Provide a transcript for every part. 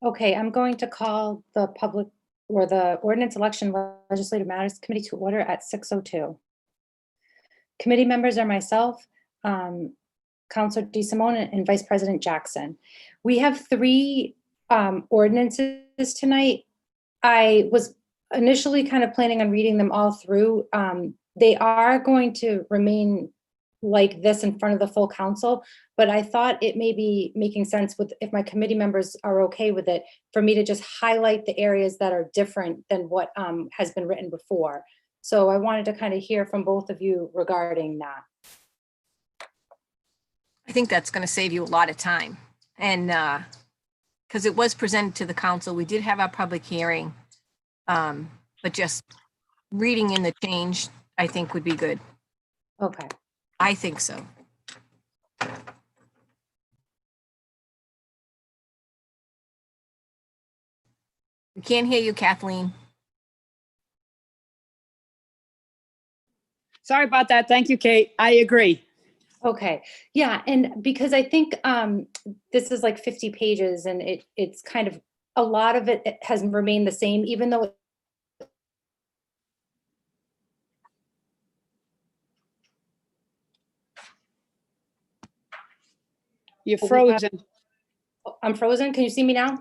Okay, I'm going to call the public or the Ordinance Election Legislative Matters Committee to order at 6:02. Committee members are myself, Councilor DeSimone, and Vice President Jackson. We have three ordinances tonight. I was initially kind of planning on reading them all through. They are going to remain like this in front of the full council, but I thought it may be making sense with, if my committee members are okay with it, for me to just highlight the areas that are different than what has been written before. So I wanted to kind of hear from both of you regarding that. I think that's going to save you a lot of time. And because it was presented to the council, we did have our public hearing, but just reading in the change, I think would be good. Okay. I think so. We can't hear you, Kathleen. Sorry about that. Thank you, Kate. I agree. Okay, yeah, and because I think this is like 50 pages and it's kind of, a lot of it has remained the same, even though You're frozen. I'm frozen. Can you see me now?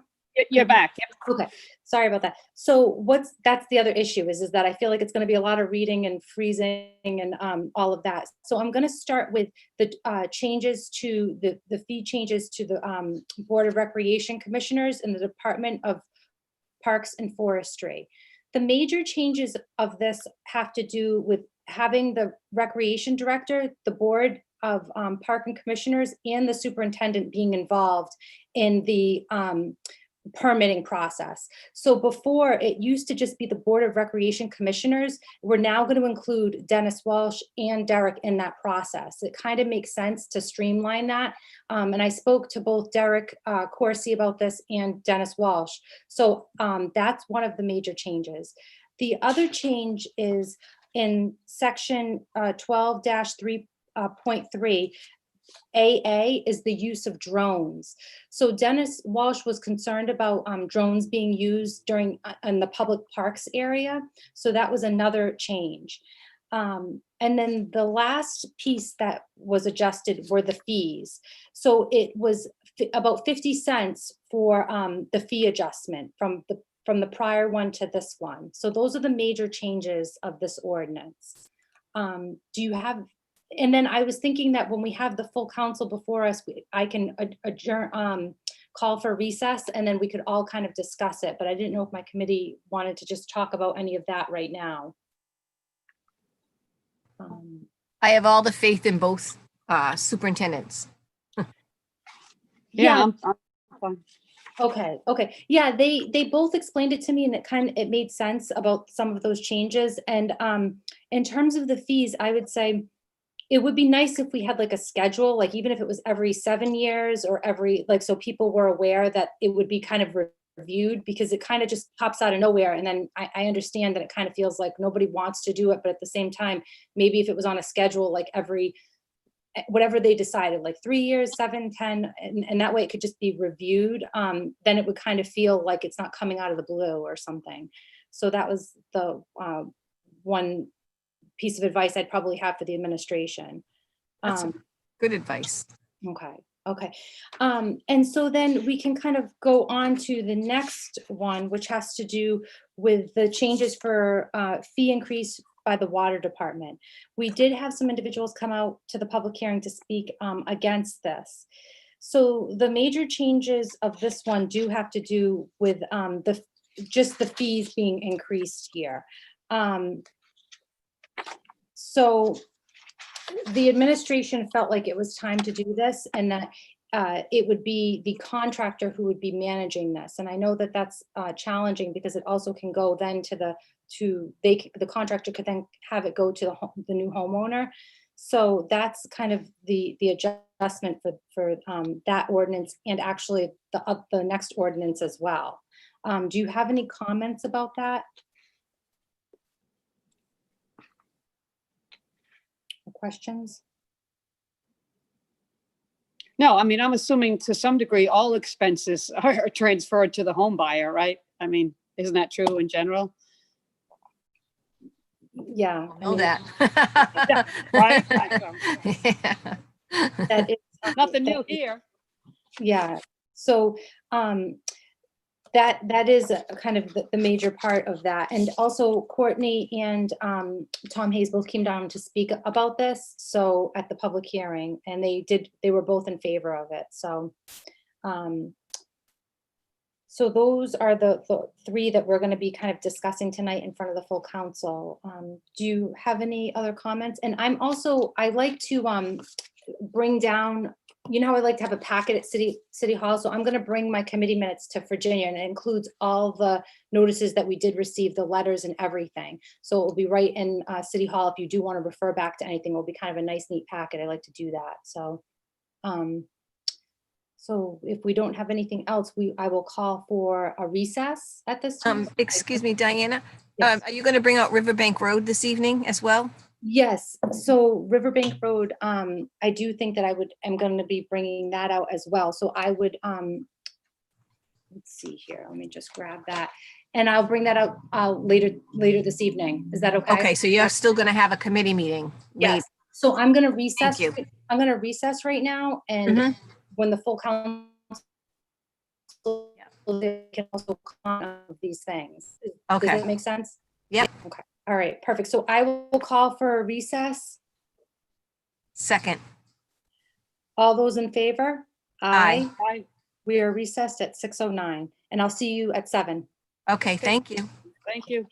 You're back. Yep. Okay, sorry about that. So that's the other issue is that I feel like it's going to be a lot of reading and freezing and all of that. So I'm going to start with the changes to the fee changes to the Board of Recreation Commissioners in the Department of Parks and Forestry. The major changes of this have to do with having the Recreation Director, the Board of Park and Commissioners, and the Superintendent being involved in the permitting process. So before, it used to just be the Board of Recreation Commissioners. We're now going to include Dennis Walsh and Derek in that process. It kind of makes sense to streamline that. And I spoke to both Derek Corsi about this and Dennis Walsh. So that's one of the major changes. The other change is in section 12-3.3. AA is the use of drones. So Dennis Walsh was concerned about drones being used during in the public parks area. So that was another change. And then the last piece that was adjusted were the fees. So it was about 50 cents for the fee adjustment from the prior one to this one. So those are the major changes of this ordinance. Do you have? And then I was thinking that when we have the full council before us, I can adjourn, call for recess, and then we could all kind of discuss it. But I didn't know if my committee wanted to just talk about any of that right now. I have all the faith in both superintendents. Yeah. I'm fine. Okay. Yeah, they both explained it to me, and it made sense about some of those changes. And in terms of the fees, I would say it would be nice if we had like a schedule, like even if it was every 7 years or every, like, so people were aware that it would be kind of reviewed, because it kind of just pops out of nowhere. And then I understand that it kind of feels like nobody wants to do it, but at the same time, maybe if it was on a schedule, like every, whatever they decided, like 3 years, 7, 10, and that way it could just be reviewed, then it would kind of feel like it's not coming out of the blue or something. So that was the one piece of advice I'd probably have for the administration. That's good advice. Okay. And so then we can kind of go on to the next one, which has to do with the changes for fee increase by the water department. We did have some individuals come out to the public hearing to speak against this. So the major changes of this one do have to do with just the fees being increased here. So the administration felt like it was time to do this, and that it would be the contractor who would be managing this. And I know that that's challenging, because it also can go then to the contractor could then have it go to the new homeowner. So that's kind of the adjustment for that ordinance, and actually the next ordinance as well. Do you have any comments about that? Questions? No, I mean, I'm assuming to some degree, all expenses are transferred to the home buyer, right? I mean, isn't that true in general? Yeah. I Know mean, that. Right? Yeah. that is, Nothing that new is- here. Yeah, so, that is a kind of the major part of that. And also Courtney and, Tom Hayes both came down to speak about this, so at the public hearing, and they were both in favor of it, so. So those are the three that we're gonna be kind of discussing tonight in front of the full council. Do you have any other comments? And I like to, bring down, you know how I like to have a packet at City Hall, so I'm gonna bring my committee minutes to Virginia, and it includes all the notices that we did receive, the letters and everything. So it will be right in City Hall. If you do want to refer back to anything, it will be kind of a nice, neat packet. I like to do that, so. So if we don't have anything else, I will call for a recess at this time. Excuse me, Diana, Yes. are you going to bring out Riverbank Road this evening as well? Yes, so Riverbank Road, I do think that I'm going to be bringing that out as well. So I would, let's see here, let me just grab that. And I'll bring that out later this evening. Is that okay? Okay, so you're still going to have a committee meeting? Yes, so I'm going to recess. you. I'm going to recess right now, and Mhm. when the full council, they can also comment on these things. Does Okay. that make sense? Yep. Okay, all right, perfect. So I will call for a recess. Second. All those in favor? Aye. Bye. We are recessed at 6:09, and I'll see you at 7. Okay, thank you. Thank you.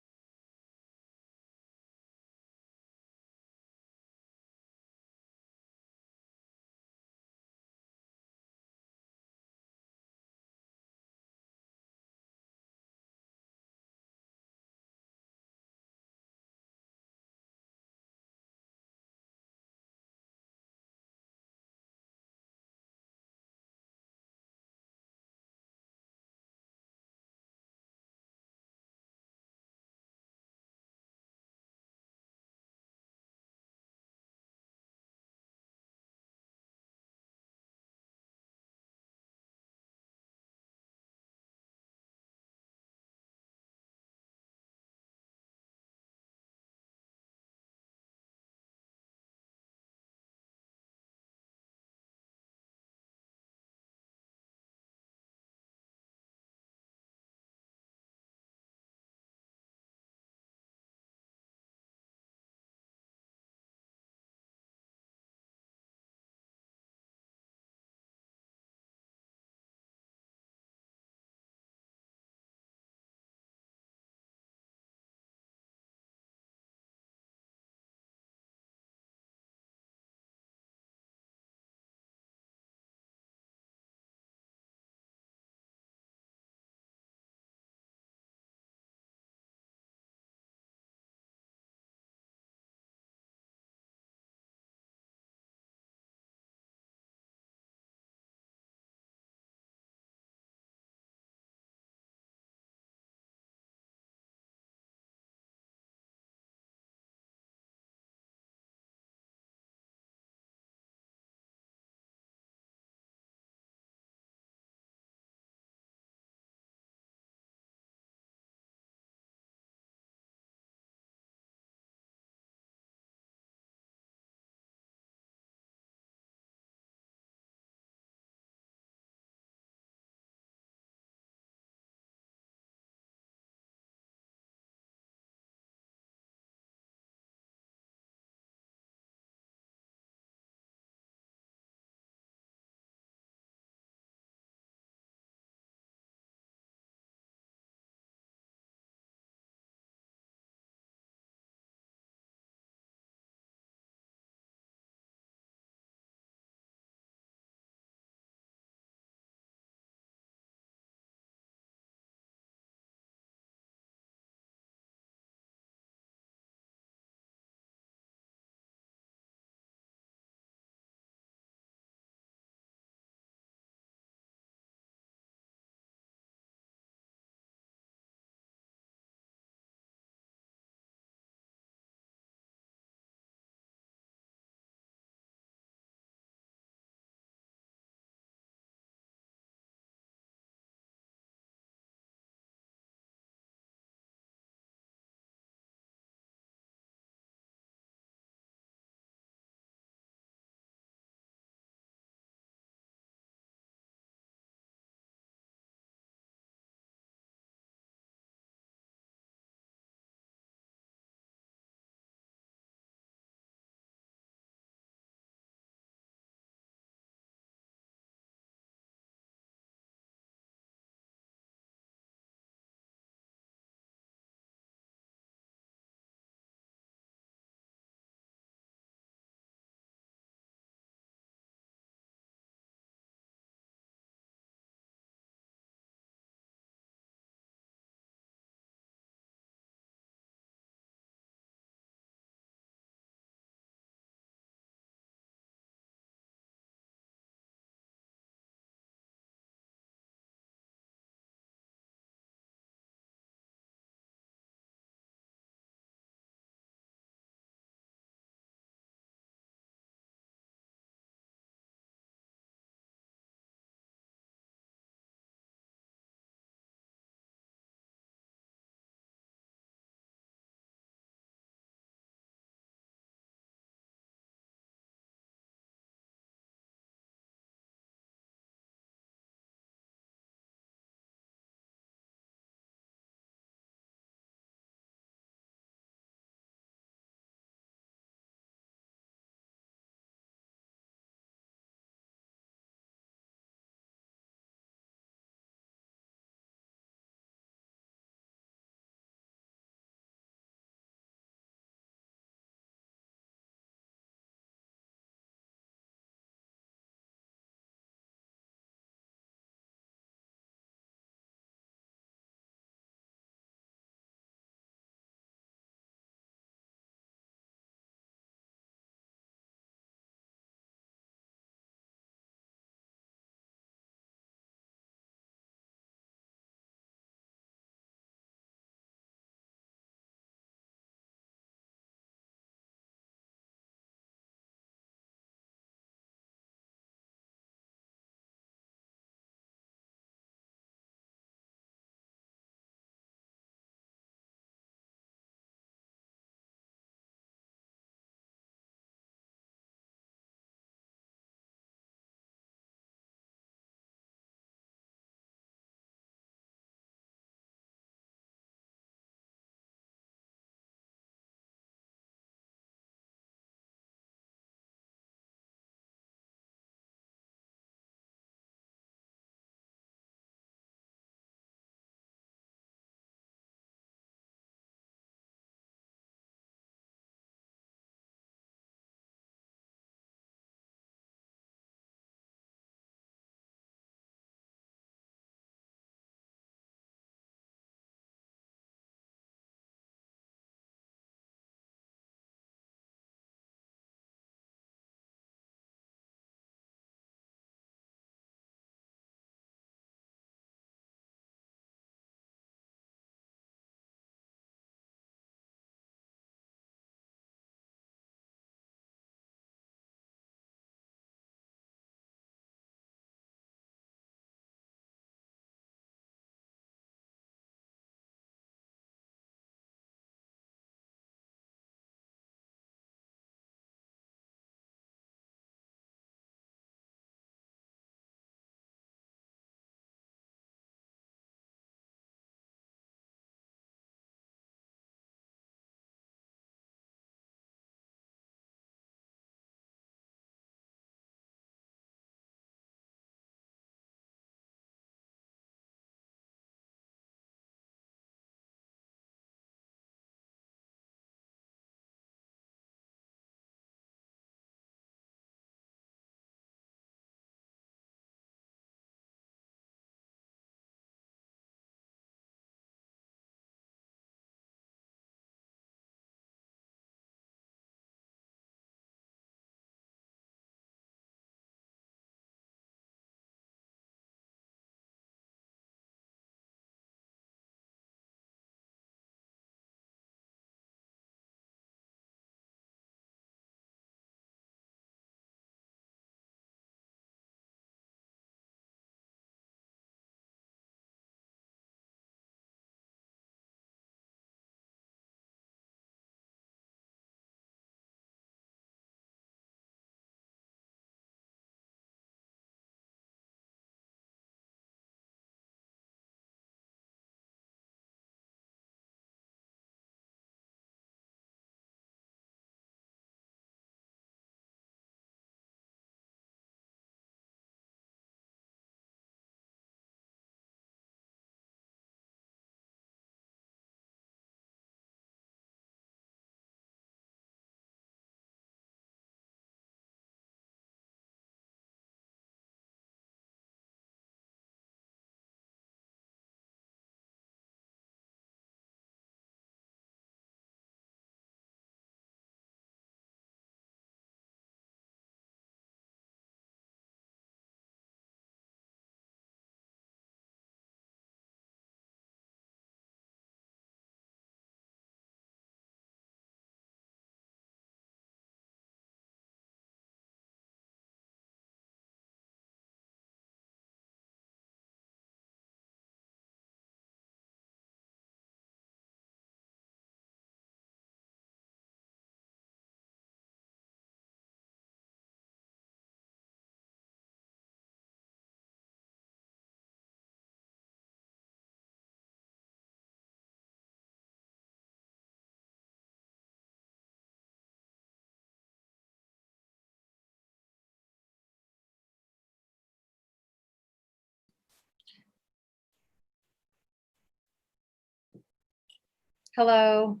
Hello.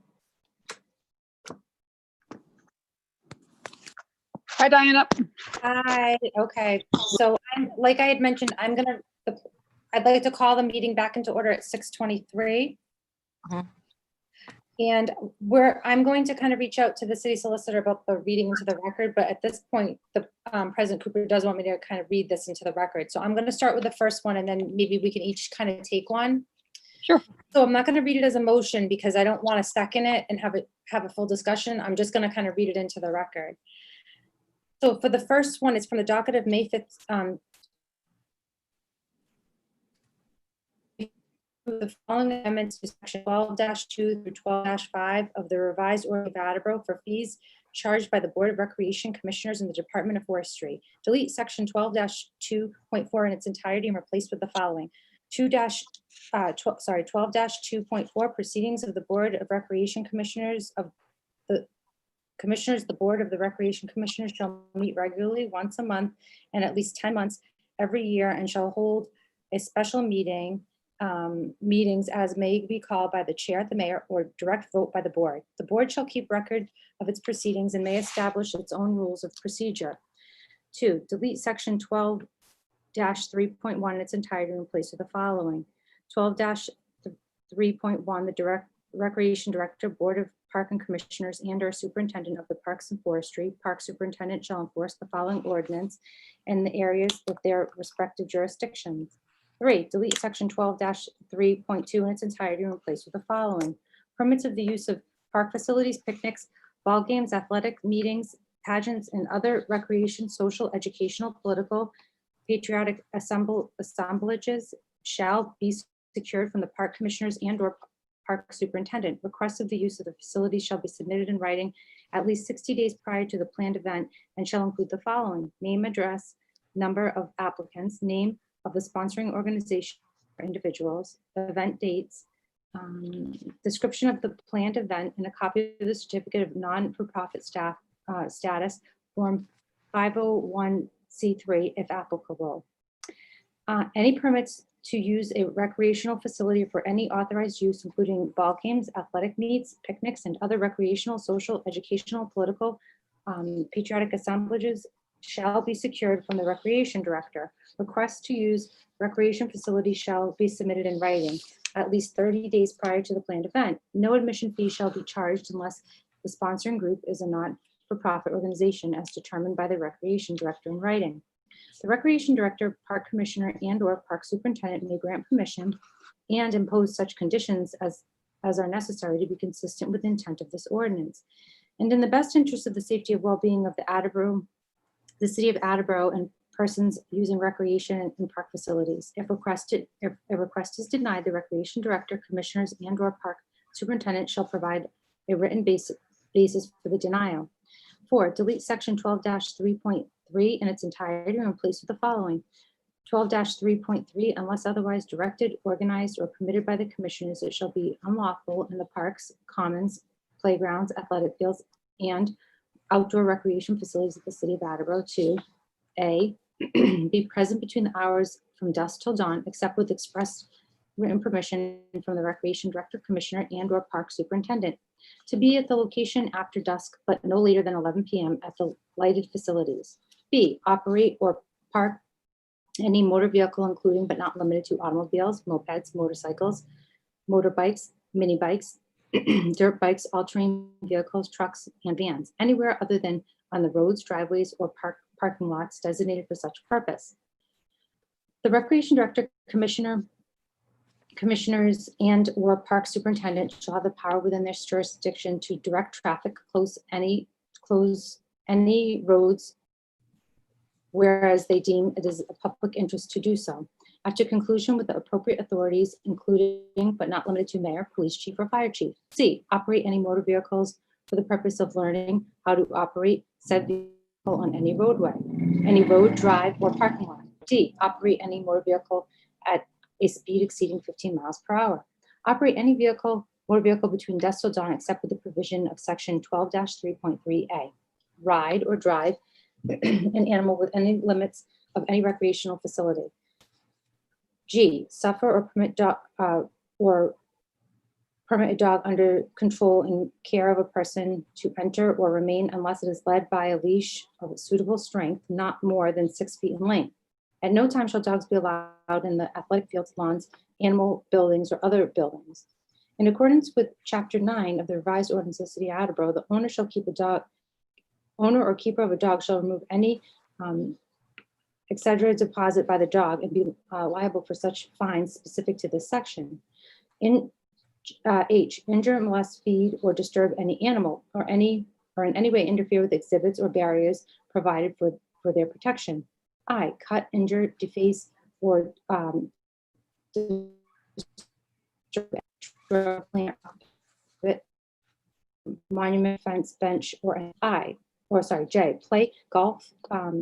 Hi, Diana. Hi. Okay. So like I had mentioned, I'd like to call the meeting back into order at 6:23. Mhm. And I'm going to kind of reach out to the city solicitor about the reading into the record, but at this point, the President Cooper does want me to kind of read this into the record. So I'm going to start with the first one, and then maybe we can each kind of take one. Sure. So I'm not going to read it as a motion because I don't want to second it and have a full discussion. I'm just going to kind of read it into the record. So for the first one, it's from the docket of May 5th. The following amendments to section 12-2 through 12-5 of the revised Ordinance of Attleboro for fees charged by the Board of Recreation Commissioners in the Department of Forestry. Delete section 12-2.4 in its entirety and replace with the following. 12-2.4 proceedings of the Board of Recreation Commissioners the Board of the Recreation Commissioners shall meet regularly once a month and at least 10 months every year and shall hold a special meetings as may be called by the chair, the mayor, or direct vote by the board. The board shall keep record of its proceedings and may establish its own rules of procedure. 2, delete section 12-3.1 in its entirety and replace with the following. 12-3.1, the Recreation Director, Board of Park and Commissioners and/or Superintendent of the Parks and Forestry, Park Superintendent shall enforce the following ordinance in the areas of their respective jurisdictions. 3, delete section 12-3.2 in its entirety and replace with the following. Permits of the use of park facilities, picnics, ball games, athletic meetings, pageants, and other recreation, social, educational, political, patriotic assemblages shall be secured from the park commissioners and/or park superintendent. Requests of the use of the facilities shall be submitted in writing at least 60 days prior to the planned event and shall include the following: name, address, number of applicants, name of the sponsoring organization or individuals, event dates, description of the planned event, and a copy of the certificate of non-for-profit status, form 501c3 if applicable. Any permits to use a recreational facility for any authorized use, including ball games, athletic meets, picnics, and other recreational, social, educational, political, patriotic assemblages shall be secured from the Recreation Director. Requests to use recreation facilities shall be submitted in writing at least 30 days prior to the planned event. No admission fee shall be charged unless the sponsoring group is a not-for-profit organization as determined by the Recreation Director in writing. The Recreation Director, Park Commissioner, and/or Park Superintendent may grant permission and impose such conditions as are necessary to be consistent with the intent of this ordinance. And in the best interest of the safety and well-being of the city of Attleboro and persons using recreation and park facilities. If a request is denied, the Recreation Director, Commissioners, and/or Park Superintendent shall provide a written basis for the denial. 4, delete section 12-3.3 in its entirety and replace with the following. 12-3.3, unless otherwise directed, organized, or permitted by the Commissioners, it shall be unlawful in the parks, commons, playgrounds, athletic fields, and outdoor recreation facilities of the city of Attleboro to A, be present between the hours from dusk till dawn, except with express written permission from the Recreation Director, Commissioner, and/or Park Superintendent, to be at the location after dusk, but no later than 11 p.m. at the lighted facilities. B, operate or park any motor vehicle, including but not limited to automobiles, mopeds, motorcycles, motorbikes, mini bikes, dirt bikes, all-terrain vehicles, trucks, and vans, anywhere other than on the roads, driveways, or parking lots designated for such purpose. The Recreation Director, Commissioners, and/or Park Superintendent shall have the power within their jurisdiction to direct traffic, close any roads, whereas they deem it is a public interest to do so, after conclusion with the appropriate authorities, including but not limited to mayor, police chief, or fire chief. C, operate any motor vehicles for the purpose of learning how to operate said vehicle on any roadway, any road, drive, or parking lot. D, operate any motor vehicle at a speed exceeding 15 miles per hour. Operate any motor vehicle between dusk till dawn except with the provision of section 12-3.3a. Ride or drive an animal with any limits of any recreational facility. G, suffer or permit permit a dog under control and care of a person to enter or remain unless it is led by a leash of a suitable strength, not more than 6 feet in length. At no time shall dogs be allowed in the athletic fields, lawns, animal buildings, or other buildings. In accordance with Chapter 9 of the revised ordinance of the City of Attleboro, the owner or keeper of a dog shall remove any etc. deposit by the dog and be liable for such fines specific to this section. In H, injure, molest, feed, or disturb any animal or in any way interfere with exhibits or barriers provided for their protection. I, cut, injure, deface, or plant, monument, fence, bench, or J, play golf,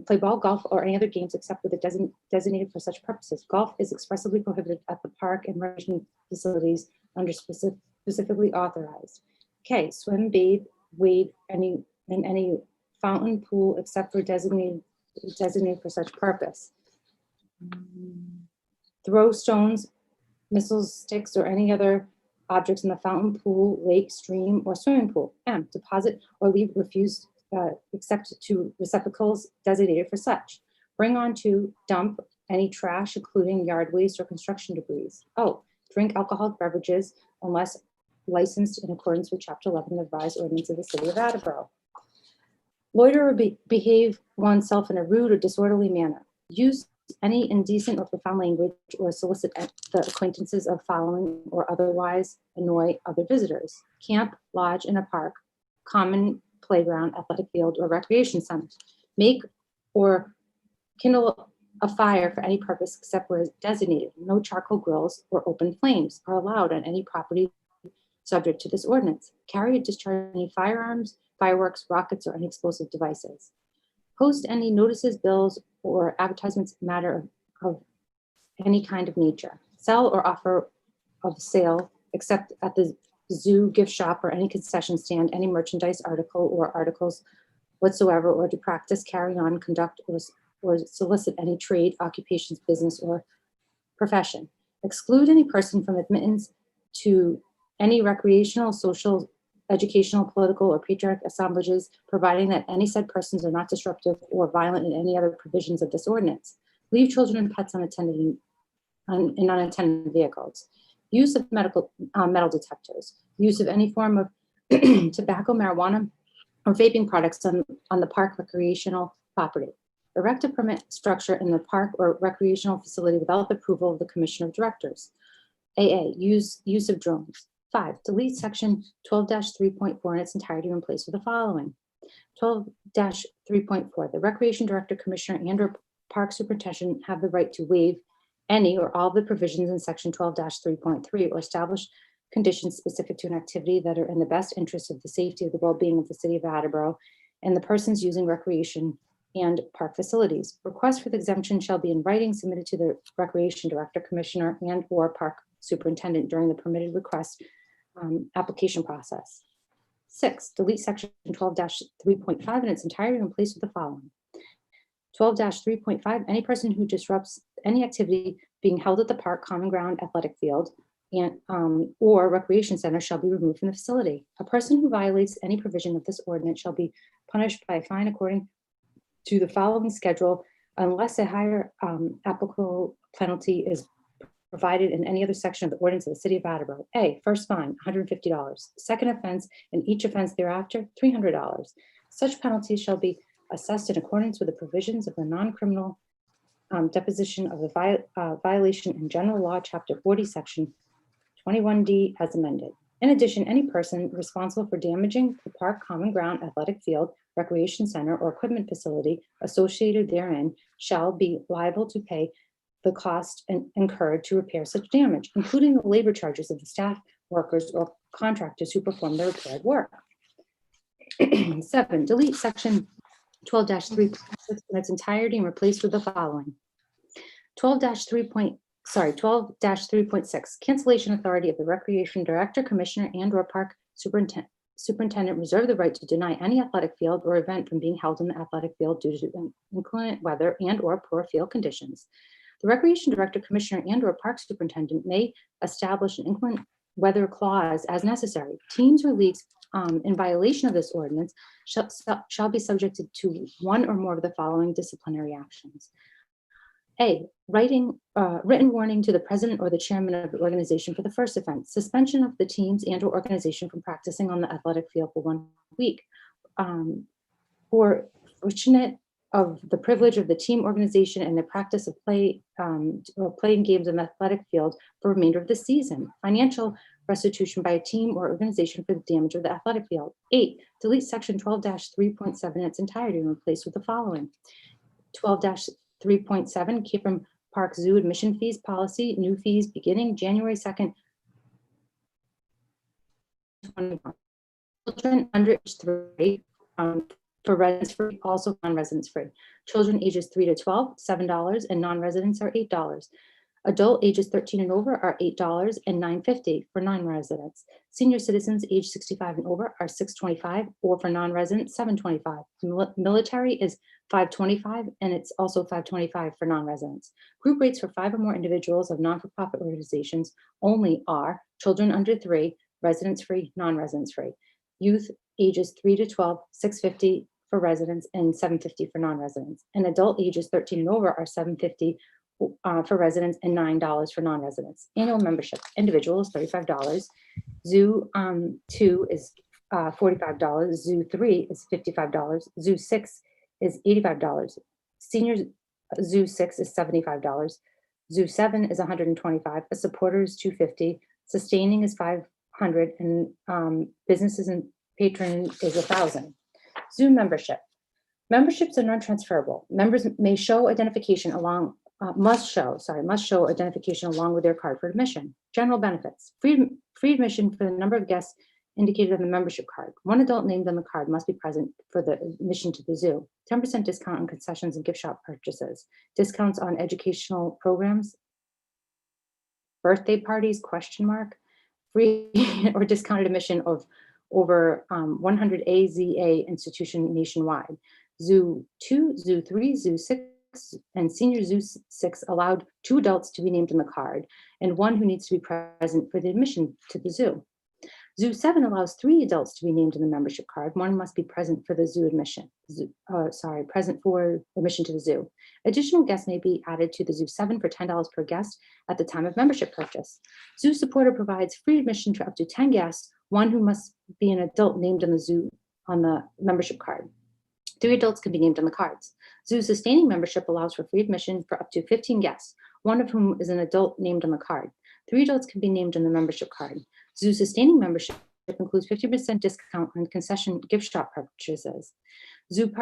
play ball, golf, or any other games except with a designated for such purposes. Golf is expressly prohibited at the park and recreation facilities under specifically authorized. K, swim, bathe, wade, in any fountain, pool, except for designated for such purpose. Throw stones, missiles, sticks, or any other objects in the fountain, pool, lake, stream, or swimming pool. M, deposit or leave refused except to receptacles designated for such. Bring on to dump any trash, including yard waste or construction debris. O, drink alcoholic beverages unless licensed in accordance with Chapter 11 of the revised ordinance of the City of Attleboro. Loiter or behave oneself in a rude or disorderly manner. Use any indecent or profound language or solicit the acquaintances of following or otherwise annoy other visitors. Camp, lodge in a park, common playground, athletic field, or recreation center. Make or kindle a fire for any purpose except where designated. No charcoal grills or open flames are allowed on any property subject to this ordinance. Carry or discharge any firearms, fireworks, rockets, or any explosive devices. Post any notices, bills, or advertisements matter of any kind of nature. Sell or offer of sale, except at the zoo, gift shop, or any concession stand, any merchandise article or articles whatsoever, or to practice, carry on, conduct, or solicit any trade, occupations, business, or profession. Exclude any person from admittance to any recreational, social, educational, political, or patriotic assemblages, providing that any said persons are not disruptive or violent in any other provisions of this ordinance. Leave children and pets unattended in unattended vehicles. Use of metal detectors. Use of any form of tobacco, marijuana, or vaping products on the park recreational property. Erect a permit structure in the park or recreational facility without the approval of the Commissioner of Directors. AA, use of drones. 5, delete section 12-3.4 in its entirety and replace with the following. 12-3.4, the Recreation Director, Commissioner, and/or Park Superintendent have the right to waive any or all of the provisions in section 12-3.3 or establish conditions specific to an activity that are in the best interest of the safety of the well-being of the City of Attleboro and the persons using recreation and park facilities. Requests for the exemption shall be in writing submitted to the Recreation Director, Commissioner, and/or Park Superintendent during the permitted request application process. 6, delete section 12-3.5 in its entirety and replace with the following. 12-3.5, any person who disrupts any activity being held at the park, common ground, athletic field, and or recreation center shall be removed from the facility. A person who violates any provision of this ordinance shall be punished by a fine according to the following schedule unless a higher applicable penalty is provided in any other section of the ordinance of the City of Attleboro. A, first fine, $150. Second offense, and each offense thereafter, $300. Such penalties shall be assessed in accordance with the provisions of the non-criminal deposition of the violation in General Law, Chapter 40, Section 21D, as amended. In addition, any person responsible for damaging the park, common ground, athletic field, recreation center, or equipment facility associated therein shall be liable to pay the cost incurred to repair such damage, including the labor charges of the staff, workers, or contractors who perform the repaired work. 7, delete section 12-3.6 in its entirety and replace with the following. 12-3.6, cancellation authority of the Recreation Director, Commissioner, and/or Park Superintendent reserve the right to deny any athletic field or event from being held in the athletic field due to inclement weather and/or poor field conditions. The Recreation Director, Commissioner, and/or Park Superintendent may establish an weather clause as necessary. Teams or leagues in violation of this ordinance shall be subjected to one or more of the following disciplinary actions. A, written warning to the president or the chairman of the organization for the first offense, suspension of the teams and or organization from practicing on the athletic field for 1 week, or fortunate of the privilege of the team organization and the practice of playing games on the athletic field for the remainder of the season. Financial restitution by a team or organization for the damage of the athletic field. 8, delete section 12-3.7 in its entirety and replace with the following. 12-3.7, Cape Park Zoo admission fees policy, new fees beginning January 2nd, 2021. Children under age 3, for residents free, also non-residents free. Children ages 3 to 12, $7, and non-residents are $8. Adult ages 13 and over are $8 and $9.50 for non-residents. Senior citizens age 65 and over are $6.25, or for non-residents, $7.25. Military is $5.25, and it's also $5.25 for non-residents. Group rates for 5 or more individuals of non-for-profit organizations only are children under 3, residents free, non-residents free. Youth ages 3 to 12, $6.50 for residents and $7.50 for non-residents. And adult ages 13 and over are $7.50 for residents and $9 for non-residents. Annual membership, individual is $35. Zoo 2 is $45. Zoo 3 is $55. Zoo 6 is $85. Senior Zoo 6 is $75. Zoo 7 is $125. A supporter is $250. Sustaining is $500, and businesses and patron is $1,000. Zoo membership. Memberships are non-transferable. Members may show identification must show identification along with their card for admission. General benefits. Free admission for the number of guests indicated on the membership card. One adult named on the card must be present for the admission to the zoo. 10% discount on concessions and gift shop purchases. Discounts on educational programs. Birthday parties, ? Free or discounted admission of over 100 AZA institution nationwide. Zoo 2, Zoo 3, Zoo 6, and Senior Zoo 6 allowed 2 adults to be named on the card and 1 who needs to be present for the admission to the zoo. Zoo 7 allows 3 adults to be named in the membership card. 1 must be present for the zoo admission. Present for admission to the zoo. Additional guests may be added to the Zoo 7 for $10 per guest at the time of membership purchase. Zoo supporter provides free admission to up to 10 guests, 1 who must be an adult named on the membership card. 3 adults can be named on the cards. Zoo sustaining membership allows for free admission for up to 15 guests, 1 of whom is an adult named on the card. 3 adults can be named on the membership card. Zoo sustaining membership includes 50% discount on concession gift shop purchases. Zoo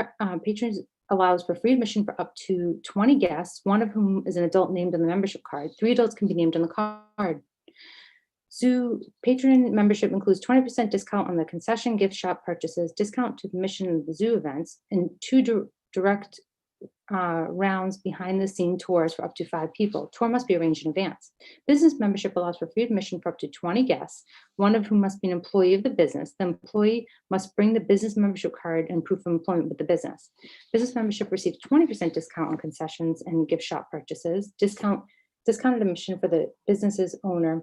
patrons allows for free admission for up to 20 guests, 1 of whom is an adult named on the membership card. 3 adults can be named on the card. Zoo patron membership includes 20% discount on the concession gift shop purchases, discount to admission of the zoo events, and 2 direct rounds behind the scene tours for up to 5 people. Tour must be arranged in advance. Business membership allows for free admission for up to 20 guests, 1 of whom must be an employee of the business. The employee must bring the business membership card and proof of employment with the business. Business membership receives 20% discount on concessions and gift shop purchases, discounted admission for the business's owner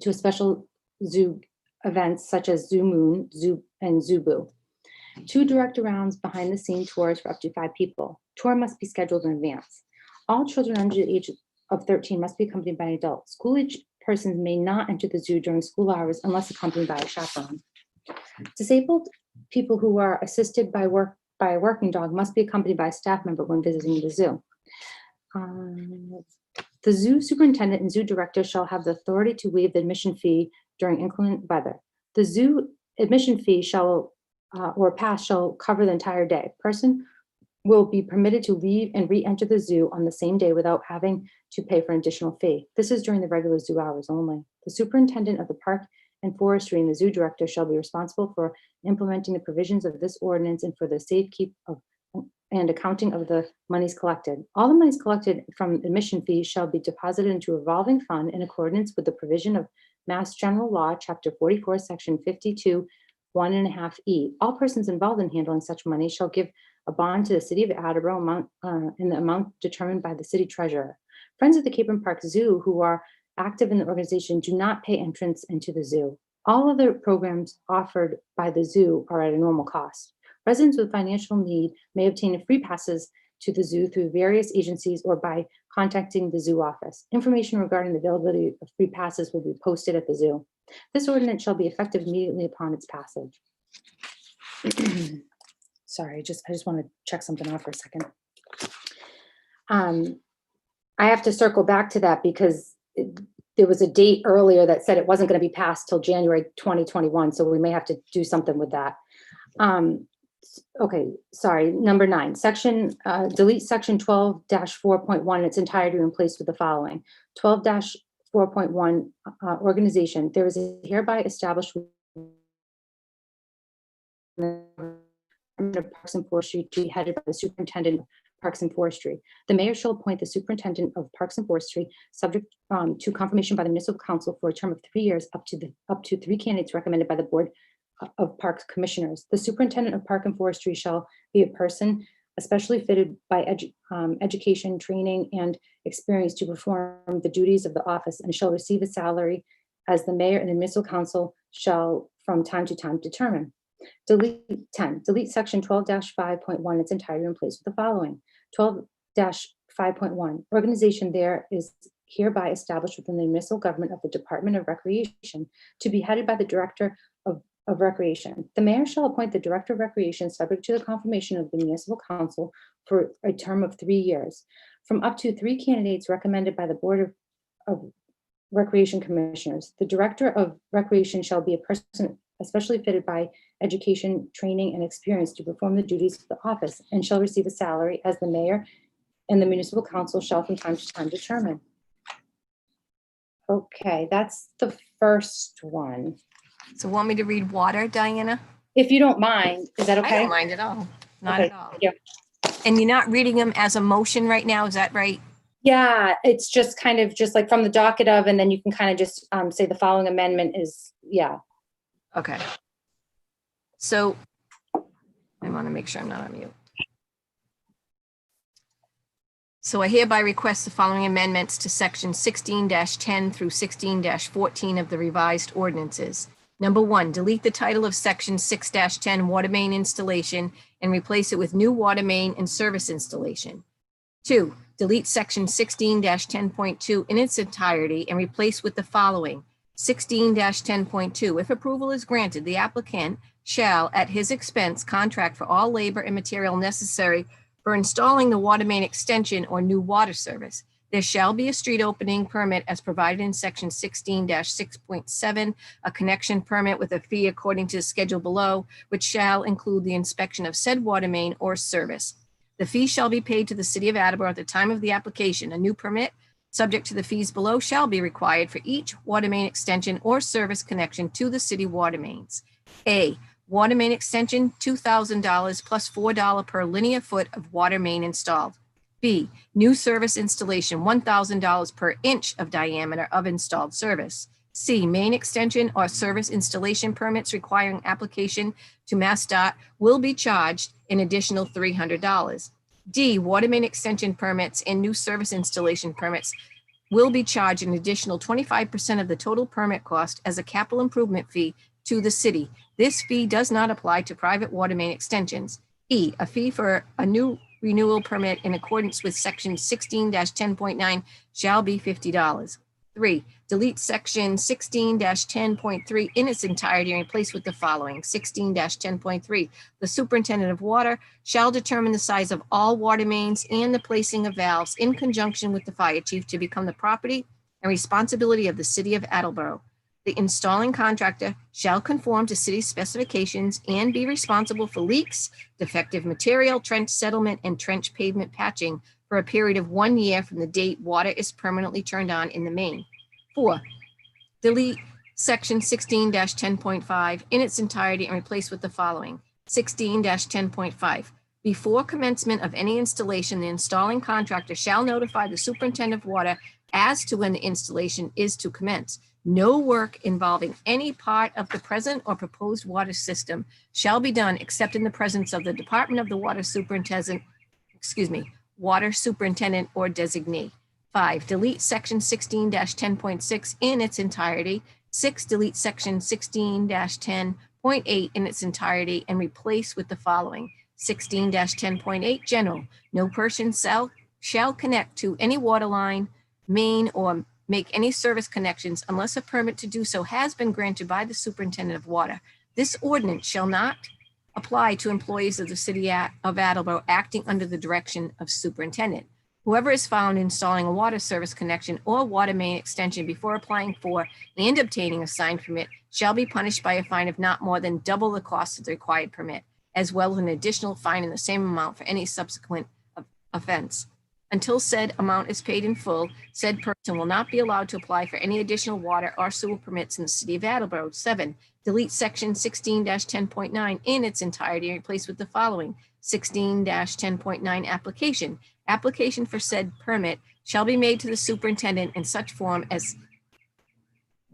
to a special zoo events such as Zoo Moon, Zoo, and Zoo Boo. 2 direct rounds behind the scene tours for up to 5 people. Tour must be scheduled in advance. All children under the age of 13 must be accompanied by an adult. School-age persons may not enter the zoo during school hours unless accompanied by a chaperone. Disabled people who are assisted by a working dog must be accompanied by a staff member when visiting the zoo. The zoo superintendent and zoo director shall have the authority to waive the admission fee during inclement weather. The zoo admission fee or pass shall cover the entire day. Person will be permitted to leave and re-enter the zoo on the same day without having to pay for an additional fee. This is during the regular zoo hours only. The superintendent of the park and forestry and the zoo director shall be responsible for implementing the provisions of this ordinance and for the safekeep of and accounting of the monies collected. All the monies collected from admission fees shall be deposited into a revolving fund in accordance with the provision of Mass General Law, Chapter 44, Section 52, 1.5E. All persons involved in handling such money shall give a bond to the city of Attleboro in the amount determined by the city treasurer. Friends of the Cape Park Zoo who are active in the organization do not pay entrance into the zoo. All other programs offered by the zoo are at a normal cost. Residents with financial need may obtain free passes to the zoo through various agencies or by contacting the zoo office. Information regarding the availability of free passes will be posted at the zoo. This ordinance shall be effective immediately upon its passage. Sorry, I just want to check something off for a second. I have to circle back to that because there was a date earlier that said it wasn't going to be passed till January 2021, so we may have to do something with that. Okay, sorry, number 9, delete section 12-4.1 in its entirety in place with the following. 12-4.1 organization, there is a hereby established Parks and Forestry to be headed by the Superintendent of Parks and Forestry. The mayor shall appoint the Superintendent of Parks and Forestry, subject to confirmation by the Municipal Council for a term of 3 years, up to 3 candidates recommended by the Board of Parks Commissioners. The Superintendent of Park and Forestry shall be a person especially fitted by education, training, and experience to perform the duties of the office, and shall receive a salary as the mayor and the Municipal Council shall from time to time determine. Delete section 12-5.1 its entirety in place with the following. 12-5.1 organization, there is hereby established within the municipal government of the Department of Recreation to be headed by the Director of Recreation. The mayor shall appoint the Director of Recreation subject to the confirmation of the Municipal Council for a term of 3 years, from up to 3 candidates recommended by the Board of Recreation Commissioners. The Director of Recreation shall be a person especially fitted by education, training, and experience to perform the duties of the office, and shall receive a salary as the mayor and the Municipal Council shall from time to time determine. Okay, that's the first one. So want me to read water, Diana? If you don't mind, is that okay? I don't mind at all. Not Okay, at all. yeah. And you're not reading them as a motion right now, is that right? Yeah, it's just kind of just like from the docket of, and then you can kind of just say the following amendment is, yeah. Okay. So I want to make sure I'm not on mute. So I hereby request the following amendments to section 16-10 through 16-14 of the revised ordinances. Number 1, delete the title of section 6-10 water main installation and replace it with new water main and service installation. 2, delete section 16-10.2 in its entirety and replace with the following. 16-10.2, if approval is granted, the applicant shall, at his expense, contract for all labor and material necessary for installing the water main extension or new water service. There shall be a street opening permit as provided in section 16-6.7, a connection permit with a fee according to the schedule below, which shall include the inspection of said water main or service. The fee shall be paid to the city of Attleboro at the time of the application. A new permit, subject to the fees below, shall be required for each water main extension or service connection to the city water mains. A, water main extension, $2,000 plus $4 per linear foot of water main installed. B, new service installation, $1,000 per inch of diameter of installed service. C, main extension or service installation permits requiring application to MassDOT will be charged an additional $300. D, water main extension permits and new service installation permits will be charged an additional 25% of the total permit cost as a capital improvement fee to the city. This fee does not apply to private water main extensions. E, a fee for a new renewal permit in accordance with section 16-10.9 shall be $50. 3, delete section 16-10.3 in its entirety and replace with the following. 16-10.3, the superintendent of water shall determine the size of all water mains and the placing of valves in conjunction with the fire chief to become the property and responsibility of the city of Attleboro. The installing contractor shall conform to city specifications and be responsible for leaks, defective material, trench settlement, and trench pavement patching for a period of 1 year from the date water is permanently turned on in the main. 4, delete section 16-10.5 in its entirety and replace with the following. 16-10.5, before commencement of any installation, the installing contractor shall notify the superintendent of water as to when the installation is to commence. No work involving any part of the present or proposed water system shall be done except in the presence of the Department of the water superintendent or designee. 5, delete section 16-10.6 in its entirety. 6, delete section 16-10.8 in its entirety and replace with the following. 16-10.8 general. No person shall connect to any water line, main, or make any service connections unless a permit to do so has been granted by the superintendent of water. This ordinance shall not apply to employees of the city of Attleboro acting under the direction of superintendent. Whoever is found installing a water service connection or water main extension before applying for and obtaining a signed permit shall be punished by a fine of not more than double the cost of the required permit, as well as an additional fine in the same amount for any subsequent offense. Until said amount is paid in full, said person will not be allowed to apply for any additional water or sewer permits in the city of Attleboro. 7, delete section 16-10.9 in its entirety and replace with the following. 16-10.9 application. Application for said permit shall be made to the superintendent in such form as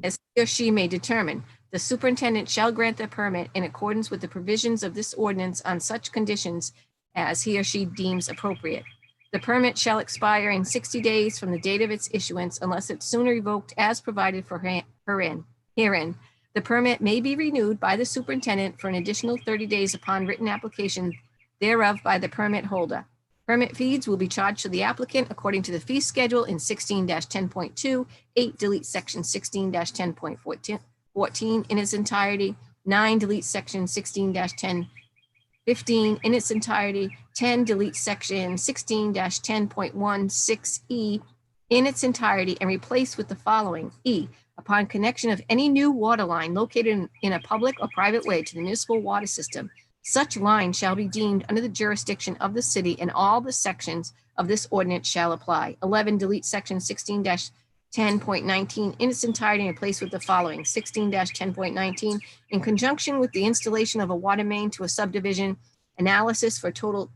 he or she may determine. The superintendent shall grant the permit in accordance with the provisions of this ordinance on such conditions as he or she deems appropriate. The permit shall expire in 60 days from the date of its issuance unless it's sooner revoked as provided for herein. The permit may be renewed by the superintendent for an additional 30 days upon written application thereof by the permit holder. Permit fees will be charged to the applicant according to the fee schedule in 16-10.2. 8, delete section 16-10.14 in its entirety. 9, delete section 16-10.15 in its entirety. 10, delete section 16-10.16E in its entirety and replace with the following. E, upon connection of any new water line located in a public or private way to the municipal water system, such line shall be deemed under the jurisdiction of the city and all the sections of this ordinance shall apply. 11, delete section 16-10.19 in its entirety and replace with the following. 16-10.19, in conjunction with the installation of a water main to a subdivision, analysis for total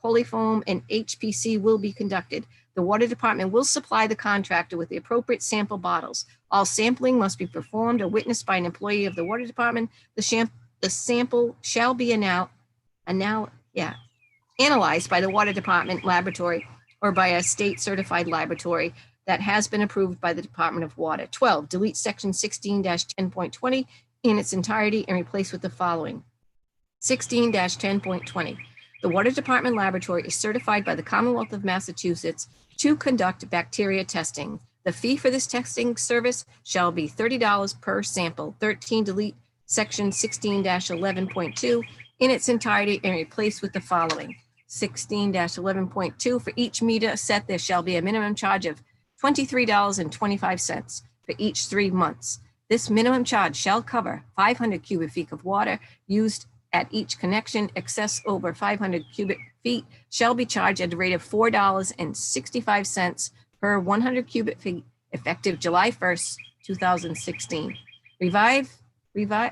coliform and HPC will be conducted. The water department will supply the contractor with the appropriate sample bottles. All sampling must be performed or witnessed by an employee of the water department. The sample shall be analyzed by the water department laboratory or by a state certified laboratory that has been approved by the Department of Water. 12, delete section 16-10.20 in its entirety and replace with the following. 16-10.20. The Water Department Laboratory is certified by the Commonwealth of Massachusetts to conduct bacteria testing. The fee for this testing service shall be $30 per sample. 13, delete section 16-11.2 in its entirety and replace with the following. 16-11.2, for each meter set, there shall be a minimum charge of $23.25 for each 3 months. This minimum charge shall cover 500 cubic feet of water used at each connection. Excess over 500 cubic feet shall be charged at a rate of $4.65 per 100 cubic feet effective July 1st, 2016.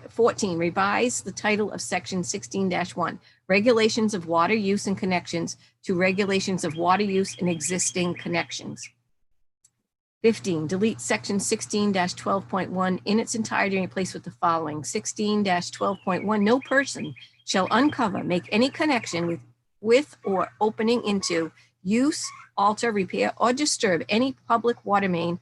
14, revise the title of section 16-1, regulations of water use and connections to regulations of water use and existing connections. 15, delete section 16-12.1 in its entirety and replace with the following. 16-12.1, no person shall uncover, make any connection with or opening into, use, alter, repair, or disturb any public water main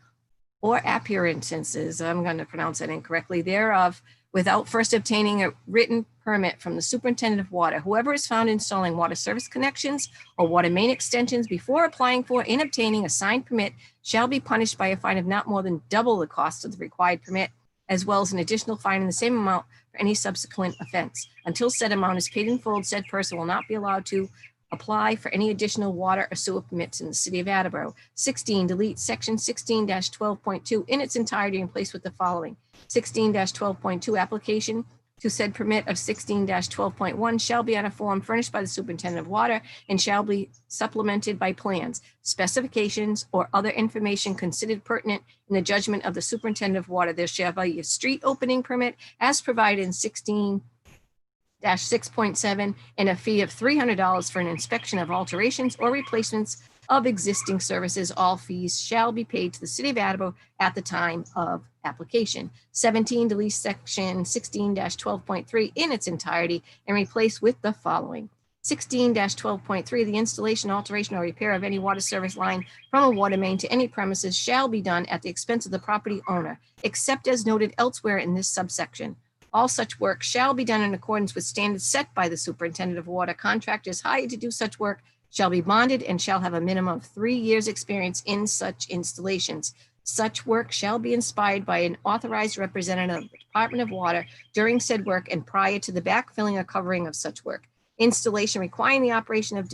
or appearances, I'm going to pronounce that incorrectly, thereof, without first obtaining a written permit from the superintendent of water. Whoever is found installing water service connections or water main extensions before applying for and obtaining a signed permit shall be punished by a fine of not more than double the cost of the required permit, as well as an additional fine in the same amount for any subsequent offense. Until said amount is paid in full, said person will not be allowed to apply for any additional water or sewer permits in the city of Attleboro. 16, delete section 16-12.2 in its entirety and replace with the following. 16-12.2, application to said permit of 16-12.1 shall be on a form furnished by the superintendent of water and shall be supplemented by plans, specifications, or other information considered pertinent in the judgment of the superintendent of water. There shall be a street opening permit as provided in 16-6.7 and a fee of $300 for an inspection of alterations or replacements of existing services. All fees shall be paid to the city of Attleboro at the time of application. 17, delete section 16-12.3 in its entirety and replace with the following. 16-12.3, the installation, alteration, or repair of any water service line from a water main to any premises shall be done at the expense of the property owner, except as noted elsewhere in this subsection. All such work shall be done in accordance with standards set by the superintendent of water. Contractors hired to do such work shall be bonded and shall have a minimum of 3 years' experience in such installations. Such work shall be inspired by an authorized representative of the Department of Water during said work and prior to the backfilling or covering of such work. Installation requiring the operation of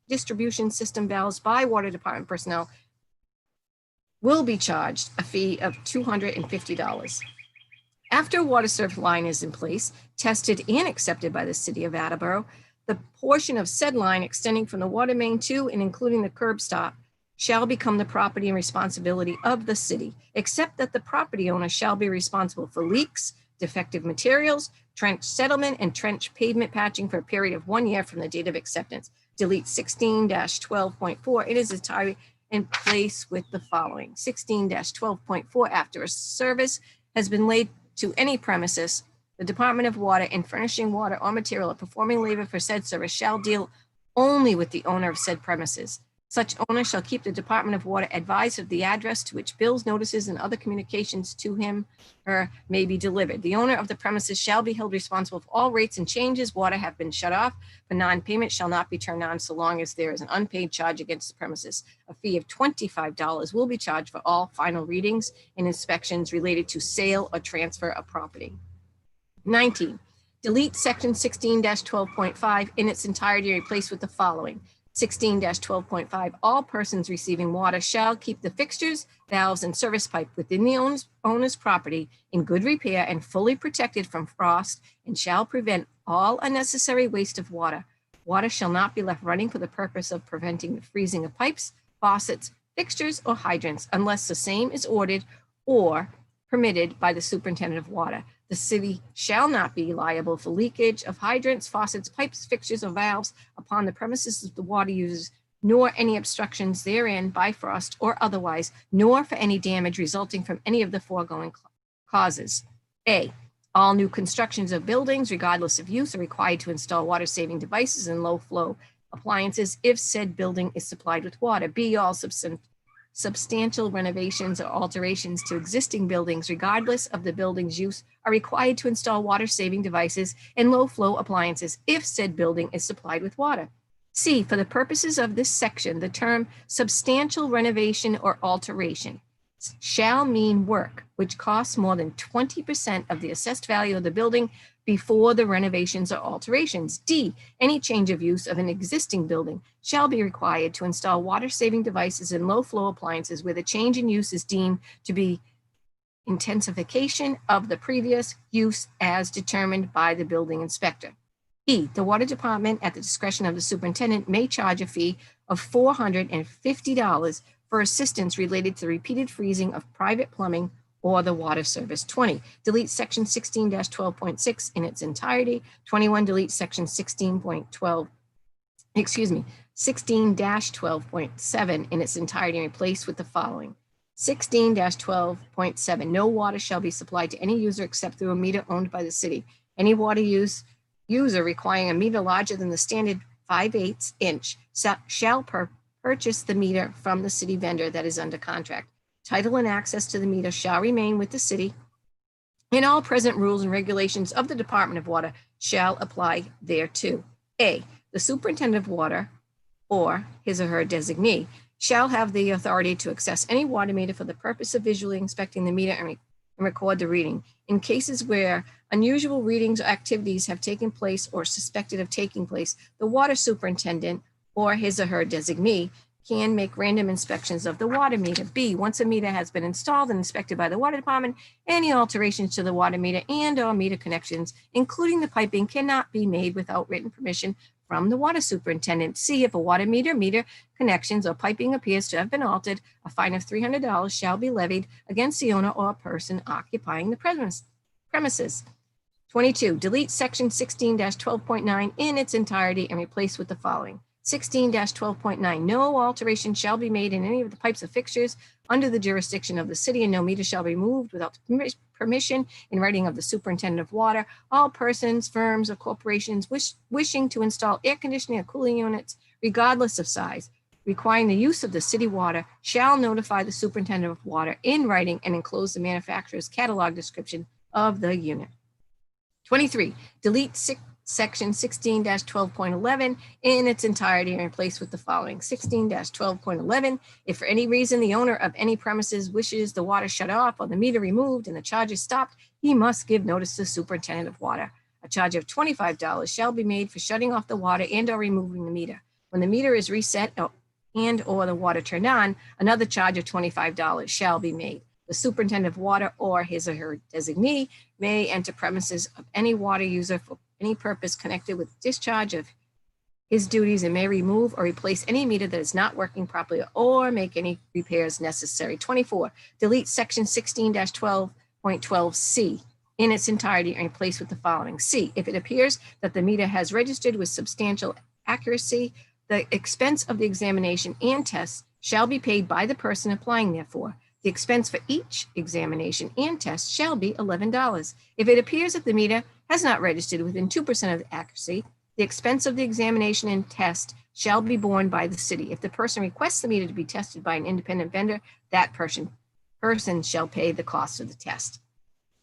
distribution system valves by water department personnel will be charged a fee of $250. After a water service line is in place, tested and accepted by the city of Attleboro, the portion of said line extending from the water main to and including the curb stop shall become the property and responsibility of the city, except that the property owner shall be responsible for leaks, defective materials, trench settlement, and trench pavement patching for a period of 1 year from the date of acceptance. Delete 16-12.4. It is entirely in place with the following. 16-12.4. After a service has been laid to any premises, the Department of Water in furnishing water or material or performing labor for said service shall deal only with the owner of said premises. Such owner shall keep the Department of Water advised of the address to which bills, notices, and other communications to him or may be delivered. The owner of the premises shall be held responsible for all rates and changes. Water have been shut off, but non-payment shall not be turned on so long as there is an unpaid charge against the premises. A fee of $25 will be charged for all final readings and inspections related to sale or transfer of property. 19. Delete section 16-12.5 in its entirety and replace with the following. 16-12.5, all persons receiving water shall keep the fixtures, valves, and service pipe within the owner's property in good repair and fully protected from frost, and shall prevent all unnecessary waste of water. Water shall not be left running for the purpose of preventing the freezing of pipes, faucets, fixtures, or hydrants unless the same is ordered or permitted by the superintendent of water. The city shall not be liable for leakage of hydrants, faucets, pipes, fixtures, or valves upon the premises of the water users, nor any obstructions therein by frost or otherwise, nor for any damage resulting from any of the foregoing causes. A, all new constructions of buildings, regardless of use, are required to install water-saving devices and low-flow appliances if said building is supplied with water. B, all substantial renovations or alterations to existing buildings, regardless of the building's use, are required to install water-saving devices and low-flow appliances if said building is supplied with water. C, for the purposes of this section, the term substantial renovation or alteration shall mean work which costs more than 20% of the assessed value of the building before the renovations or alterations. D, any change of use of an existing building shall be required to install water-saving devices and low-flow appliances where the change in use is deemed to be intensification of the previous use as determined by the building inspector. E, the water department, at the discretion of the superintendent, may charge a fee of $450 for assistance related to the repeated freezing of private plumbing or the water service. 20, delete section 16-12.6 in its entirety. 21, delete section 16-12.7 in its entirety and replace with the following. 16-12.7, no water shall be supplied to any user except through a meter owned by the city. Any water user requiring a meter larger than the standard 5/8 inch shall purchase the meter from the city vendor that is under contract. Title and access to the meter shall remain with the city, and all present rules and regulations of the Department of Water shall apply thereto. A, the superintendent of water or his or her designee shall have the authority to access any water meter for the purpose of visually inspecting the meter and record the reading. In cases where unusual readings or activities have taken place or suspected of taking place, the water superintendent or his or her designee can make random inspections of the water meter. B, once a meter has been installed and inspected by the water department, any alterations to the water meter and or meter connections, including the piping, cannot be made without written permission from the water superintendent. C, if a water meter connections or piping appears to have been altered, a fine of $300 shall be levied against the owner or person occupying the premises. 22, delete section 16-12.9 in its entirety and replace with the following. 16-12.9, no alteration shall be made in any of the pipes or fixtures under the jurisdiction of the city, and no meter shall be removed without the permission in writing of the superintendent of water. All persons, firms, or corporations wishing to install air conditioning or cooling units, regardless of size, requiring the use of the city water, shall notify the superintendent of water in writing and enclose the manufacturer's catalog description of the unit. 23, delete section 16-12.11 in its entirety and replace with the following. 16-12.11, if for any reason the owner of any premises wishes the water shut off or the meter removed and the charge is stopped, he must give notice to the superintendent of water. A charge of $25 shall be made for shutting off the water and or removing the meter. When the meter is reset and or the water turned on, another charge of $25 shall be made. The superintendent of water or his or her designee may enter premises of any water user for any purpose connected with discharge of his duties and may remove or replace any meter that is not working properly or make any repairs necessary. 24, delete section 16-12.12C in its entirety and replace with the following. C, if it appears that the meter has registered with substantial accuracy, the expense of the examination and tests shall be paid by the person applying therefor. The expense for each examination and test shall be $11. If it appears that the meter has not registered within 2% of the accuracy, the expense of the examination and test shall be borne by the city. If the person requests the meter to be tested by an independent vendor, that person shall pay the cost of the test.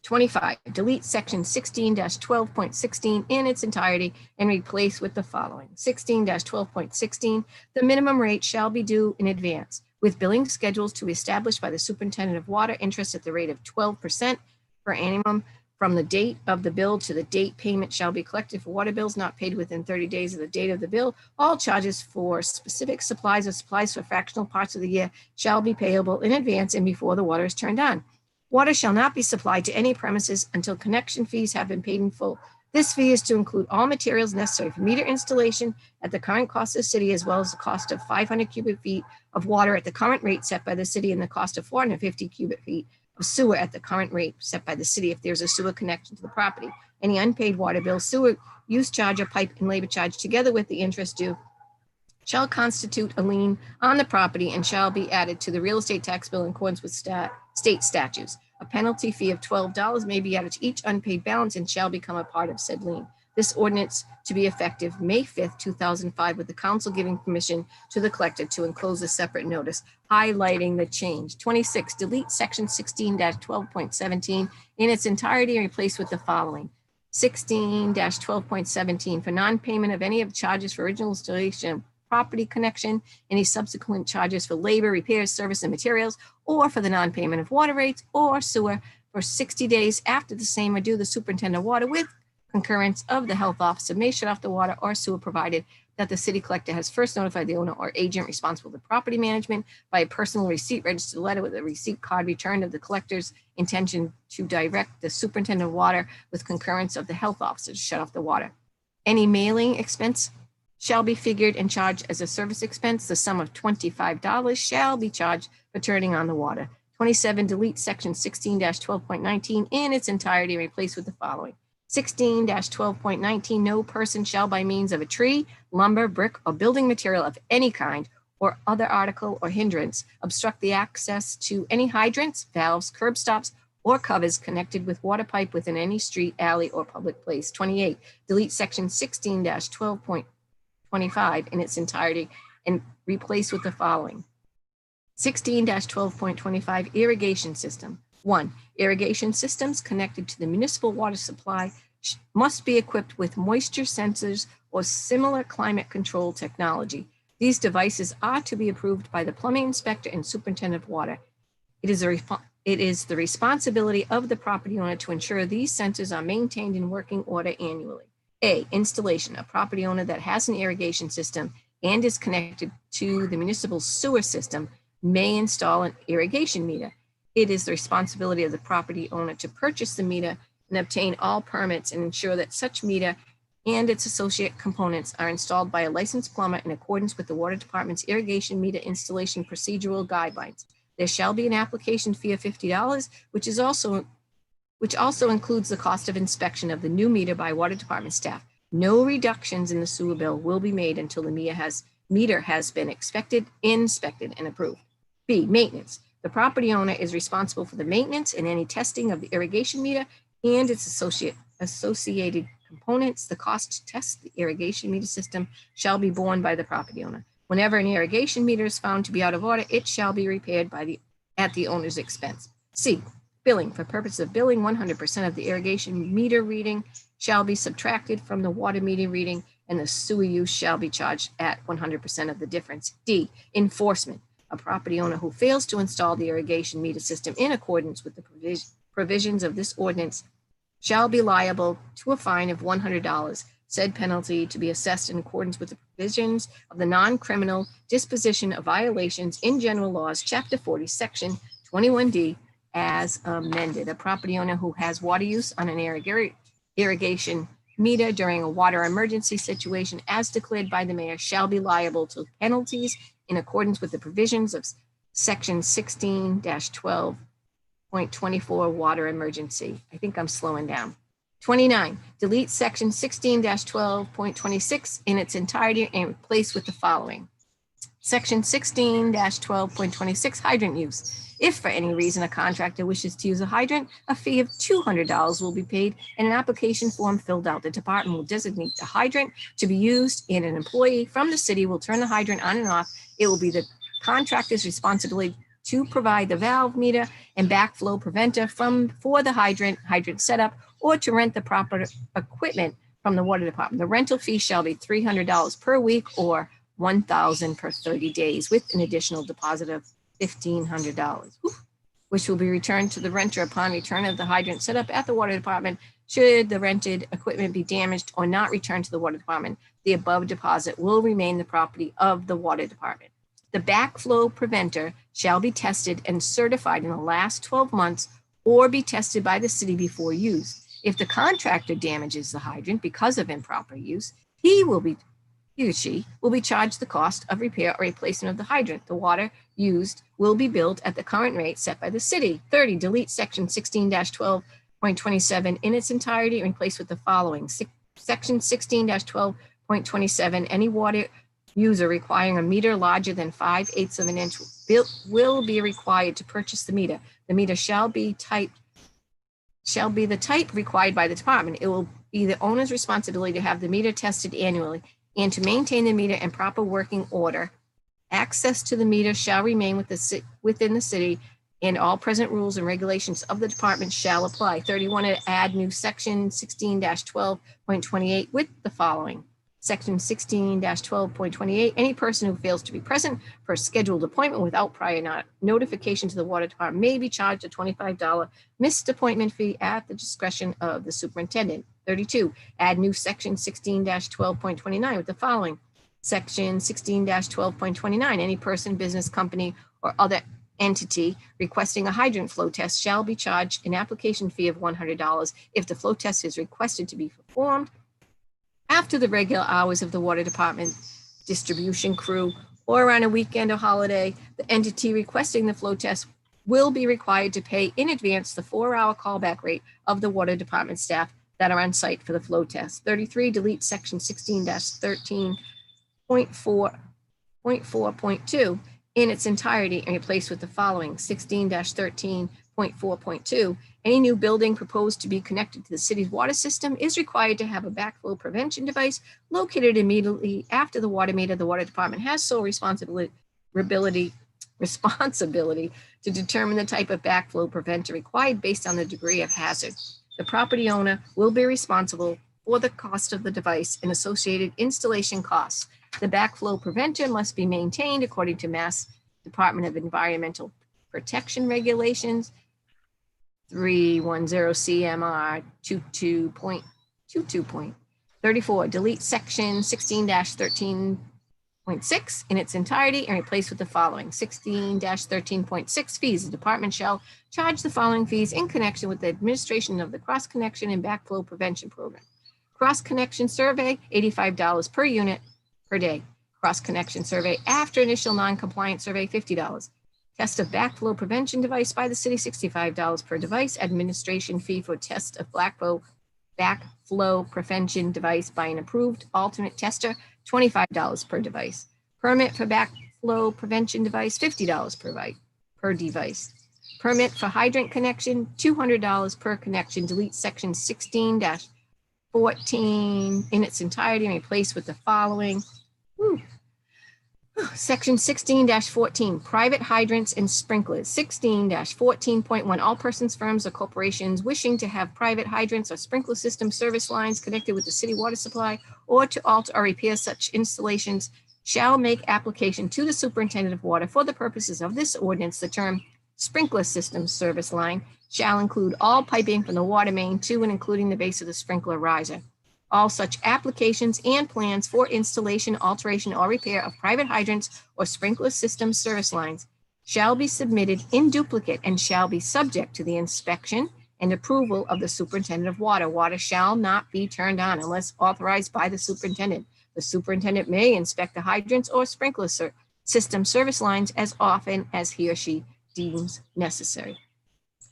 25, delete section 16-12.16 in its entirety and replace with the following. 16-12.16, the minimum rate shall be due in advance, with billing schedules to be established by the superintendent of water, interest at the rate of 12% per annum from the date of the bill to the date payment shall be collected for water bills not paid within 30 days of the date of the bill. All charges for specific supplies or supplies for fractional parts of the year shall be payable in advance and before the water is turned on. Water shall not be supplied to any premises until connection fees have been paid in full. This fee is to include all materials necessary for meter installation at the current cost of the city, as well as the cost of 500 cubic feet of water at the current rate set by the city and the cost of 450 cubic feet of sewer at the current rate set by the city if there's a sewer connection to the property. Any unpaid water bill, sewer use charge, or pipe and labor charge, together with the interest due, shall constitute a lien on the property and shall be added to the real estate tax bill in accordance with state statutes. A penalty fee of $12 may be added to each unpaid balance and shall become a part of said lien. This ordinance to be effective May 5th, 2005, with the council giving permission to the collector to enclose a separate notice highlighting the change. 26, delete section 16-12.17 in its entirety and replace with the following. 16-12.17, for non-payment of any of the charges for original installation, property connection, any subsequent charges for labor, repairs, service, and materials, or for the non-payment of water rates or sewer for 60 days after the same are due, the superintendent of water, with concurrence of the health officer, may shut off the water or sewer, provided that the city collector has first notified the owner or agent responsible for property management by a personal receipt registered letter with a receipt card returned of the collector's intention to direct the superintendent of water with concurrence of the health officer to shut off the water. Any mailing expense shall be figured and charged as a service expense. The sum of $25 shall be charged for turning on the water. 27, delete section 16-12.19 in its entirety and replace with the following. 16-12.19, no person shall by means of a tree, lumber, brick, or building material of any kind or other article or hindrance obstruct the access to any hydrants, valves, curb stops, or covers connected with water pipe within any street, alley, or public place. 28, delete section 16-12.25 in its entirety and replace with the following. 16-12.25, irrigation system. 1, irrigation systems connected to the municipal water supply must be equipped with moisture sensors or similar climate control technology. These devices are to be approved by the plumbing inspector and superintendent of water. It is the responsibility of the property owner to ensure these sensors are maintained in working order annually. A, installation. A property owner that has an irrigation system and is connected to the municipal sewer system may install an irrigation meter. It is the responsibility of the property owner to purchase the meter and obtain all permits and ensure that such meter and its associate components are installed by a licensed plumber in accordance with the Water Department's irrigation meter installation procedural guidelines. There shall be an application fee of $50, which also includes the cost of inspection of the new meter by Water Department staff. No reductions in the sewer bill will be made until the meter has been inspected and approved. B, maintenance. The property owner is responsible for the maintenance and any testing of the irrigation meter and its associated components. The cost to test the irrigation meter system shall be borne by the property owner. Whenever an irrigation meter is found to be out of order, it shall be repaired at the owner's expense. C, billing. For purposes of billing, 100% of the irrigation meter reading shall be subtracted from the water meter reading, and the sewer use shall be charged at 100% of the difference. D, enforcement. A property owner who fails to install the irrigation meter system in accordance with the provisions of this ordinance shall be liable to a fine of $100. Said penalty to be assessed in accordance with the provisions of the non-criminal disposition of violations in general laws, Chapter 40, Section 21D, as amended. A property owner who has water use on an irrigation meter during a water emergency situation as declared by the mayor shall be liable to penalties in accordance with the provisions of Section 16-12.24 water emergency. I think I'm slowing down. 29, delete Section 16-12.26 in its entirety and replace with the following. Section 16-12.26 hydrant use. If for any reason a contractor wishes to use a hydrant, a fee of $200 will be paid and an application form filled out. The department will designate the hydrant to be used and an employee from the city will turn the hydrant on and off. It will be the contractor's responsibility to provide the valve, meter, and backflow preventer for the hydrant setup, or to rent the proper equipment from the water department. The rental fee shall be $300 per week or $1,000 per 30 days with an additional deposit of $1,500, which will be returned to the renter upon return of the hydrant setup at the water department. Should the rented equipment be damaged or not returned to the water department, the above deposit will remain the property of the water department. The backflow preventer shall be tested and certified in the last 12 months or be tested by the city before use. If the contractor damages the hydrant because of improper use, he or she will be charged the cost of repair or replacement of the hydrant. The water used will be billed at the current rate set by the city. 30, delete Section 16-12.27 in its entirety and replace with the following. Section 16-12.27, any water user requiring a meter larger than 5/8 of an inch will be required to purchase the meter. The meter shall be the type required by the department. It will be the owner's responsibility to have the meter tested annually and to maintain the meter in proper working order. Access to the meter shall remain within the city, and all present rules and regulations of the department shall apply. 31, to add new Section 16-12.28 with the following. Section 16-12.28, any person who fails to be present for a scheduled appointment without prior notification to the water department may be charged a $25 missed appointment fee at the discretion of the superintendent. 32, add new Section 16-12.29 with the following. Section 16-12.29, any person, business, company, or other entity requesting a hydrant flow test shall be charged an application fee of $100 if the flow test is requested to be performed after the regular hours of the water department distribution crew or on a weekend or holiday. The entity requesting the flow test will be required to pay in advance the 4-hour callback rate of the water department staff that are on site for the flow test. 33, delete Section 16-13.4.2 in its entirety and replace with the following. 16-13.4.2, any new building proposed to be connected to the city's water system is required to have a backflow prevention device located immediately after the water meter. The water department has sole responsibility to determine the type of backflow preventer required based on the degree of hazard. The property owner will be responsible for the cost of the device and associated installation costs. The backflow preventer must be maintained according to Mass Department of Environmental Protection Regulations 310 CMR 22.22. 34, delete Section 16-13.6 in its entirety and replace with the following. 16-13.6 fees. The department shall charge the following fees in connection with the administration of the cross connection and backflow prevention program. Cross connection survey, $85 per unit per day. Cross connection survey after initial non-compliant survey, $50. Test of backflow prevention device by the city, $65 per device. Administration fee for test of backflow prevention device by an approved alternate tester, $25 per device. Permit for backflow prevention device, $50 per device. Permit for hydrant connection, $200 per connection. Delete section 16-14 in its entirety and replace with the following. Whew. Section 16-14, private hydrants and sprinklers. 16-14.1, all persons, firms, or corporations wishing to have private hydrants or sprinkler system service lines connected with the city water supply or to alter or repair such installations shall make application to the superintendent of water. For the purposes of this ordinance, the term sprinkler system service line shall include all piping from the water main to and including the base of the sprinkler riser. All such applications and plans for installation, alteration, or repair of private hydrants or sprinkler system service lines shall be submitted in duplicate and shall be subject to the inspection and approval of the superintendent of water. Water shall not be turned on unless authorized by the superintendent. The superintendent may inspect the hydrants or sprinkler system service lines as often as he or she deems necessary.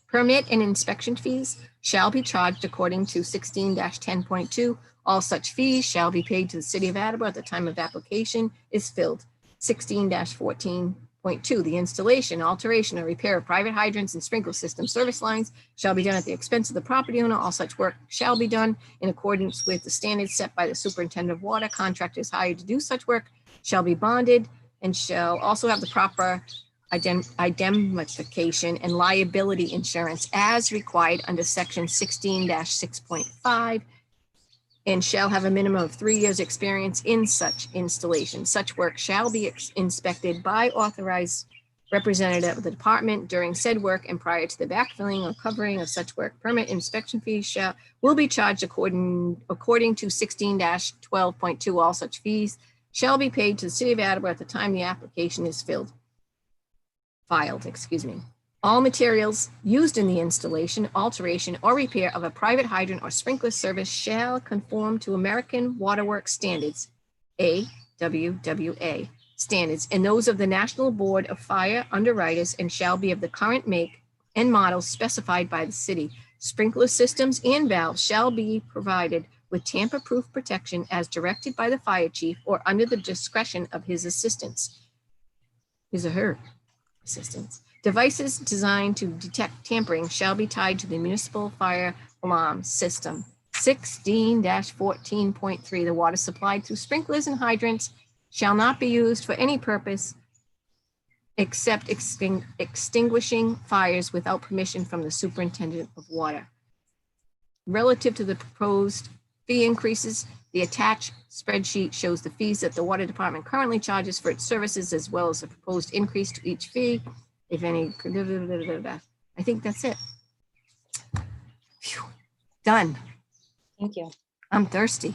Permit and inspection fees shall be charged according to 16-10.2. All such fees shall be paid to the city of Attleboro at the time of application is filled. 16-14.2. The installation, alteration, or repair of private hydrants and sprinkler system service lines shall be done at the expense of the property owner. All such work shall be done in accordance with the standards set by the superintendent of water. Contractors hired to do such work shall be bonded and shall also have the proper indemnification and liability insurance as required under section 16-6.5 and shall have a minimum of 3 years experience in such installation. Such work shall be inspected by authorized representative of the department during said work and prior to the backfilling or covering of such work. Permit inspection fees will be charged according to 16-12.2. All such fees shall be paid to the city of Attleboro at the time the application is filed. All materials used in the installation, alteration, or repair of a private hydrant or sprinkler service shall conform to American Water Works standards, AWWA standards, and those of the National Board of Fire Underwriters, and shall be of the current make and model specified by the city. Sprinkler systems and valves shall be provided with tamper-proof protection as directed by the fire chief or under the discretion of his assistants. His or her assistants. Devices designed to detect tampering shall be tied to the municipal fire alarm system. 16-14.3, the water supplied through sprinklers and hydrants shall not be used for any purpose except extinguishing fires without permission from the superintendent of water. Relative to the proposed fee increases, the attached spreadsheet shows the fees that the water department currently charges for its services, as well as the proposed increase to each fee, if any. I think that's it. Phew. Done. Thank you. I'm thirsty.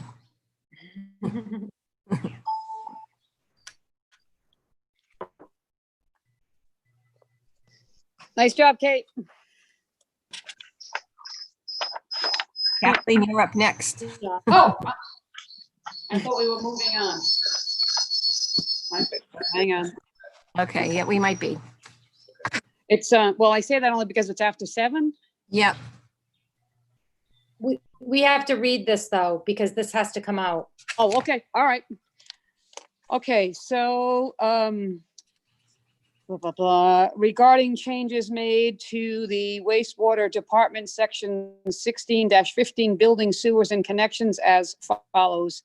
Nice job, Kate. Kathleen, you're up next. Oh, I thought we were moving on. Hang on. Okay, yeah, we might be. It's, well, I say that only because it's after 7. Yep. We have to read this though, because this has to come out. Oh, okay, all right. Okay, so, blah, blah, blah. Regarding changes made to the wastewater department, section 16-15, building, sewers, and connections as follows.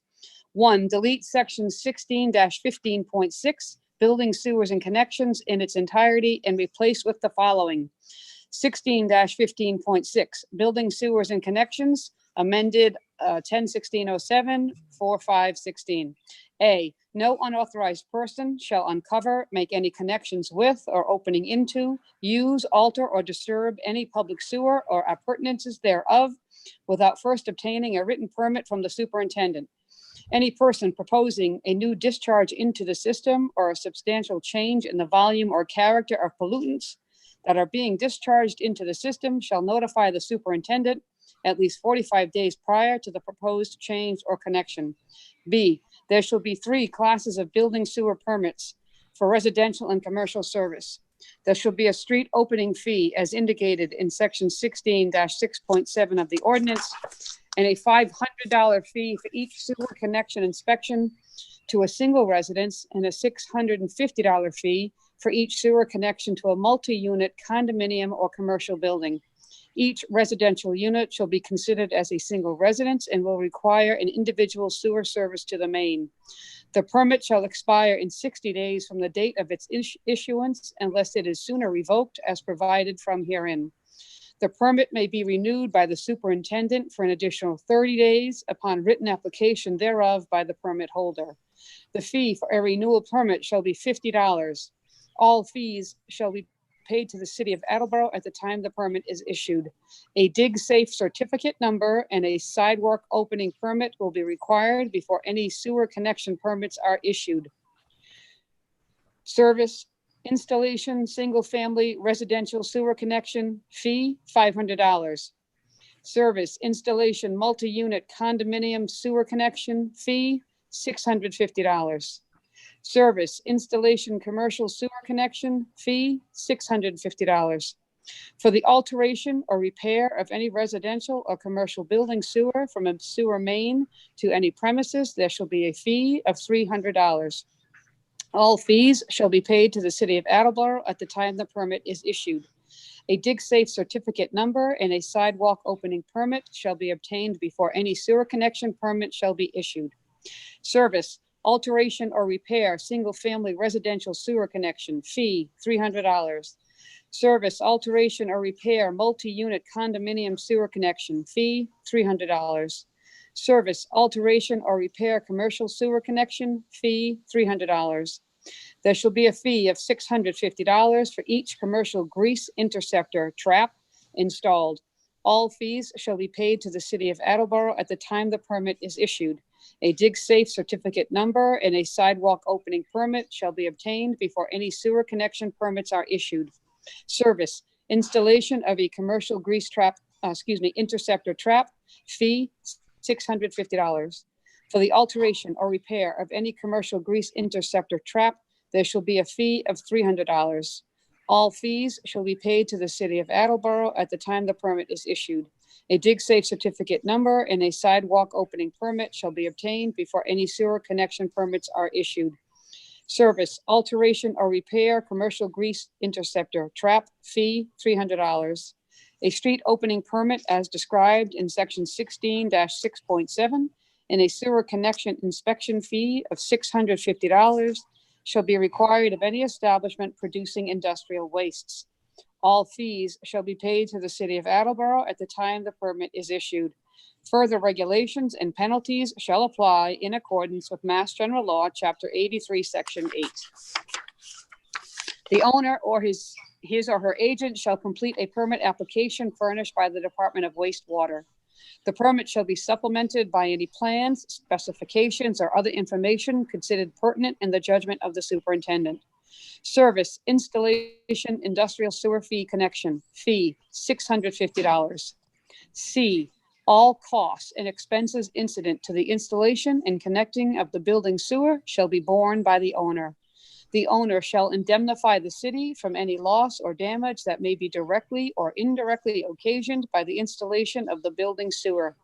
1, delete section 16-15.6, building, sewers, and connections in its entirety and replace with the following. 16-15.6, building, sewers, and connections, amended 10/16/07, 4/5/16. A, no unauthorized person shall uncover, make any connections with, or opening into, use, alter, or disturb any public sewer or appurtenances thereof without first obtaining a written permit from the superintendent. Any person proposing a new discharge into the system or a substantial change in the volume or character of pollutants that are being discharged into the system shall notify the superintendent at least 45 days prior to the proposed change or connection. B, there shall be 3 classes of building sewer permits for residential and commercial service. There shall be a street opening fee as indicated in section 16-6.7 of the ordinance, and a $500 fee for each sewer connection inspection to a single residence, and a $650 fee for each sewer connection to a multi-unit condominium or commercial building. Each residential unit shall be considered as a single residence and will require an individual sewer service to the main. The permit shall expire in 60 days from the date of its issuance unless it is sooner revoked as provided from herein. The permit may be renewed by the superintendent for an additional 30 days upon written application thereof by the permit holder. The fee for a renewal permit shall be $50. All fees shall be paid to the city of Attleboro at the time the permit is issued. A dig safe certificate number and a sidewalk opening permit will be required before any sewer connection permits are issued. Service installation, single-family residential sewer connection fee, $500. Service installation, multi-unit condominium sewer connection fee, $650. Service installation, commercial sewer connection fee, $650. For the alteration or repair of any residential or commercial building sewer from a sewer main to any premises, there shall be a fee of $300. All fees shall be paid to the city of Attleboro at the time the permit is issued. A dig safe certificate number and a sidewalk opening permit shall be obtained before any sewer connection permit shall be issued. Service, alteration or repair, single-family residential sewer connection fee, $300. Service, alteration or repair, multi-unit condominium sewer connection fee, $300. Service, alteration or repair, commercial sewer connection fee, $300. There shall be a fee of $650 for each commercial grease interceptor trap installed. All fees shall be paid to the city of Attleboro at the time the permit is issued. A dig safe certificate number and a sidewalk opening permit shall be obtained before any sewer connection permits are issued. Service, installation of a commercial grease trap, interceptor trap fee, $650. For the alteration or repair of any commercial grease interceptor trap, there shall be a fee of $300. All fees shall be paid to the city of Attleboro at the time the permit is issued. A dig safe certificate number and a sidewalk opening permit shall be obtained before any sewer connection permits are issued. Service, alteration or repair, commercial grease interceptor trap fee, $300. A street opening permit as described in section 16-6.7 and a sewer connection inspection fee of $650 shall be required of any establishment producing industrial wastes. All fees shall be paid to the city of Attleboro at the time the permit is issued. Further regulations and penalties shall apply in accordance with Mass General Law, Chapter 83, Section 8. The owner or his or her agent shall complete a permit application furnished by the Department of Wastewater. The permit shall be supplemented by any plans, specifications, or other information considered pertinent in the judgment of the superintendent. Service, installation, industrial sewer fee connection fee, $650. C, all costs and expenses incident to the installation and connecting of the building sewer shall be borne by the owner. The owner shall indemnify the city from any loss or damage that may be directly or indirectly occasioned by the installation of the building sewer.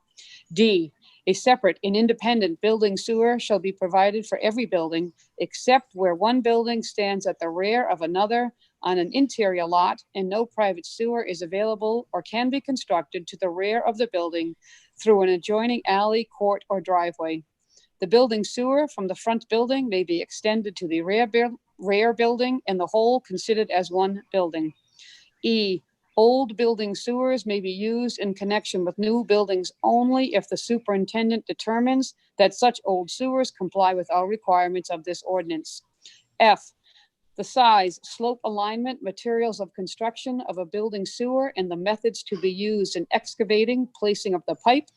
D, a separate and independent building sewer shall be provided for every building, except where one building stands at the rear of another on an interior lot and no private sewer is available or can be constructed to the rear of the building through an adjoining alley, court, or driveway. The building sewer from the front building may be extended to the rear building and the whole considered as one building. E, old building sewers may be used in connection with new buildings only if the superintendent determines that such old sewers comply with all requirements of this ordinance. F, the size, slope alignment, materials of construction of a building sewer, and the methods to be used in excavating, placing of the pipe,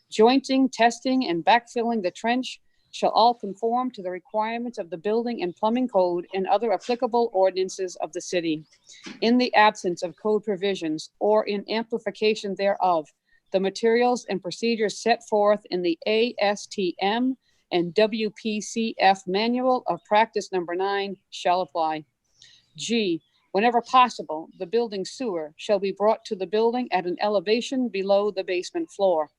jointing, testing, and backfilling the trench shall all conform to the requirements of the building and plumbing code and other applicable ordinances of the city. In the absence of code provisions or in amplification thereof, the materials and procedures set forth in the ASTM and WPCF Manual of Practice Number 9 shall apply. G, whenever possible, the building sewer shall be brought to the building at an elevation below the basement floor.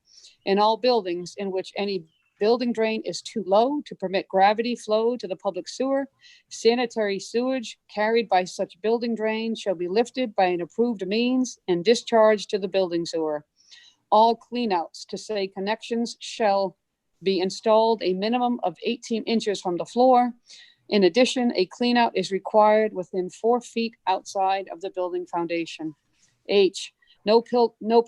In all buildings in which any building drain is too low to permit gravity flow to the public sewer, sanitary sewage carried by such building drain shall be lifted by an approved means and discharged to the building sewer. All cleanouts to say connections shall be installed a minimum of 18 inches from the floor. In addition, a cleanout is required within 4 feet outside of the building foundation. H, no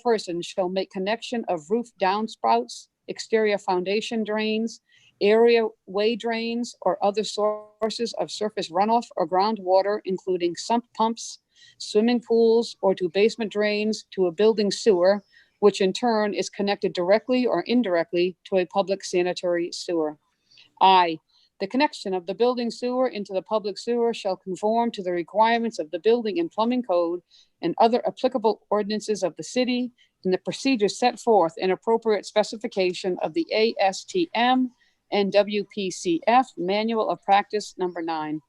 person shall make connection of roof downspouts, exterior foundation drains, area way drains, or other sources of surface runoff or groundwater, including sump pumps, swimming pools, or to basement drains to a building sewer, which in turn is connected directly or indirectly to a public sanitary sewer. I, the connection of the building sewer into the public sewer shall conform to the requirements of the building and plumbing code and other applicable ordinances of the city and the procedures set forth in appropriate specification of the ASTM and WPCF Manual of Practice number 9.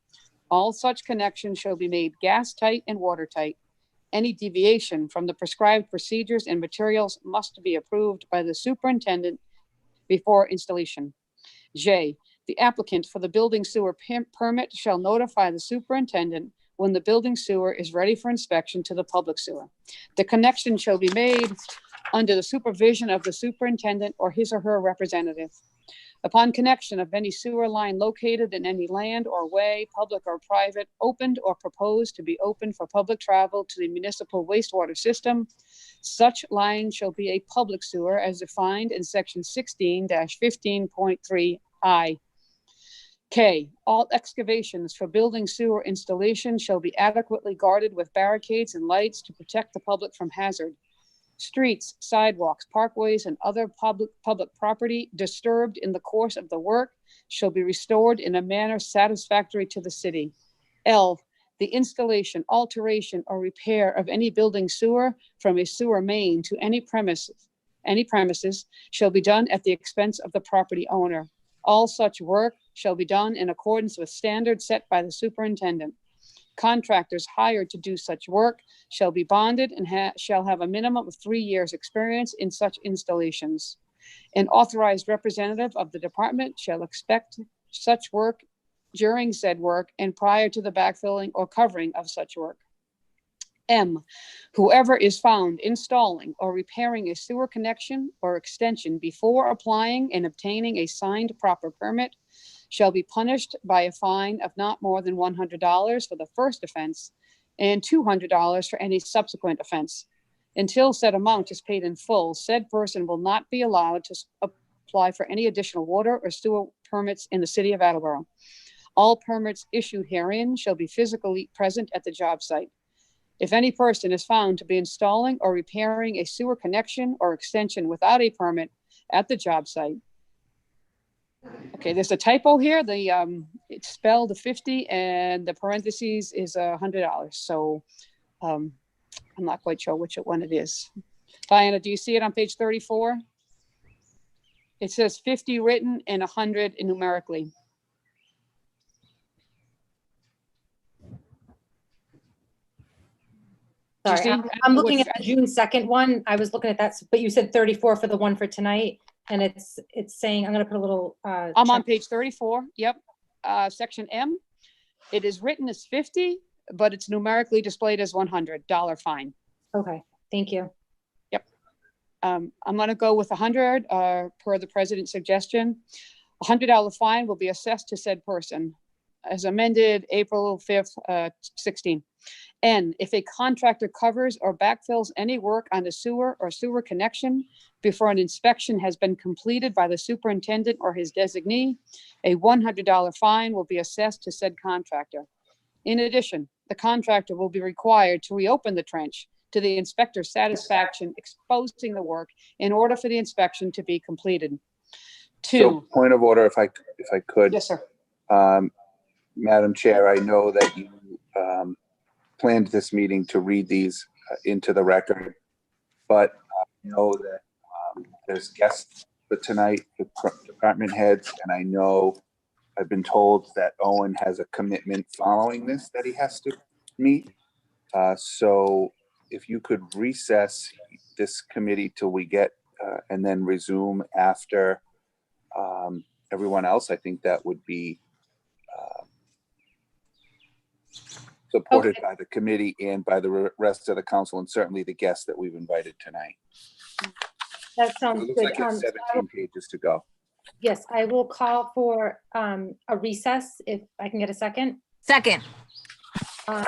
All such connections shall be made gas tight and watertight. Any deviation from the prescribed procedures and materials must be approved by the superintendent before installation. J, the applicant for the building sewer permit shall notify the superintendent when the building sewer is ready for inspection to the public sewer. The connection shall be made under the supervision of the superintendent or his or her representative. Upon connection of any sewer line located in any land or way, public or private, opened or proposed to be opened for public travel to the municipal wastewater system, such line shall be a public sewer as defined in section 16-15.3I. K, all excavations for building sewer installation shall be adequately guarded with barricades and lights to protect the public from hazard. Streets, sidewalks, parkways, and other public property disturbed in the course of the work shall be restored in a manner satisfactory to the city. L, the installation, alteration, or repair of any building sewer from a sewer main to any premises shall be done at the expense of the property owner. All such work shall be done in accordance with standards set by the superintendent. Contractors hired to do such work shall be bonded and shall have a minimum of 3 years' experience in such installations. An authorized representative of the department shall inspect such work during said work and prior to the backfilling or covering of such work. M, whoever is found installing or repairing a sewer connection or extension before applying and obtaining a signed proper permit shall be punished by a fine of not more than $100 for the first offense and $200 for any subsequent offense. Until said amount is paid in full, said person will not be allowed to apply for any additional water or sewer permits in the city of Attleboro. All permits issued herein shall be physically present at the job site. If any person is found to be installing or repairing a sewer connection or extension without a permit at the job site. Okay, there's a typo here. It's spelled 50 and the parentheses is $100. So I'm not quite sure which one it is. Diana, do you see it on page 34? It says 50 written and 100 numerically. Sorry, I'm looking at the June 2nd one. I was looking at that, but you said 34 for the one for tonight. And it's saying, I'm gonna put a little. I'm on page 34, yep. Section M, it is written as 50, but it's numerically displayed as $100 fine. Okay, thank you. Yep. I'm gonna go with 100 per the president's suggestion. $100 fine will be assessed to said person as amended April 5th, 16. N, if a contractor covers or backfills any work on a sewer or sewer connection before an inspection has been completed by the superintendent or his designee, a $100 fine will be assessed to said contractor. In addition, the contractor will be required to reopen the trench to the inspector's satisfaction, exposing the work in order for the inspection to be completed. So, point of order, if I could. Yes, sir. Madam Chair, I know that you planned this meeting to read these into the record, but I know that there's guests for tonight, the department heads, and I know I've been told that Owen has a commitment following this that he has to meet. So if you could recess this committee till we get and then resume after everyone else, I think that would be supported by the committee and by the rest of the council, and certainly the guests that we've invited tonight. That It sounds looks good. like it's 17 pages to go. Yes, I will call for a recess if I can get a second. Second. All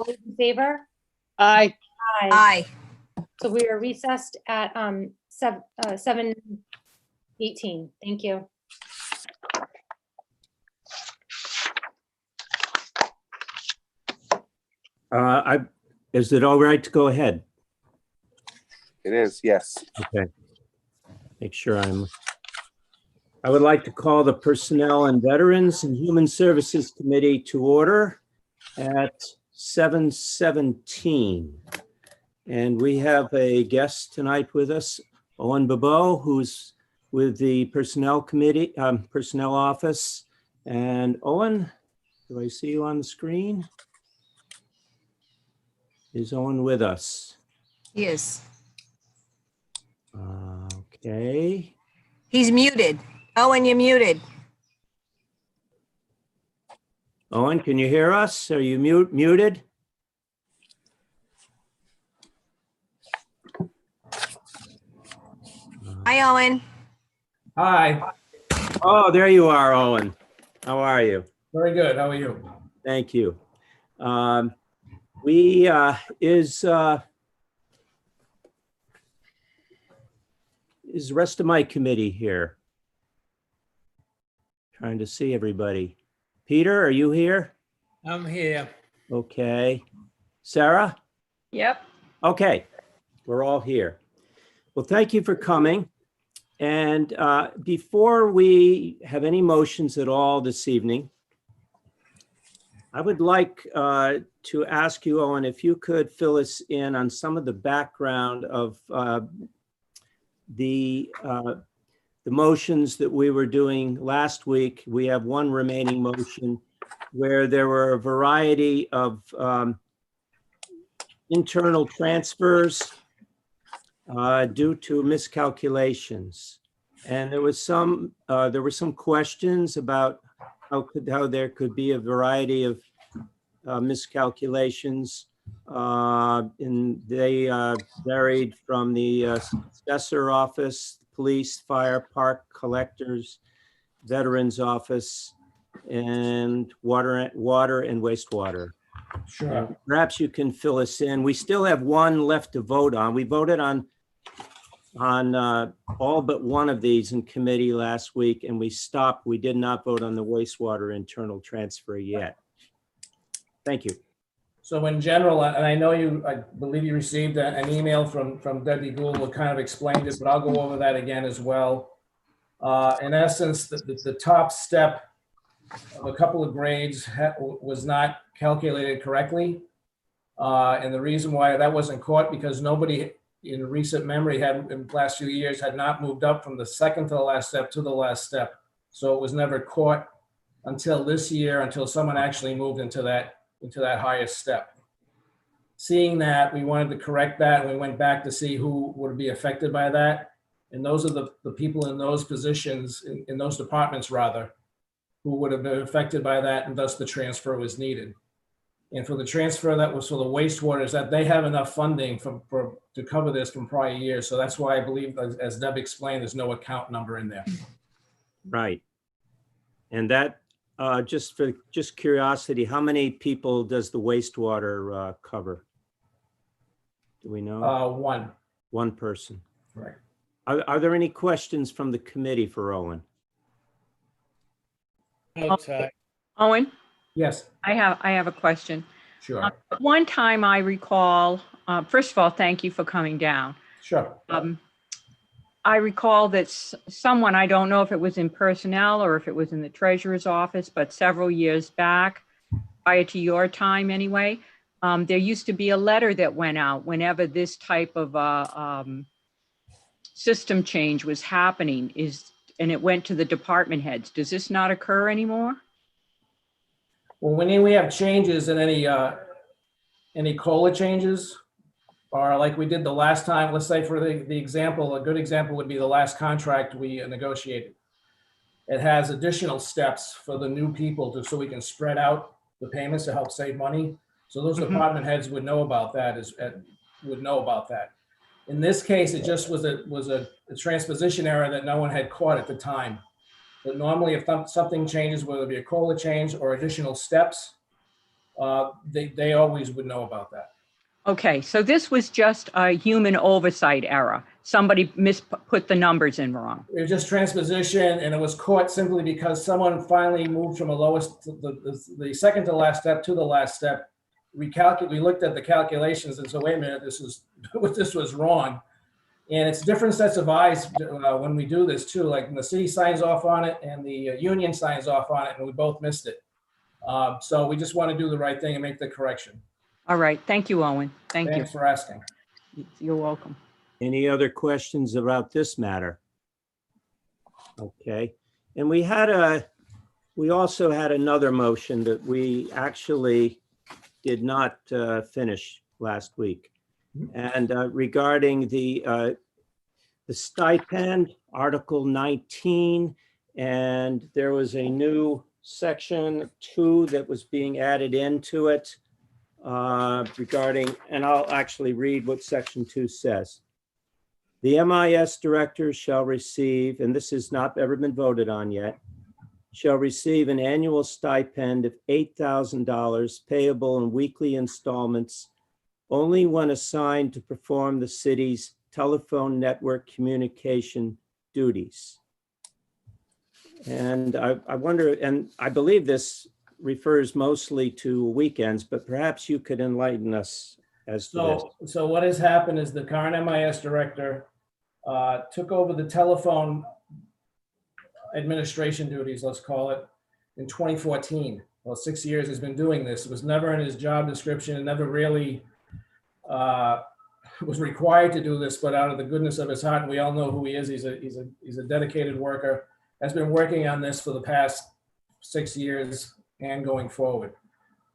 those in favor? Aye. Aye. Aye. So we are recessed at 7:18. Thank you. Is it all right to go ahead? It is, yes. Okay. Make sure I would like to call the Personnel and Veterans and Human Services Committee to order at 7:17. And we have a guest tonight with us, Owen Bobo, who's with the Personnel Committee, Personnel Office. And Owen, do I see you on the screen? Is Owen with us? Yes. Okay. He's muted. Owen, you're muted. Owen, can you hear us? Are you muted? Hi, Owen. Hi, Oh, there you are, Owen. How are you? very good. How are you? Thank you. Is the rest of my committee here? Trying to see everybody. Peter, are you here? I'm here. Okay. Sarah? Yep. Okay, we're all here. Well, thank you for coming. And before we have any motions at all this evening, I would like to ask you, Owen, if you could fill us in on some of the background of the motions that we were doing last week. We have one remaining motion where there were a variety of internal transfers due to miscalculations. And there were some questions about how there could be a variety of miscalculations. And they varied from the assessor office, police, fire, park collectors, veterans office, and water and wastewater. Sure. Perhaps you can fill us in. We still have one left to vote on. We voted on all but one of these in committee last week, and we stopped. We did not vote on the wastewater internal transfer yet. Thank you. So in general, and I know I believe you received an email from Debbie Gould who kind of explained it, but I'll go over that again as well. In essence, the top step of a couple of grades was not calculated correctly. And the reason why that wasn't caught, because nobody in recent memory in the last few years had not moved up from the second to the last step to the last step. So it was never caught until this year, until someone actually moved into that highest step. Seeing that, we wanted to correct that, and we went back to see who would be affected by that. And those are the people in those positions, in those departments rather, who would have been affected by that, and thus the transfer was needed. And for the transfer that was for the wastewater, is that they have enough funding to cover this from prior years. So that's why I believe, as Deb explained, there's no account number in there. Right. And that, just curiosity, how many people does the wastewater cover? Do we know? One. One person. Right. Are there any questions from the committee for Owen? Okay. Owen, Yes, I have a question. sure, One time I recall, first of all, thank you for coming down. sure. I recall that someone, I don't know if it was in personnel or if it was in the treasurer's office, but several years back, prior to your time anyway, there used to be a letter that went out whenever this type of system change was happening, and it went to the department heads. Does this not occur anymore? Well, when we have changes in any COLA changes, or like we did the last time, let's say for the example, a good example would be the last contract we negotiated. it has additional steps for the new people so we can spread out the payments to help save money. So those department heads would know about that, In this case, it just was a transposition error that no one had caught at the time. But normally if something changes, whether it be a COLA change or additional steps, they always would know about that. Okay, so this was just a human oversight error. Somebody put the numbers in wrong. It was just transposition, and it was caught simply because someone finally moved from the second to last step to the last step. We looked at the calculations and said, wait a minute, this was wrong. And it's different sets of eyes when we do this too. Like when the city signs off on it and the union signs off on it, and we both missed it. So we just want to do the right thing and make the correction. All right, thank you, Owen. Thank you. Thanks for asking. You're welcome. Any other questions about this matter? Okay, and we also had another motion that we actually did not finish last week. And regarding the stipend, Article 19, and there was a new section 2 that was being added into it regarding, and I'll actually read what section 2 says. The MIS director shall receive, and this has not ever been voted on yet, shall receive an annual stipend of $8,000 payable in weekly installments only when assigned to perform the city's telephone network communication duties. And I wonder, and I believe this refers mostly to weekends, but perhaps you could enlighten us as to this. So what has happened is the current MIS director took over the telephone administration duties, let's call it, in 2014. Well, 6 years he's been doing this. It was never in his job description and never really was required to do this, but out of the goodness of his heart, and we all know who he is, he's a dedicated worker, has been working on this for the past 6 years and going forward.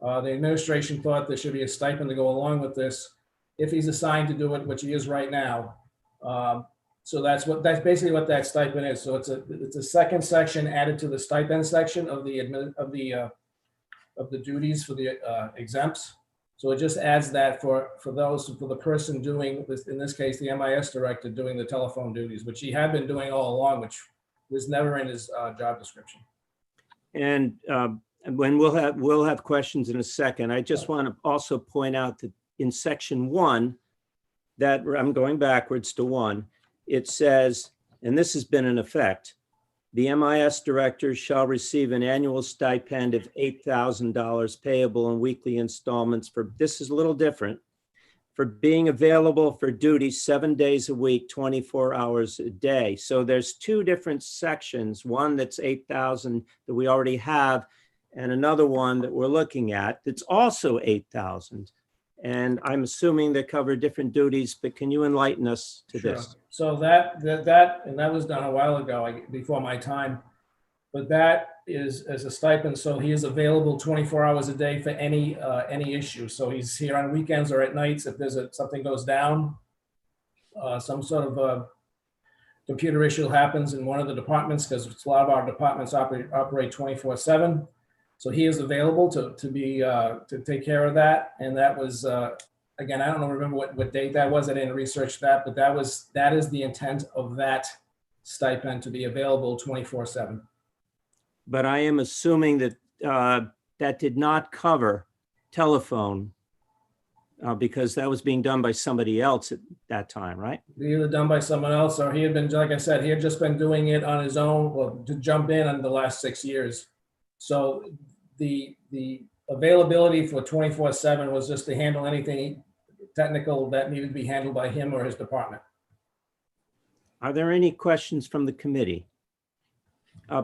The administration thought there should be a stipend to go along with this if he's assigned to do it, which he is right now. So that's basically what that stipend is. So it's a second section added to the stipend section of the duties for the exempts. So it just adds that for the person doing this, in this case, the MIS director doing the telephone duties, which he had been doing all along, which was never in his job description. And when we'll have questions in a second, I just want to also point out that in section 1, that I'm going backwards to 1, it says, and this has been in effect, the MIS director shall receive an annual stipend of $8,000 payable in weekly installments for, this is a little different, for being available for duty 7 days a week, 24 hours a day. So there's 2 different sections, one that's 8,000 that we already have, and another one that we're looking at that's also 8,000. And I'm assuming they cover different duties, but can you enlighten us to this? So that was done a while ago, before my time, but that is as a stipend. So he is available 24 hours a day for any issue. So he's here on weekends or at nights if there's something goes down, some sort of a computer issue happens in one of the departments, because a lot of our departments operate 24/7. So he is available to take care of that. And that was, again, I don't remember what date that was. I didn't research that, but that is the intent of that stipend, to be available 24/7. But I am assuming that that did not cover telephone because that was being done by somebody else at that time, right? Either done by someone else, or he had been, like I said, he had just been doing it on his own, well, to jump in the last 6 years. So the availability for 24/7 was just to handle anything technical that needed to be handled by him or his department. Are there any questions from the committee?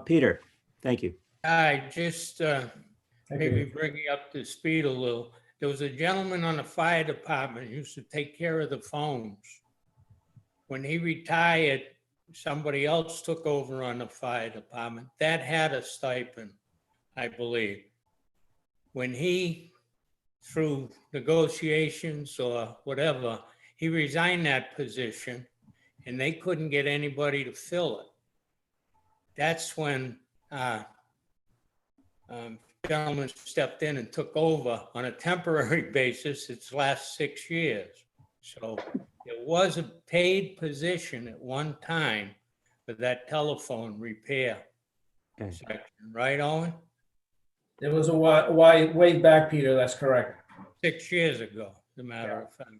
Peter, thank you. I just maybe bring you up to speed a little. There was a gentleman on the fire department who used to take care of the phones. When he retired, somebody else took over on the fire department. That had a stipend, I believe. When he, through negotiations or whatever, he resigned that position and they couldn't get anybody to fill it. that's when gentleman stepped in and took over on a temporary basis its last 6 years. So it was a paid position at one time for that telephone repair Okay. section, right, Owen? It was a way back, Peter, that's correct. 6 years ago, as a matter of fact.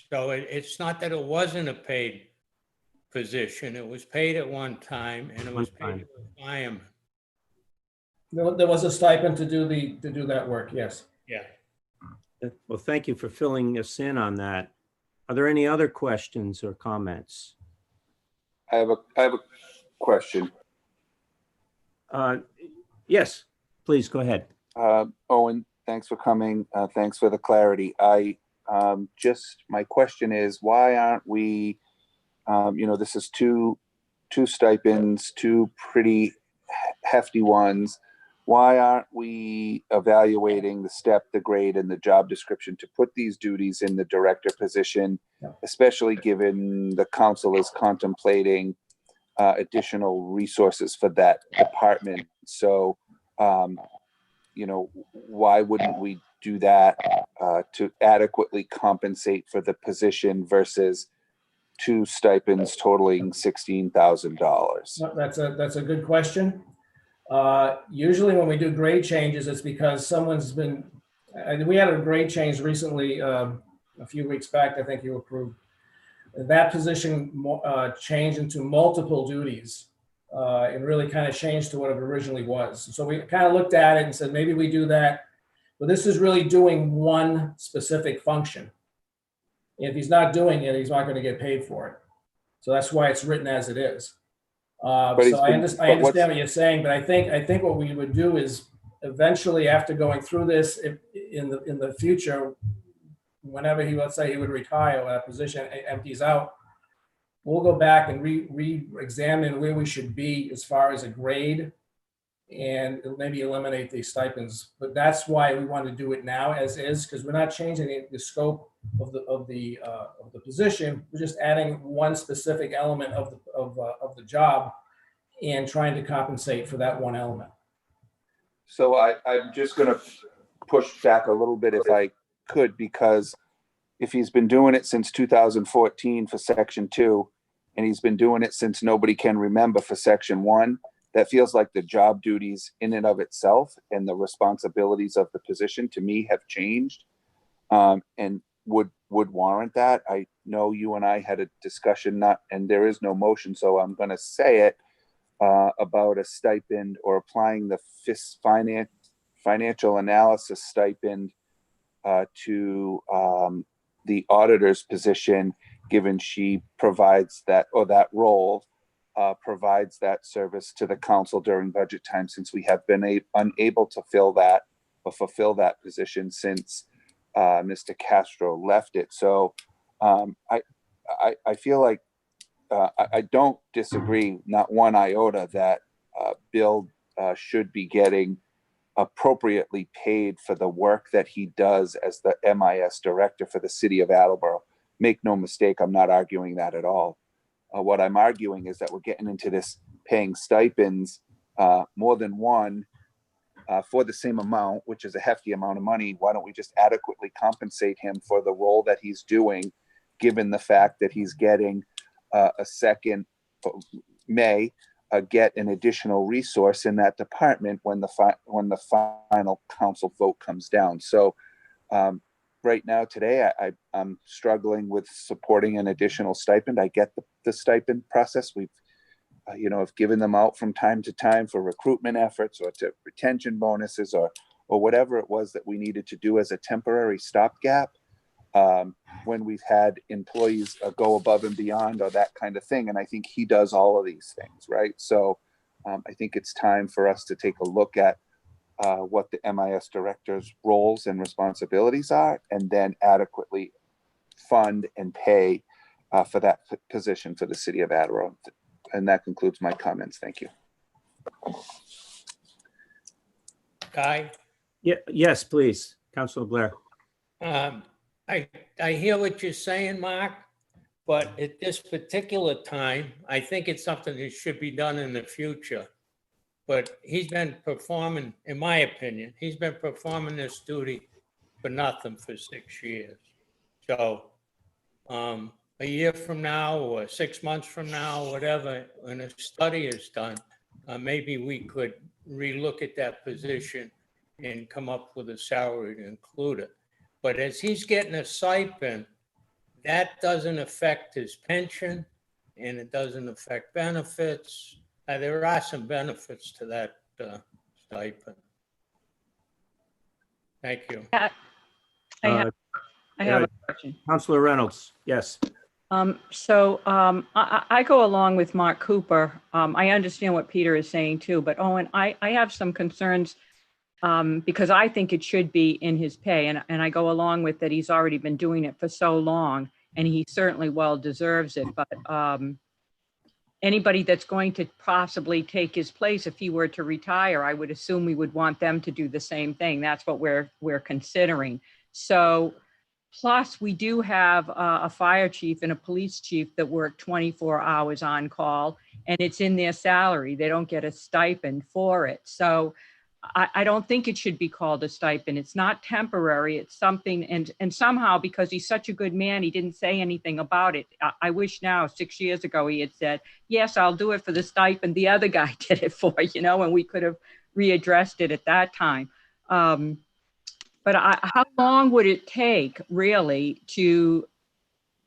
So it's not that it wasn't a paid position. It was paid at one time, and it was One time. paid to a fireman. There was a stipend to do that work, yes. Yeah. Well, thank you for filling us in on that. Are there any other questions or comments? I have a question. Yes, please go ahead. Owen, thanks for coming. Thanks for the clarity. My question is, why aren't we, this is two stipends, two pretty hefty ones. Why aren't we evaluating the step, the grade, and the job description to put these duties in the director position, especially given the council is contemplating additional resources for that department? So, why wouldn't we do that to adequately compensate for the position versus two stipends totaling $16,000? That's a good question. Usually when we do grade changes, it's because someone's been, we had a grade change recently, a few weeks back, I think you approved. That position changed into multiple duties and really kind of changed to what it originally was. So we kind of looked at it and said, maybe we do that, but this is really doing one specific function. If he's not doing it, he's not going to get paid for it. So that's why it's written as it is. I understand what you're saying, but I think what we would do is eventually, after going through this, in the future, whenever let's say he would retire, that position empties out, we'll go back and re-examine where we should be as far as a grade, and maybe eliminate these stipends. But that's why we want to do it now as is, because we're not changing the scope of the position. We're just adding one specific element of the job and trying to compensate for that one element. So I'm just going to push back a little bit if I could, because if he's been doing it since 2014 for Section 2, and he's been doing it since nobody can remember for Section 1, that feels like the job duties in and of itself and the responsibilities of the position to me have changed, and would warrant that. I know you and I had a discussion, and there is no motion, so I'm going to say it, about a stipend or applying the financial analysis stipend to the auditor's position, given she provides that, or that role provides that service to the council during budget time, since we have been unable to fill that or fulfill that position since Mr. Castro left it. So I feel like I don't disagree, not one iota, that Bill should be getting appropriately paid for the work that he does as the MIS director for the city of Attleboro. Make no mistake, I'm not arguing that at all. What I'm arguing is that we're getting into this paying stipends, more than one, for the same amount, which is a hefty amount of money. Why don't we just adequately compensate him for the role that he's doing, given the fact that he's getting a second, get an additional resource in that department when the final council vote comes down. So right now, today, I'm struggling with supporting an additional stipend. I get the stipend process. We've have given them out from time to time for recruitment efforts or to retention bonuses or whatever it was that we needed to do as a temporary stopgap when we've had employees go above and beyond or that kind of thing. And I think he does all of these things, right? So I think it's time for us to take a look at what the MIS director's roles and responsibilities are, and then adequately fund and pay for that position for the city of Attleboro. And that concludes my comments. Thank you. Guy? Yeah, yes, please, Councilor Blair. I hear what you're saying, Mark, But at this particular time, I think it's something that should be done in the future. But he's been performing, in my opinion, he's been performing this duty for nothing for 6 years. So a year from now or 6 months from now, whatever, when a study is done, maybe we could relook at that position and come up with a salary to include it. But as he's getting a stipend, that doesn't affect his pension and it doesn't affect benefits. There are some benefits to that stipend. Thank you. I have a question. Councilor Reynolds, yes. I go along with Mark Cooper. I understand what Peter is saying too, but Owen, I have some concerns because I think it should be in his pay, and I go along with that. He's already been doing it for so long, and he certainly well deserves it. But anybody that's going to possibly take his place, if he were to retire, I would assume we would want them to do the same thing. That's what we're considering. So. Plus, we do have a fire chief and a police chief that work 24 hours on call, and it's in their salary. They don't get a stipend for it. So I don't think it should be called a stipend. It's not temporary. It's something, and somehow, because he's such a good man, he didn't say anything about it. I wish now, 6 years ago, he had said, yes, I'll do it for the stipend the other guy did it for, and we could have readdressed it at that time. But how long would it take, really, to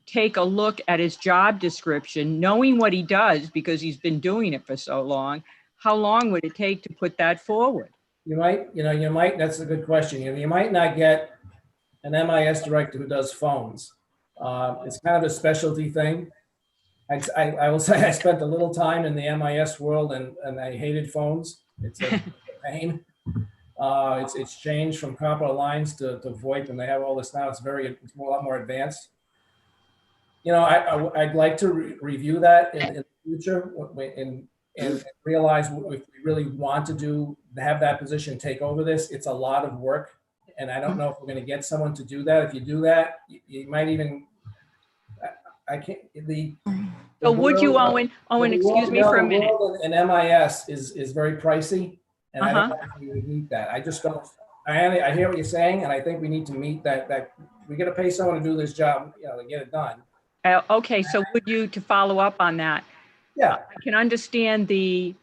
take a look at his job description, knowing what he does because he's been doing it for so long? How long would it take to put that forward? You might, that's a good question. You might not get an MIS director who does phones. It's kind of a specialty thing. I will say I spent a little time in the MIS world and I hated phones. It's a pain. It's changed from copper lines to VoIP, and they have all this now. It's a lot more advanced. I'd like to review that in the future and realize if we really want to have that position take over this. It's a lot of work, and I don't know if we're going to get someone to do that. If you do that, you might even. I can't. So would you, Owen? Excuse me for a minute. And MIS is very pricey. And I don't know if we would meet that. I just don't. I hear what you're saying, and I think we need to meet that. We got to pay someone to do this job, to get it done. Okay, so would you, to follow up on that? Yeah, I can understand the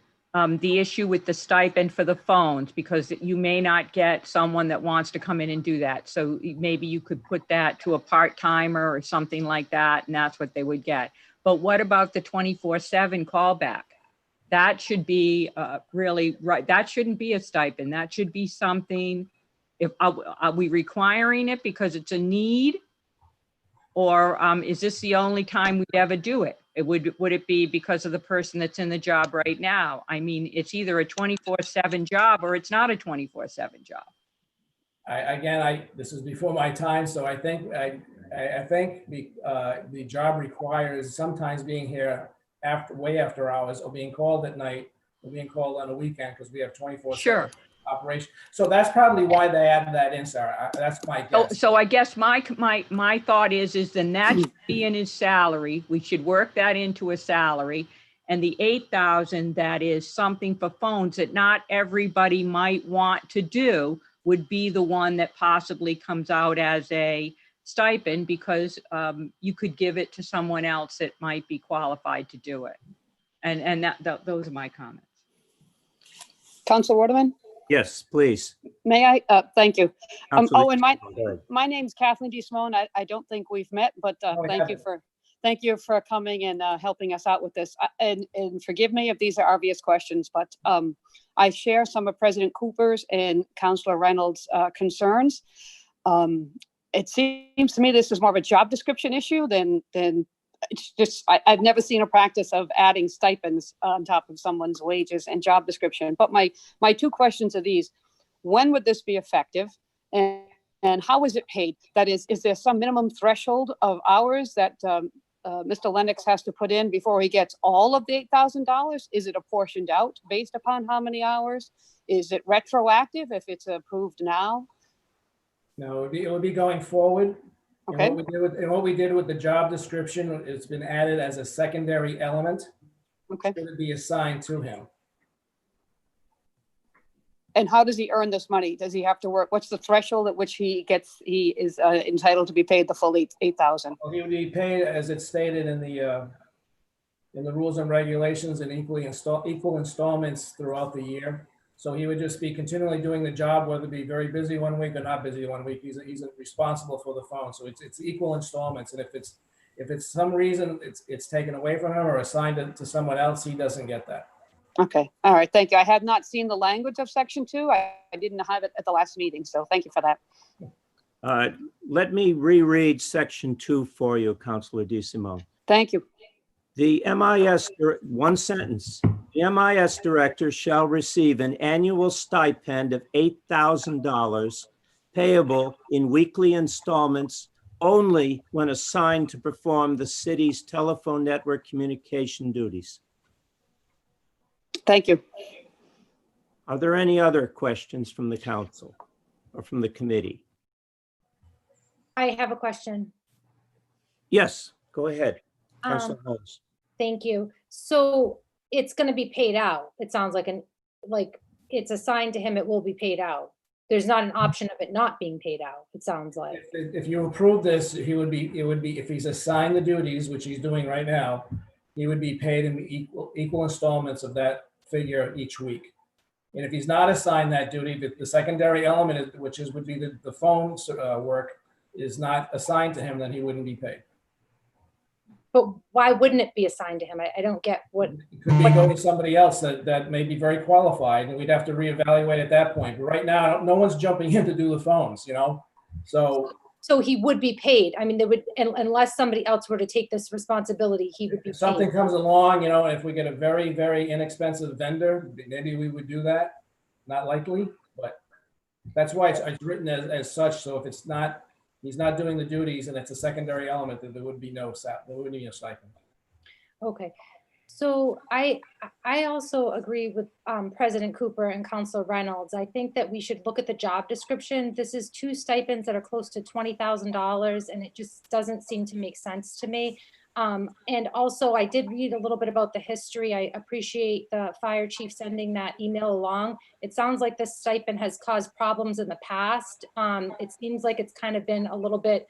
issue with the stipend for the phones because you may not get someone that wants to come in and do that. So maybe you could put that to a part-timer or something like that, and that's what they would get. But what about the 24/7 callback? That should be really right. That shouldn't be a stipend. That should be something. Are we requiring it because it's a need, or is this the only time we ever do it? Would it be because of the person that's in the job right now? I mean, it's either a 24/7 job or it's not a 24/7 job. This is before my time, so I think the job requires sometimes being here way after hours, or being called at night, or being called on a weekend because we have 24/7 operation. So that's probably why they added that in, Sarah. That's my guess. So I guess my thought is then that should be in his salary. We should work that into a salary. And the 8,000 that is something for phones that not everybody might want to do would be the one that possibly comes out as a stipend because you could give it to someone else that might be qualified to do it. And those are my comments. Councilor Waterman? Yes, please. May I? Thank you. Councilor- My name's Kathleen D. Simone. I don't think we've met, but thank you for coming and helping us out with this. And forgive me if these are obvious questions, but I share some of President Cooper's and Councilor Reynolds' concerns. It seems to me this is more of a job description issue than it's just, I've never seen a practice of adding stipends on top of someone's wages and job description. But my two questions are these. When would this be effective? And how is it paid? That is there some minimum threshold of hours that Mr. Lennox has to put in before he gets all of the $8,000? Is it apportioned out based upon how many hours? Is it retroactive if it's approved now? No, it would be going forward. Okay, And what we did with the job description, it's been added as a secondary element. okay. Should it be assigned to him? And how does he earn this money? Does he have to work? What's the threshold at which he is entitled to be paid the full 8,000? Well, he would be paid as it's stated in the rules and regulations and equal installments throughout the year. So he would just be continually doing the job, whether it be very busy one week or not busy one week. He's responsible for the phone. So it's equal installments. And if it's some reason it's taken away from him or assigned to someone else, he doesn't get that. Okay, all right, thank you. I have not seen the language of section 2. I didn't have it at the last meeting, so thank you for that. Let me reread section 2 for you, Councilor DeSimone. Thank you. The one sentence, the MIS director shall receive an annual stipend of $8,000 payable in weekly installments only when assigned to perform the city's telephone network communication duties. Thank you. Are there any other questions from the council or from the committee? I have a question. Yes, go ahead. Councilor Holmes. Thank you. So it's going to be paid out. It sounds like it's assigned to him. It will be paid out. There's not an option of it not being paid out. It sounds like. If you approve this, it would be, if he's assigned the duties, which he's doing right now, he would be paid in equal installments of that figure each week. And if he's not assigned that duty, the secondary element, would be the phone work, is not assigned to him, then he wouldn't be paid. But why wouldn't it be assigned to him? I don't get what. It could be going to somebody else that may be very qualified, and we'd have to reevaluate at that point. But right now, no one's jumping in to do the phones, So he would be paid. I mean, they would, unless somebody else were to take this responsibility, he would be If something paid. comes along, if we get a very, very inexpensive vendor, maybe we would do that. Not likely, but that's why it's written as such. So if he's not doing the duties and it's a secondary element, then there would be no stipend. Okay. So I also agree with President Cooper and Councilor Reynolds. I think that we should look at the job description. This is 2 stipends that are close to $20,000, and it just doesn't seem to make sense to me. And also, I did read a little bit about the history. I appreciate the fire chief sending that email along. It sounds like this stipend has caused problems in the past. It seems like it's kind of been a little bit,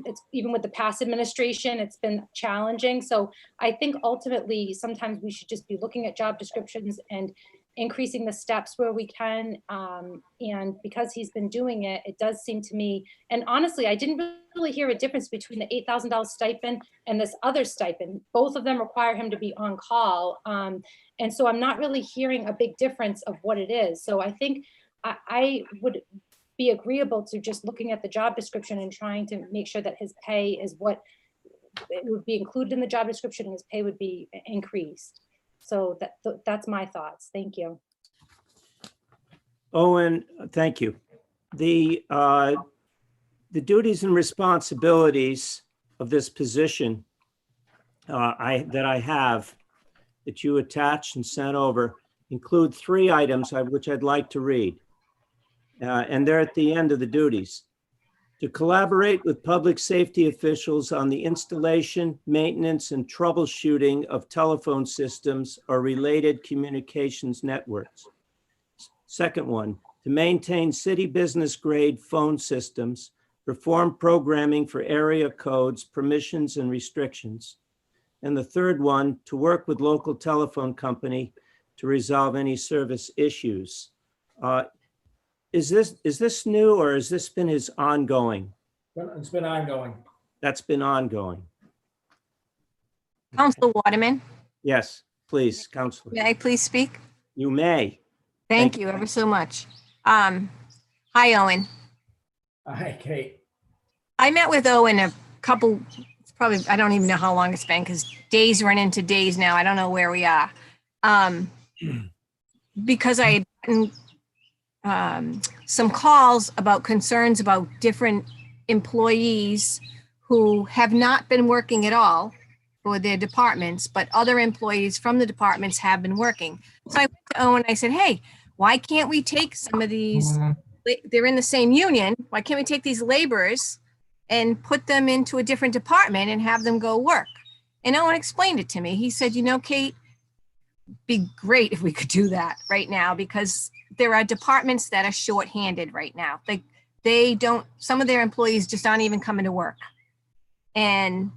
it's even with the past administration, it's been challenging. So I think ultimately, sometimes we should just be looking at job descriptions and increasing the steps where we can. And because he's been doing it, it does seem to me, and honestly, I didn't really hear a difference between the $8,000 stipend and this other stipend. Both of them require him to be on call. And so I'm not really hearing a big difference of what it is. So I think I would be agreeable to just looking at the job description and trying to make sure that his pay is what it would be included in the job description, and his pay would be increased. So that's my thoughts. Thank you. Owen, thank you. The duties and responsibilities of this position that I have, that you attached and sent over, include 3 items which I'd like to read. And they're at the end of the duties. To collaborate with public safety officials on the installation, maintenance, and troubleshooting of telephone systems or related communications networks. Second one, to maintain city business grade phone systems, perform programming for area codes, permissions, and restrictions. And the third one, to work with local telephone company to resolve any service issues. Is this new, or has this been his ongoing? It's been ongoing. That's been ongoing. Councilor Waterman, Yes, please, Councilor. may I please speak? You may. Thank you ever so much. Hi, Owen. Hi, Kate. I met with Owen a couple, probably, I don't even know how long it's been because days run into days now. I don't know where we are. Because I had gotten some calls about concerns about different employees who have not been working at all for their departments, but other employees from the departments have been working. So I went to Owen, I said, hey, why can't we take some of these, they're in the same union, why can't we take these laborers and put them into a different department and have them go work. And Owen explained it to me. He said, you know, Kate, be great if we could do that right now, because there are departments that are shorthanded right now. They don't, some of their employees just aren't even coming to work. And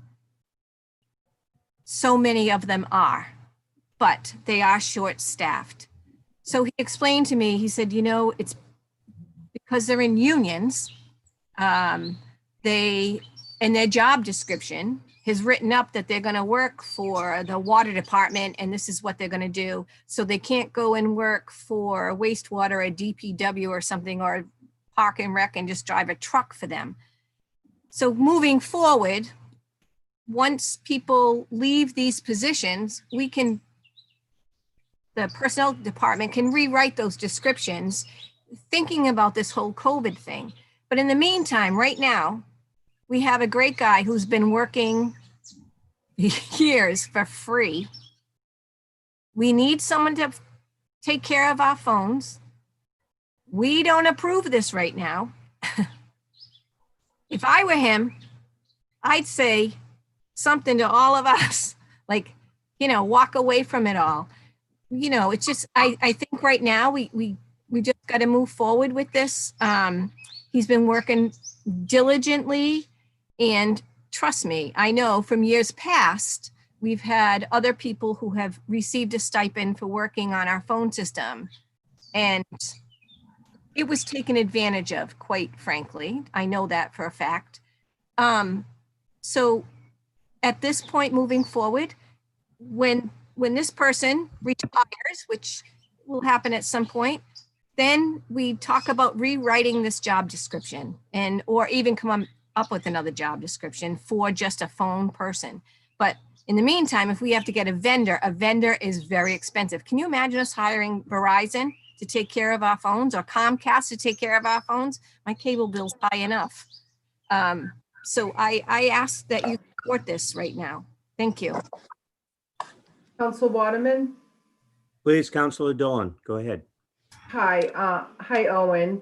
so many of them are, but they are short-staffed. So he explained to me, he said, you know, it's because they're in unions, they, in their job description, has written up that they're going to work for the water department and this is what they're going to do. So they can't go and work for wastewater or DPW or something, or park and rec and just drive a truck for them. So moving forward, once people leave these positions, we can, the personnel department can rewrite those descriptions, thinking about this whole COVID thing. But in the meantime, right now, we have a great guy who's been working years for free. We need someone to take care of our phones. We don't approve this right now. If I were him, I'd say something to all of us, like, you know, walk away from it all. You know, it's just, I think right now we just got to move forward with this. He's been working diligently, and trust me, I know from years past, we've had other people who have received a stipend for working on our phone system, and it was taken advantage of, quite frankly. I know that for a fact. So at this point, moving forward, when this person retires, which will happen at some point, then we talk about rewriting this job description, and or even come up with another job description for just a phone person. But in the meantime, if we have to get a vendor is very expensive. Can you imagine us hiring Verizon to take care of our phones, or Comcast to take care of our phones? My cable bill's high enough. So I ask that you support this right now. Thank you. Council Waterman. Please, Councilor Dolan, go ahead. Hi, hi, Owen.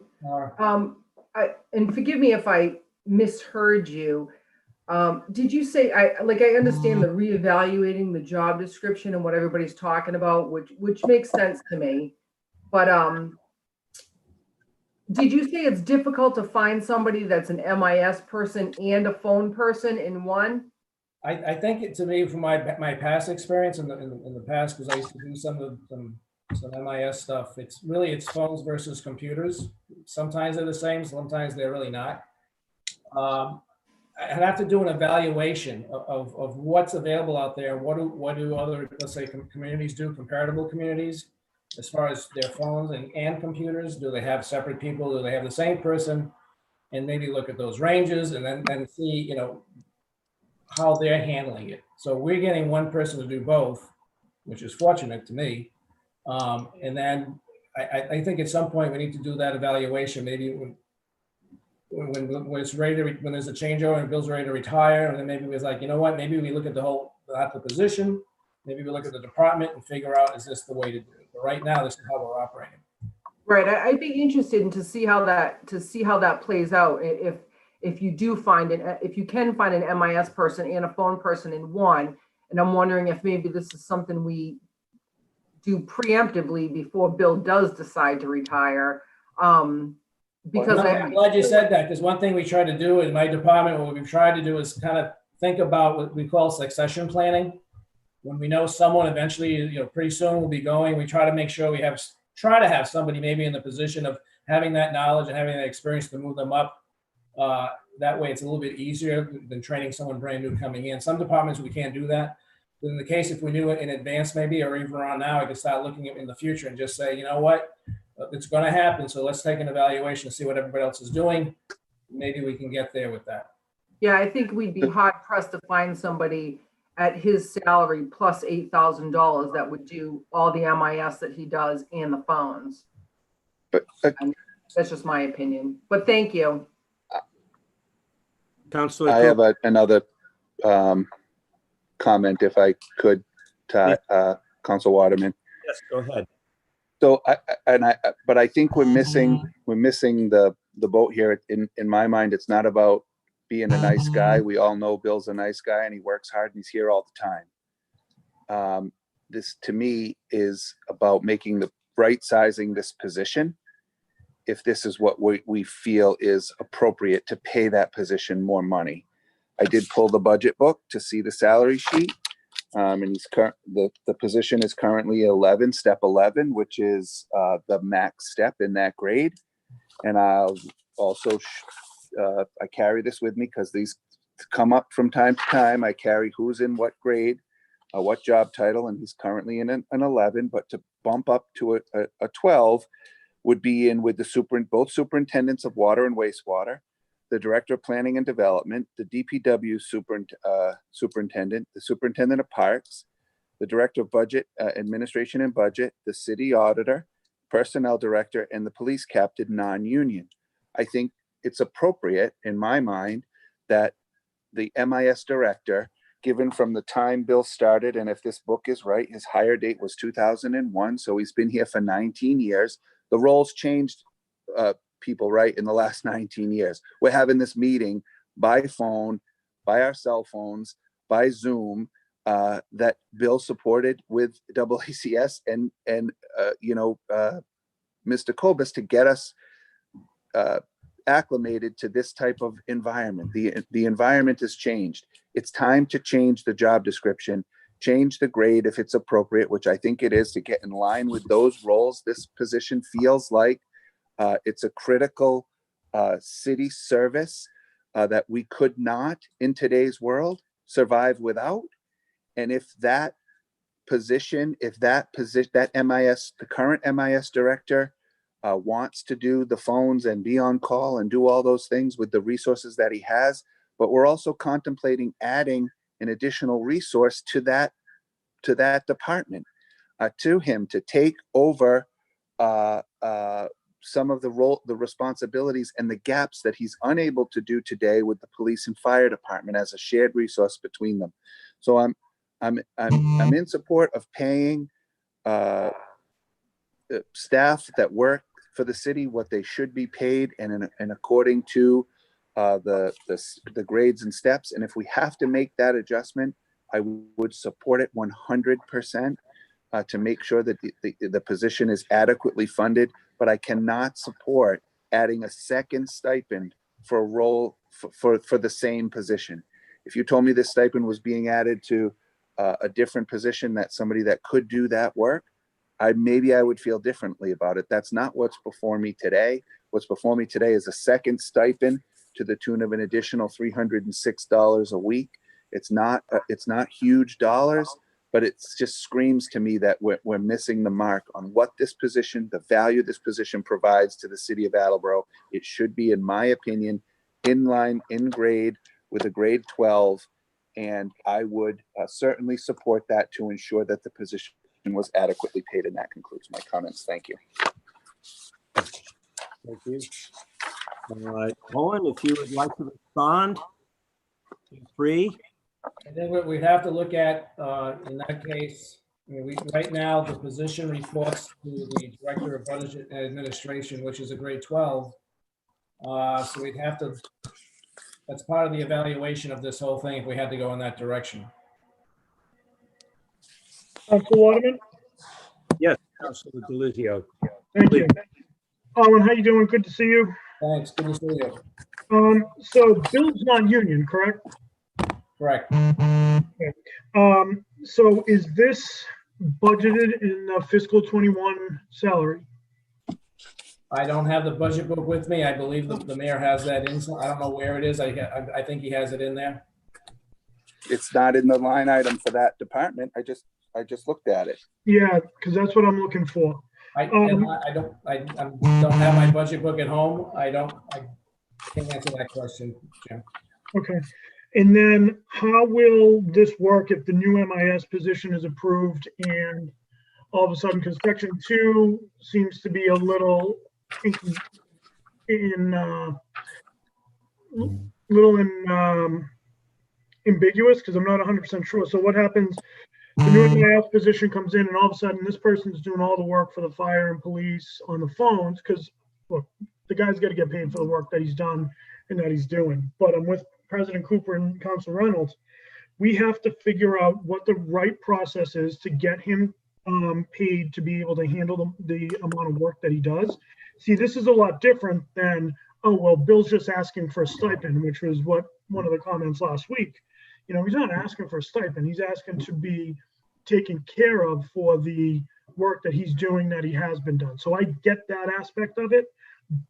And forgive me if I misheard you. Did you say, I understand the reevaluating the job description and what everybody's talking about, which makes sense to me. But did you say it's difficult to find somebody that's an MIS person and a phone person in one? I think it, to me, from my past experience in the past, because I used to do some MIS stuff, it's phones versus computers. Sometimes they're the same, sometimes they're really not. I'd have to do an evaluation of what's available out there. What do other, let's say, communities do, comparable communities, as far as their phones and computers? Do they have separate people? Do they have the same person? And maybe look at those ranges and then see, you know, how they're handling it. So we're getting one person to do both, which is fortunate to me. And then I think at some point we need to do that evaluation, maybe when it's ready to, when there's a changeover and Bill's ready to retire, and then maybe it's like, you know what, maybe we look at not the position, maybe we look at the department and figure out, is this the way to do it? But right now, this is how we're operating. Right, I'd be interested in to see how that plays out. If you do find it, if you can find an MIS person and a phone person in one, and I'm wondering if maybe this is something we do preemptively before Bill does decide to retire. Because I'm glad you said that, because one thing we try to do in my department, what we've tried to do is kind of think about what we call succession planning. When we know someone eventually, you know, pretty soon will be going, we try to make sure we try to have somebody maybe in the position of having that knowledge and having that experience to move them up. That way it's a little bit easier than training someone brand new coming in. Some departments we can't do that. But in the case, if we knew it in advance maybe, or even around now, I could start looking at in the future and just say, you know what, it's going to happen. So let's take an evaluation and see what everybody else is doing. Maybe we can get there with that. Yeah, I think we'd be hard pressed to find somebody at his salary plus $8,000 that would do all the MIS that he does and the phones. But That's just my opinion, but thank you. Councilor I have another comment, if I could, Council Waterman. Yes, go ahead. So but I think we're missing the boat here. In my mind, it's not about being a nice guy. We all know Bill's a nice guy and he works hard and he's here all the time. This to me is about making the right sizing this position. If this is what we feel is appropriate to pay that position more money. I did pull the budget book to see the salary sheet. And the position is currently step 11, which is the max step in that grade. And I'll also, I carry this with me because these come up from time to time. I carry who's in what grade, what job title, and he's currently in an 11, but to bump up to a 12 would be in with both superintendents of water and wastewater, the director of planning and development, the DPW superintendent, the superintendent of parks, the director of budget, administration and budget, the city auditor, personnel director, and the police captain non-union. I think it's appropriate in my mind that the MIS director, given from the time Bill started, and if this book is right, his hire date was 2001, so he's been here for 19 years. The roles changed, people, right, in the last 19 years. We're having this meeting by phone, by our cell phones, by Zoom, that Bill supported with AACS and Mr. Kobus to get us acclimated to this type of environment. The environment has changed. It's time to change the job description, change the grade if it's appropriate, which I think it is, to get in line with those roles. This position feels like it's a critical city service that we could not, in today's world, survive without. And if that position, that MIS, the current MIS director wants to do the phones and be on call and do all those things with the resources that he has, but we're also contemplating adding an additional resource to that department, to him to take over some of the responsibilities and the gaps that he's unable to do today with the police and fire department as a shared resource between them. So I'm in support of paying staff that work for the city what they should be paid, and according to the grades and steps. And if we have to make that adjustment, I would support it 100% to make sure that the position is adequately funded. But I cannot support adding a second stipend for a role for the same position. If you told me this stipend was being added to a different position, that somebody that could do that work, maybe I would feel differently about it. That's not what's before me today. What's before me today is a second stipend to the tune of an additional $306 a week. It's not huge dollars, but it just screams to me that we're missing the mark on what this position, the value this position provides to the city of Attleboro. It should be, in my opinion, in line, in grade with a grade 12. And I would certainly support that to ensure that the position was adequately paid. And that concludes my comments. Thank you. Thank you. All right, Owen, if you would like to respond, feel free. And then what we'd have to look at, in that case, right now, the position reports to the Director of Budget and Administration, which is a grade 12. So we'd have to, that's part of the evaluation of this whole thing if we had to go in that direction. Councilor Waterman? Yes, Councilor Delizio. Thank you. Owen, how you doing? Good to see you. Thanks, good to see you. So Bill's non-union, correct? Correct. Okay. So is this budgeted in the fiscal 21 salary? I don't have the budget book with me. I believe the mayor has that in. I don't know where it is. I think he has it in there. It's not in the line item for that department. I just looked at it. Yeah, because that's what I'm looking for. I don't have my budget book at home. I can't answer that question, Jim. Okay. And then how will this work if the new MIS position is approved and all of a sudden, because section 2 seems to be a little ambiguous, because I'm not 100% sure. So what happens? The new MIS position comes in and all of a sudden this person's doing all the work for the fire and police on the phones, because look, the guy's got to get paid for the work that he's done and that he's doing. But I'm with President Cooper and Council Reynolds, we have to figure out what the right process is to get him paid to be able to handle the amount of work that he does. See, this is a lot different than, oh, well, Bill's just asking for a stipend, which was what one of the comments last week. You know, he's not asking for a stipend. He's asking to be taken care of for the work that he's doing that he has been done. So I get that aspect of it.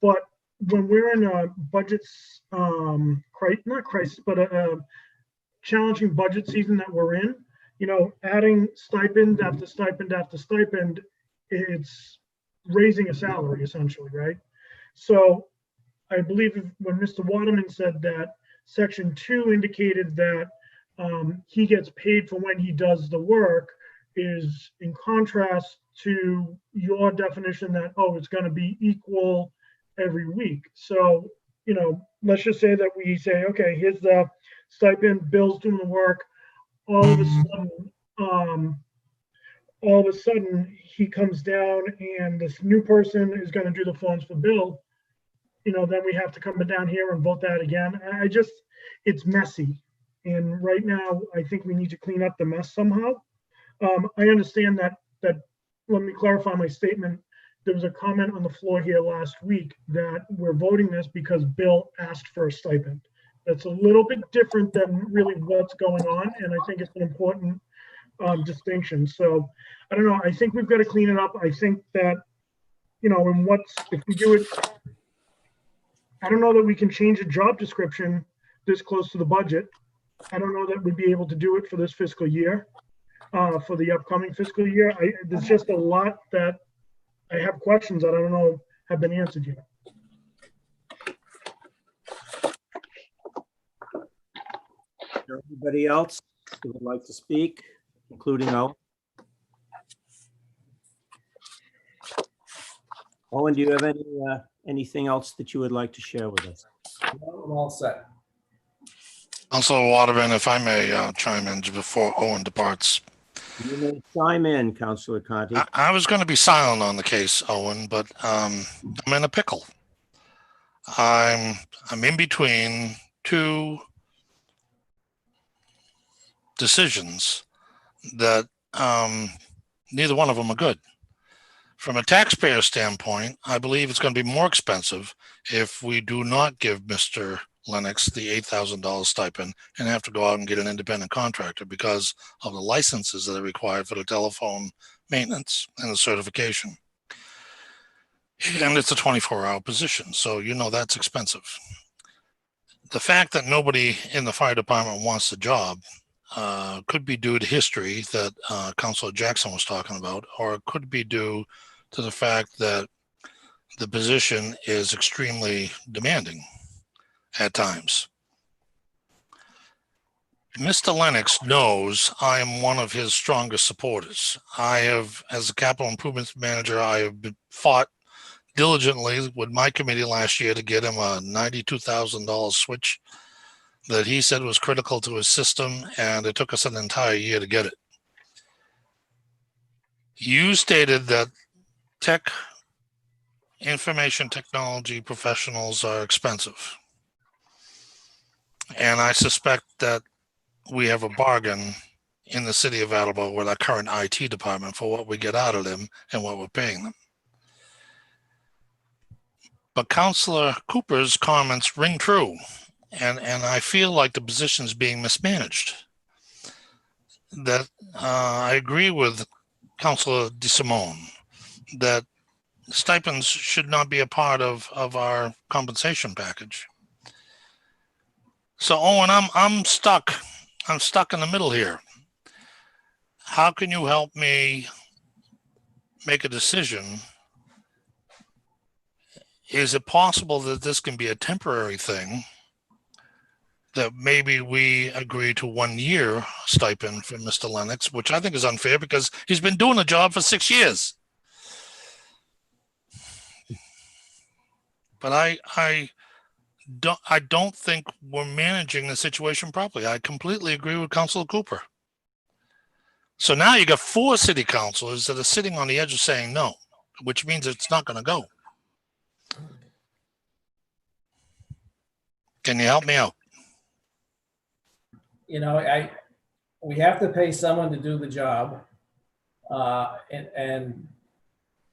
But when we're in a budget, not crisis, but a challenging budget season that we're in, you know, adding stipend after stipend after stipend, it's raising a salary essentially, right? So I believe when Mr. Waterman said that section 2 indicated that he gets paid for when he does the work is in contrast to your definition that, oh, it's going to be equal every week. So, you know, let's just say that we say, okay, here's the stipend, Bill's doing the work. All of a sudden he comes down and this new person is going to do the forms for Bill. You know, then we have to come down here and vote that again. It's messy. And right now, I think we need to clean up the mess somehow. I understand that, let me clarify my statement. There was a comment on the floor here last week that we're voting this because Bill asked for a stipend. That's a little bit different than really what's going on. And I think it's an important distinction. So I don't know. I think we've got to clean it up. I think that, you know, if we do it, I don't know that we can change a job description this close to the budget. I don't know that we'd be able to do it for this fiscal year, for the upcoming fiscal year. There's just a lot that I have questions that I don't know have been answered yet. Anybody else who would like to speak, including Owen? Owen, do you have anything else that you would like to share with us? I'm all set. Councilor Waterman, if I may chime in before Owen departs. You may chime in, Councilor Conti. I was going to be silent on the case, Owen, but I'm in a pickle. I'm in between two decisions that neither one of them are good. From a taxpayer standpoint, I believe it's going to be more expensive if we do not give Mr. Lennox the $8,000 stipend and have to go out and get an independent contractor because of the licenses that are required for the telephone maintenance and the certification. And it's a 24-hour position, so you know that's expensive. The fact that nobody in the fire department wants the job could be due to history that Councilor Jackson was talking about, or it could be due to the fact that the position is extremely demanding at times. Mr. Lennox knows I am one of his strongest supporters. I have, as a capital improvements manager, I have fought diligently with my committee last year to get him a $92,000 switch that he said was critical to his system, and it took us an entire year to get it. You stated that information technology professionals are expensive. And I suspect that we have a bargain in the city of Attleboro with our current IT department for what we get out of them and what we're paying them. But Councilor Cooper's comments ring true. And I feel like the position is being mismanaged. That I agree with Councilor DeSimone that stipends should not be a part of our compensation package. So Owen, I'm stuck. I'm stuck in the middle here. How can you help me make a decision? Is it possible that this can be a temporary thing? That maybe we agree to 1 year stipend for Mr. Lennox, which I think is unfair because he's been doing the job for 6 years. But I don't think we're managing the situation properly. I completely agree with Councilor Cooper. So now you got 4 city councilors that are sitting on the edge of saying no, which means it's not going to go. Can you help me out? you know, we have to pay someone to do the job. And,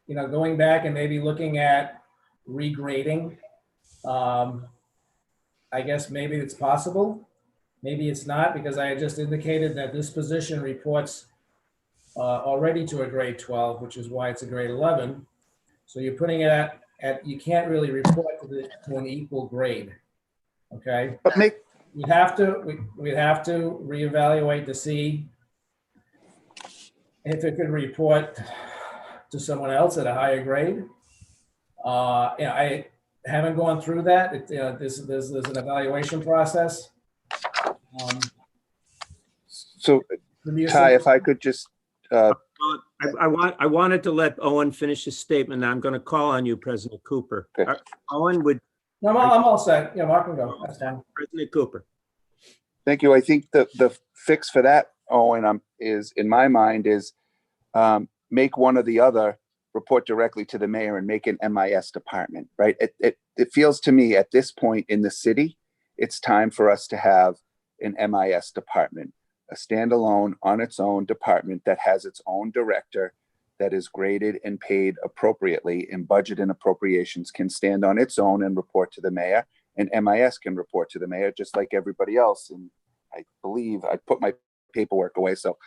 you know, going back and maybe looking at regrading, I guess maybe it's possible. Maybe it's not, because I had just indicated that this position reports already to a grade 12, which is why it's a grade 11. So you're putting it at you can't really report to an equal grade. Okay. But we'd have to reevaluate to see if it could report to someone else at a higher grade. You know, I haven't gone through that. You know, there's an evaluation process. So, Ty, if I could just, I wanted to let Owen finish his statement. I'm going to call on you, President Cooper. Okay. Owen would. No, I'm all set. Yeah, Mark can go. That's fine. President Cooper. thank you. I think the fix for that, Owen, is in my mind is make one or the other report directly to the mayor and make an MIS department, right? It feels to me at this point in the city, it's time for us to have an MIS department, a standalone on its own department that has its own director, that is graded and paid appropriately, and budget and appropriations can stand on its own and report to the mayor, and MIS can report to the mayor just like everybody else. And I believe I put my paperwork away, so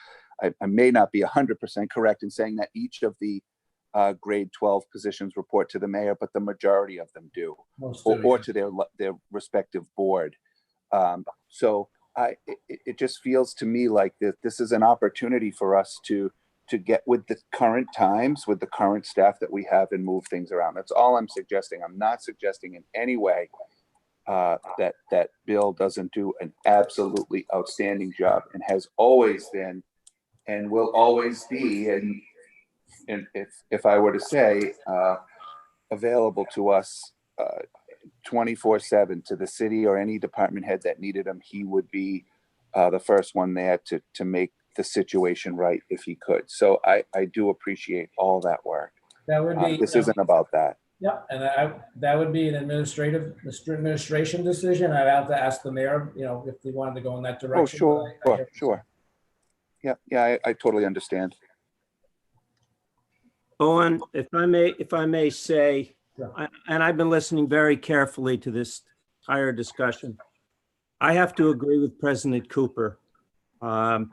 I may not be 100% correct in saying that each of the grade 12 positions report to the mayor, but the majority of them do, or to their respective board. So it just feels to me like this is an opportunity for us to get with the current times, with the current staff that we have, and move things around. That's all I'm suggesting. I'm not suggesting in any way that Bill doesn't do an absolutely outstanding job, and has always been and will always be, and if I were to say, available to us 24/7, to the city or any department head that needed him. He would be the first one there to make the situation right if he could. So I do appreciate all that work. That would be. This isn't about that. Yeah, and that would be an administration decision. I'd have to ask the mayor, you know, if they wanted to go in that direction. Oh, sure. Yeah, I totally understand. Owen, if I may say, Sure. and I've been listening very carefully to this entire discussion, I have to agree with President Cooper. I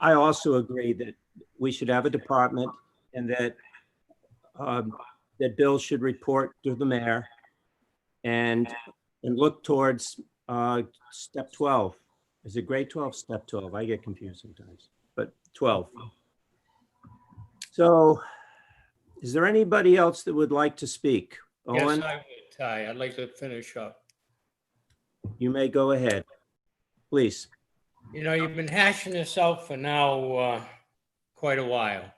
also agree that we should have a department, and that that Bill should report to the mayor and look towards step 12. Is it grade 12, step 12? I get confused sometimes, but 12. So is there anybody else that would like to speak? Owen? Yes, I would, Ty. I'd like to finish up. You may go ahead, please. You know, you've been hashing this out for now quite a while.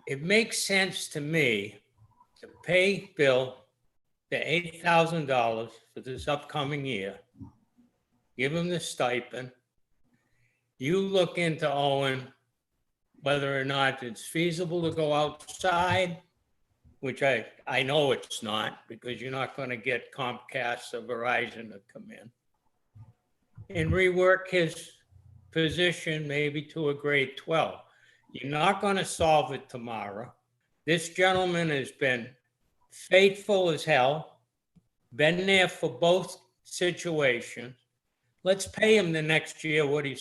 It makes sense to me to pay Bill the $8,000 for this upcoming year. Give him the stipend. You look into Owen, whether or not it's feasible to go outside, which I know it's not, because you're not going to get Comcast or Verizon to come in, and rework his position maybe to a grade 12. You're not going to solve it tomorrow. This gentleman has been faithful as hell, been there for both situations. Let's pay him the next year what he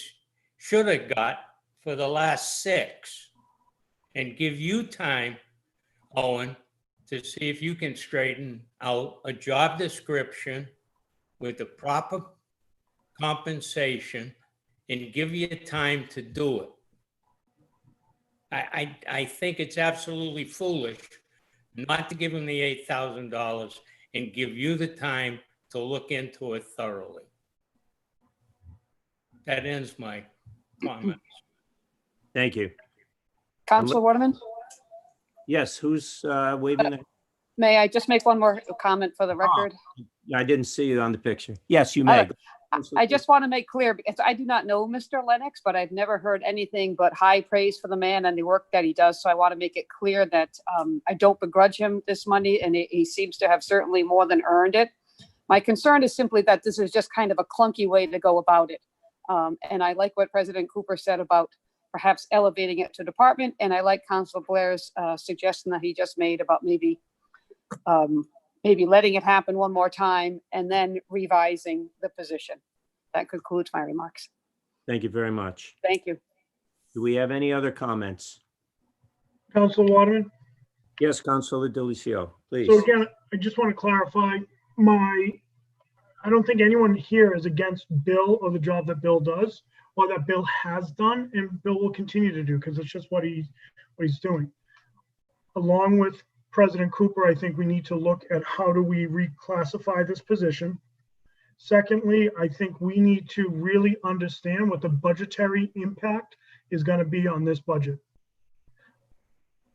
should have got for the last 6, and give you time, Owen, to see if you can straighten out a job description with the proper compensation, and give you time to do it. I think it's absolutely foolish not to give him the $8,000 and give you the time to look into it thoroughly. That ends my comments. Thank you. Council Waterman, Yes, who's waving? may I just make one more comment for the record? I didn't see you on the picture. Yes, you may. I just want to make clear, because I do not know Mr. Lennox, but I've never heard anything but high praise for the man and the work that he does. So I want to make it clear that I don't begrudge him this money, and he seems to have certainly more than earned it. My concern is simply that this is just kind of a clunky way to go about it. And I like what President Cooper said about perhaps elevating it to department. And I like Council Blair's suggestion that he just made about maybe letting it happen one more time and then revising the position. That concludes my remarks. Thank you very much. Thank you. Do we have any other comments? Council Waterman? Yes, Councilor Delicio, please. So again, I just want to clarify I don't think anyone here is against Bill or the job that Bill does, or that Bill has done, and Bill will continue to do, because it's just what he's doing. Along with President Cooper, I think we need to look at how do we reclassify this position. Secondly, I think we need to really understand what the budgetary impact is going to be on this budget.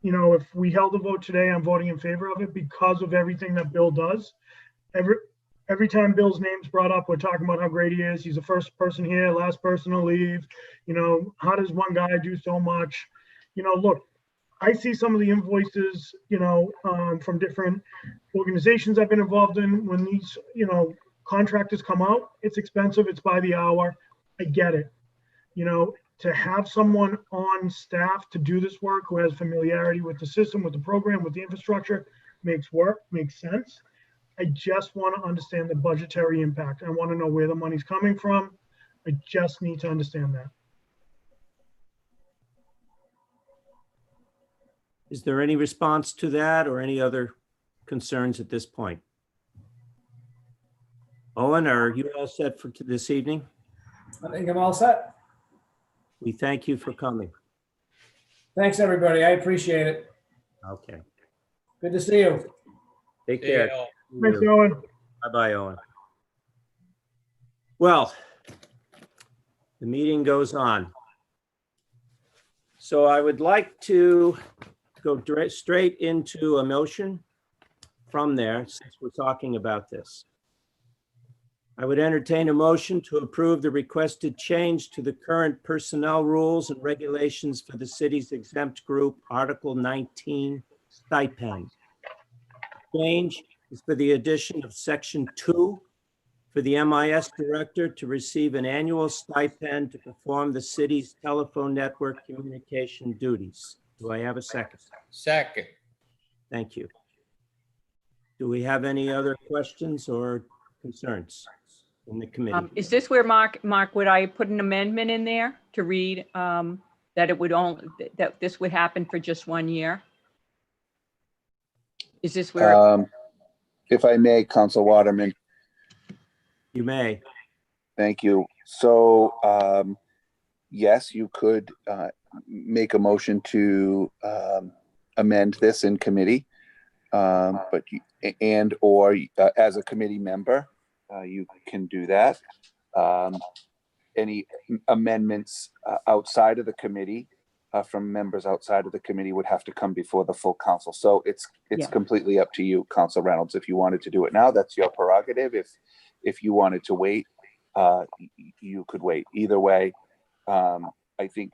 You know, if we held a vote today, I'm voting in favor of it because of everything that Bill does. Every time Bill's name's brought up, we're talking about how great he is. He's the first person here, last person to leave. You know, how does one guy do so much? You know, look, I see some of the invoices, you know, from different organizations I've been involved in. When these, you know, contractors come out, it's expensive, it's by the hour. I get it. You know, to have someone on staff to do this work who has familiarity with the system, with the program, with the infrastructure, makes sense. I just want to understand the budgetary impact. I want to know where the money's coming from. I just need to understand that. Is there any response to that or any other concerns at this point? Owen, are you all set for this evening? I think I'm all set. We thank you for coming. Thanks, everybody. I appreciate it. Okay. Good to see you. Take care. Yeah. Thanks, Owen. Bye-bye, Owen. Well, the meeting goes on. So I would like to go straight into a motion from there, since we're talking about this. I would entertain a motion to approve the requested change to the current personnel rules and regulations for the city's exempt group, Article 19, stipend. Change is for the addition of Section 2 for the MIS director to receive an annual stipend to perform the city's telephone network communication duties. Do I have a second? Second. Thank you. Do we have any other questions or concerns in the committee? Is this where Mark, would I put an amendment in there to read that it would only, that this would happen for just 1 year? Is this where? If I may, Council Waterman, You may. thank you. So, yes, you could make a motion to amend this in committee, but or as a committee member, you can do that. Any amendments outside of the committee from members outside of the committee would have to come before the full council. So it's Yeah. completely up to you, Council Reynolds. If you wanted to do it now, that's your prerogative. If you wanted to wait, you could wait. Either way, I think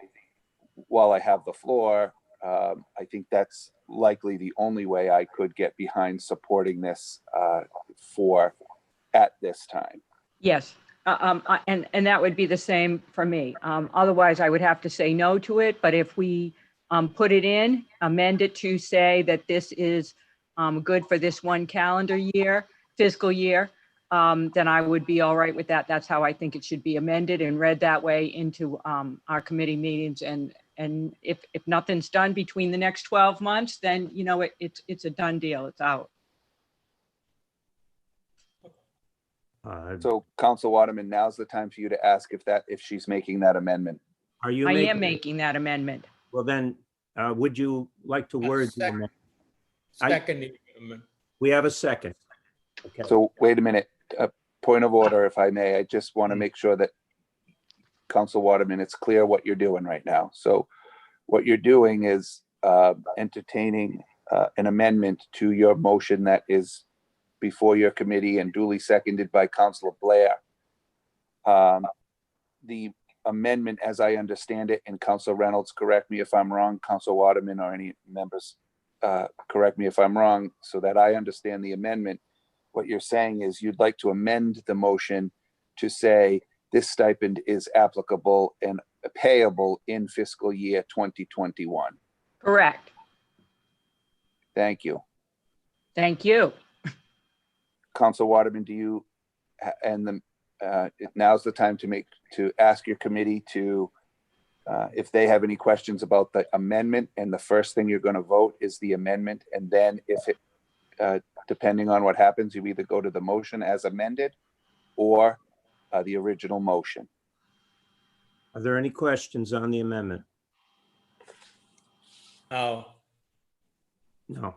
while I have the floor, I think that's likely the only way I could get behind supporting this at this time. Yes, and that would be the same for me. Otherwise, I would have to say no to it. But if we put it in, amend it to say that this is good for this one calendar year, fiscal year, then I would be all right with that. That's how I think it should be amended and read that way into our committee meetings. And if nothing's done between the next 12 months, then, you know, it's a done deal. It's out. So Council Waterman, now's the time for you to ask if she's making that amendment. Are you? I am making that amendment. Well, then, would you like to word the amendment? Second. We have a second. Okay. So wait a minute, point of order, if I may. I just want to make sure that Council Waterman, it's clear what you're doing right now. So what you're doing is entertaining an amendment to your motion that is before your committee and duly seconded by Councilor Blair. The amendment, as I understand it, and Councilor Reynolds, correct me if I'm wrong, Councilor Waterman or any members, correct me if I'm wrong, so that I understand the amendment what you're saying is you'd like to amend the motion to say this stipend is applicable and payable in fiscal year 2021. Correct. Thank you. Thank you. Council Waterman, do you, now's the time to ask your committee to, if they have any questions about the amendment, and the first thing you're going to vote is the amendment. And then if it, depending on what happens, you either go to the motion as amended or the original motion. Are there any questions on the amendment? No. No.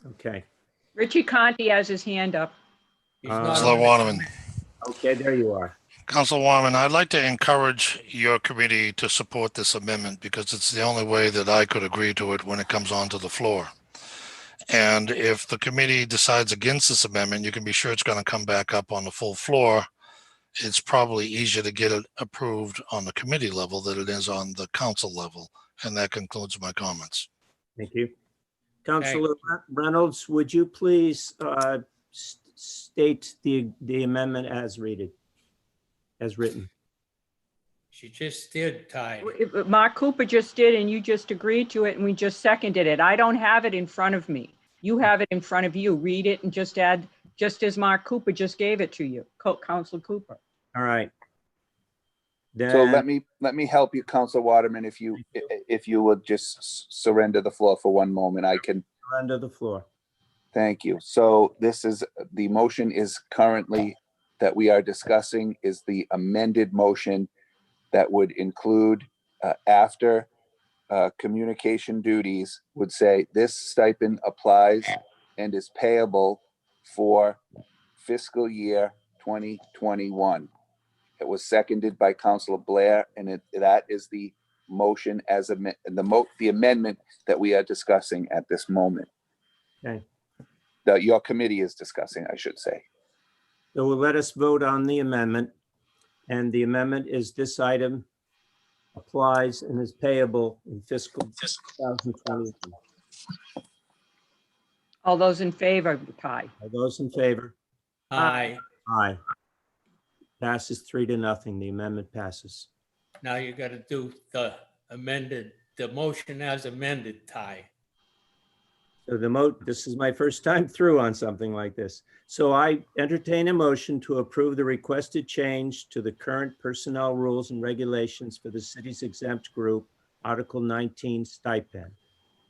Okay. Richie Conti has his hand up. He's not Councilor on the- Waterman. Okay, there you are. Councilor Waterman, I'd like to encourage your committee to support this amendment because it's the only way that I could agree to it when it comes onto the floor. And if the committee decides against this amendment, you can be sure it's going to come back up on the full floor. It's probably easier to get it approved on the committee level than it is on the council level. And that concludes my comments. Thank you. Councilor Reynolds, would you please state the amendment as written? She just did, Ty. Mark Cooper just did, and you just agreed to it, and we just seconded it. I don't have it in front of me. You have it in front of you. Read it and just add, just as Mark Cooper just gave it to you, Council Cooper. All right. Then, So let me help you, Council Waterman, if you would just surrender the floor for one moment. I can. Surrender the floor. Thank you. So the motion is currently that we are discussing is the amended motion that would include after communication duties would say this stipend applies and is payable for fiscal year 2021. It was seconded by Councilor Blair, and that is the motion as the amendment that we are discussing at this moment. Okay. That your committee is discussing, I should say. So we'll let us vote on the amendment. And the amendment is this item applies and is payable in fiscal 2021. All those in favor, Ty? Are those in favor? Aye. Aye. Passes 3-0. The amendment passes. Now you got to do the motion as amended, Ty. So this is my first time through on something like this. So I entertain a motion to approve the requested change to the current personnel rules and regulations for the city's exempt group, Article 19 stipend.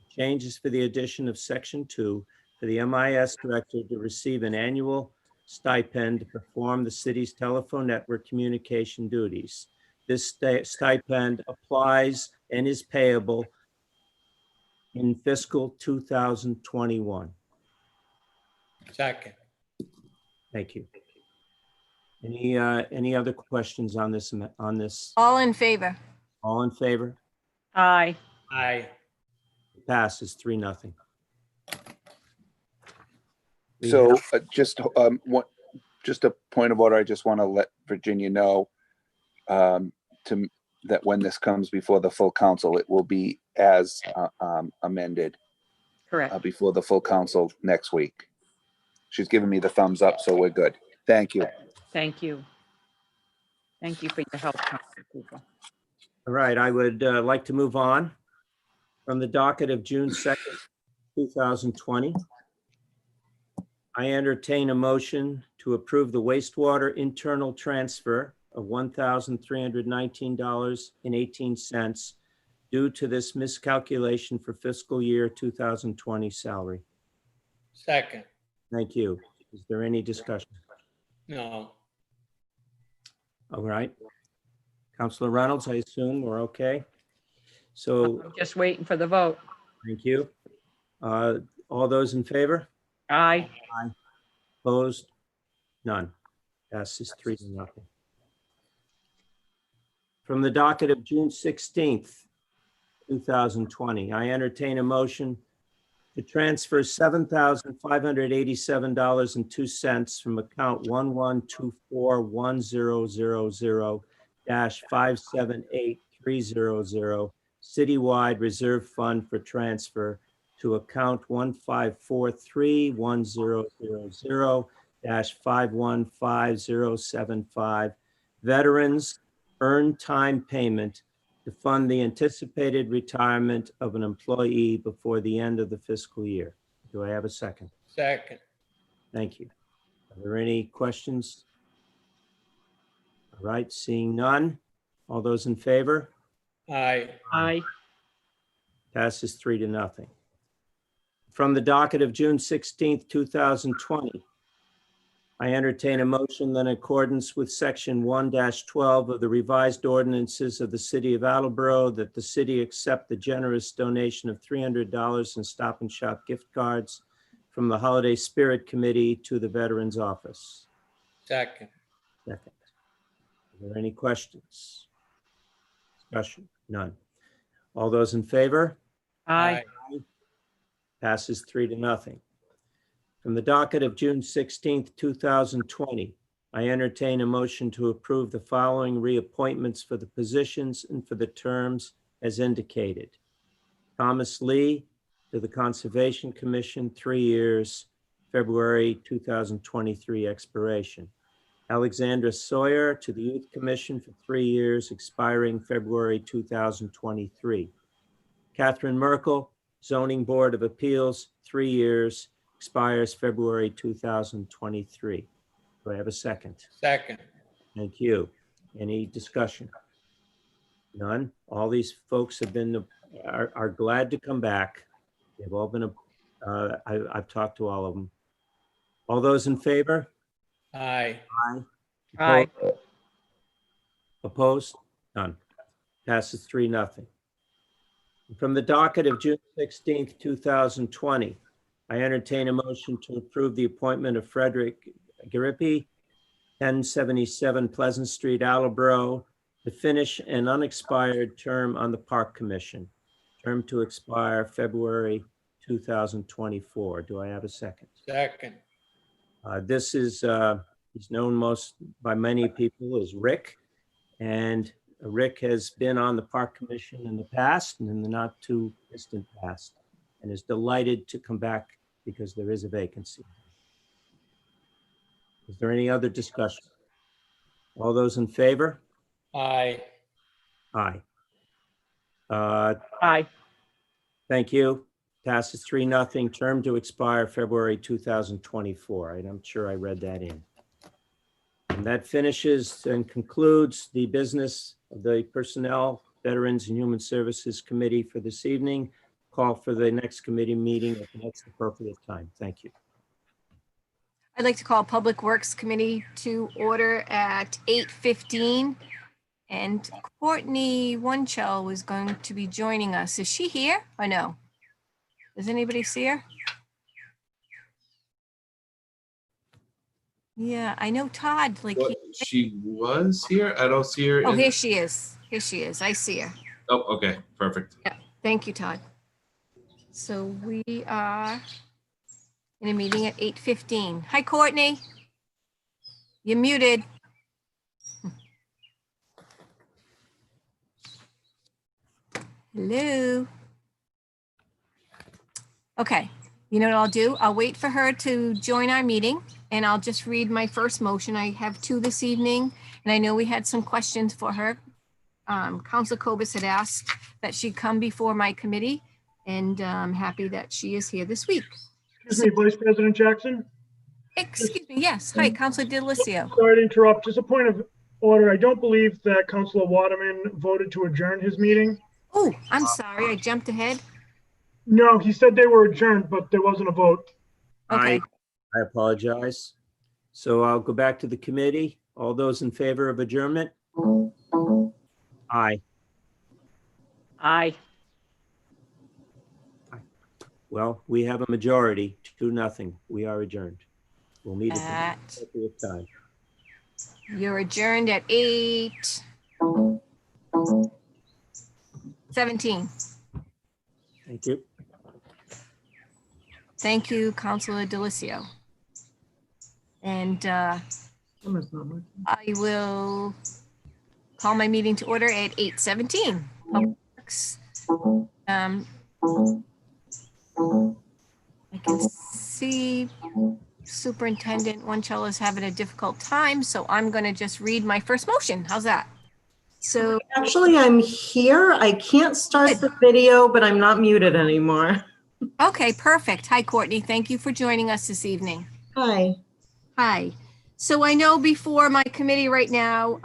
Changes for the addition of Section 2 for the MIS director to receive an annual stipend to perform the city's telephone network communication duties. This stipend applies and is payable in fiscal 2021. Second. Thank you. Any other questions on this? All in favor? All in favor? Aye. Aye. Passes 3-0. So just a point of order, I just want to let Virginia know that when this comes before the full council, it will be as amended Correct. before the full council next week. She's given me the thumbs up, so we're good. Thank you. Thank you. Thank you for your help, Council Cooper. All right, I would like to move on from the docket of June 2nd, 2020. I entertain a motion to approve the wastewater internal transfer of $1,319.18 due to this miscalculation for fiscal year 2020 salary. Second. Thank you. Is there any discussion? No. All right. Councilor Reynolds, I assume we're okay. So I'm just waiting for the vote. thank you. All those in favor? Aye. Opposed? None. Passes 3-0. From the docket of June 16th, 2020, I entertain a motion to transfer $7,587.02 from account 11241000-578300 citywide reserve fund for transfer to account 15431000 2020-515075, veterans earned time payment to fund the anticipated retirement of an employee before the end of the fiscal year. Do I have a second? Second. Thank you. Are there any questions? All right, seeing none. All those in favor? Aye. Aye. Passes 3-0. From the docket of June 16th, 2020, I entertain a motion that in accordance with section 1-12 of the revised ordinances of the city of Attleboro, that the city accept the generous donation of $300 in Stop and Shop gift cards from the Holiday Spirit Committee to the Veterans Office. Second. Second. Are there any questions? Discussion? None. All those in favor? Aye. Passes 3-0. From the docket of June 16th, 2020, I entertain a motion to approve the following reappointments for the positions and for the terms as indicated. Thomas Lee to the Conservation Commission, 3 years, February 2023 expiration. Alexandra Sawyer to the Youth Commission for 3 years, expiring February 2023. Katherine Merkel, Zoning Board of Appeals, 3 years, expires February 2023. Do I have a second? Second. Thank you. Any discussion? None. All these folks have been, are glad to come back. They've all been, I've talked to all of them. All those in favor? Aye. Aye. Opposed? None. Passes 3-0. From the docket of June 16th, 2020, I entertain a motion to approve the appointment of Fredrik, 1077 Pleasant Street, Attleboro, to finish an unexpired term on the Park Commission. Term to expire February 2024. Do I have a second? Second. This is, he's known most by many people as Rick. And Rick has been on the Park Commission in the past and in the not too distant past, and is delighted to come back because there is a vacancy. Is there any other discussion? All those in favor? Aye. Aye. Aye. Thank you. Passes 3-0. Term to expire February 2024. I'm sure I read that in. And that finishes and concludes the business of the Personnel, Veterans, and Human Services Committee for this evening. Call for the next committee meeting at the next appropriate time. Thank you. I'd like to call Public Works Committee to order at 8:15. And Courtney Wunschel was going to be joining us. Is she here or no? Does anybody see her? Yeah, I know Todd, like, What, she was here? I don't see her. oh, here she is. Here she is. I see her. Oh, okay, perfect. Yeah, thank you, Todd. So we are in a meeting at 8:15. Hi, Courtney. You're muted. Hello. Okay, you know what I'll do? I'll wait for her to join our meeting and I'll just read my first motion. I have 2 this evening, and I know we had some questions for her. Councilor Kobus had asked that she come before my committee, and I'm happy that she is here this week. Excuse me, Vice President Jackson. Excuse me, yes. Hi, Councilor Delicio. Sorry to interrupt. Just a point of order. I don't believe that Councilor Waterman voted to adjourn his meeting. Oh, I'm sorry, I jumped ahead. No, he said they were adjourned, but there wasn't a vote. Okay. I apologize. So I'll go back to the committee. All those in favor of adjournment? Aye. Aye. Well, we have a majority, 2-0. We are adjourned. We'll meet at At, the appropriate time. you're adjourned at 8:17. Thank you. Thank you, Councilor Delicio. And I will call my meeting to order at 8:17. Public Works. I can see Superintendent Winchell is having a difficult time, so I'm going to just read my first motion. How's that? So, Actually, I'm here. I can't start the video, but I'm not muted anymore. okay, perfect. Hi, Courtney. Thank you for joining us this evening. Hi. Hi. So I know before my committee right now,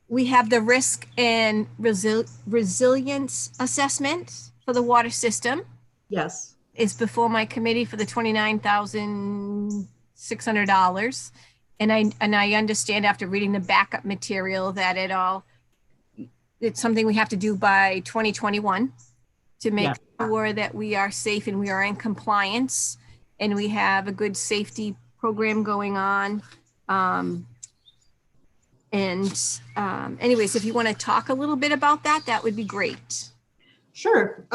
we have the risk and resilience assessment for the water system. Yes. Is before my committee for the $29,600. And I understand after reading the backup material that it's something we have to do by 2021 to make sure that we are safe and we are in compliance and we have a good safety program going on. Anyways, if you want to talk a little bit about that, that would be great. Sure.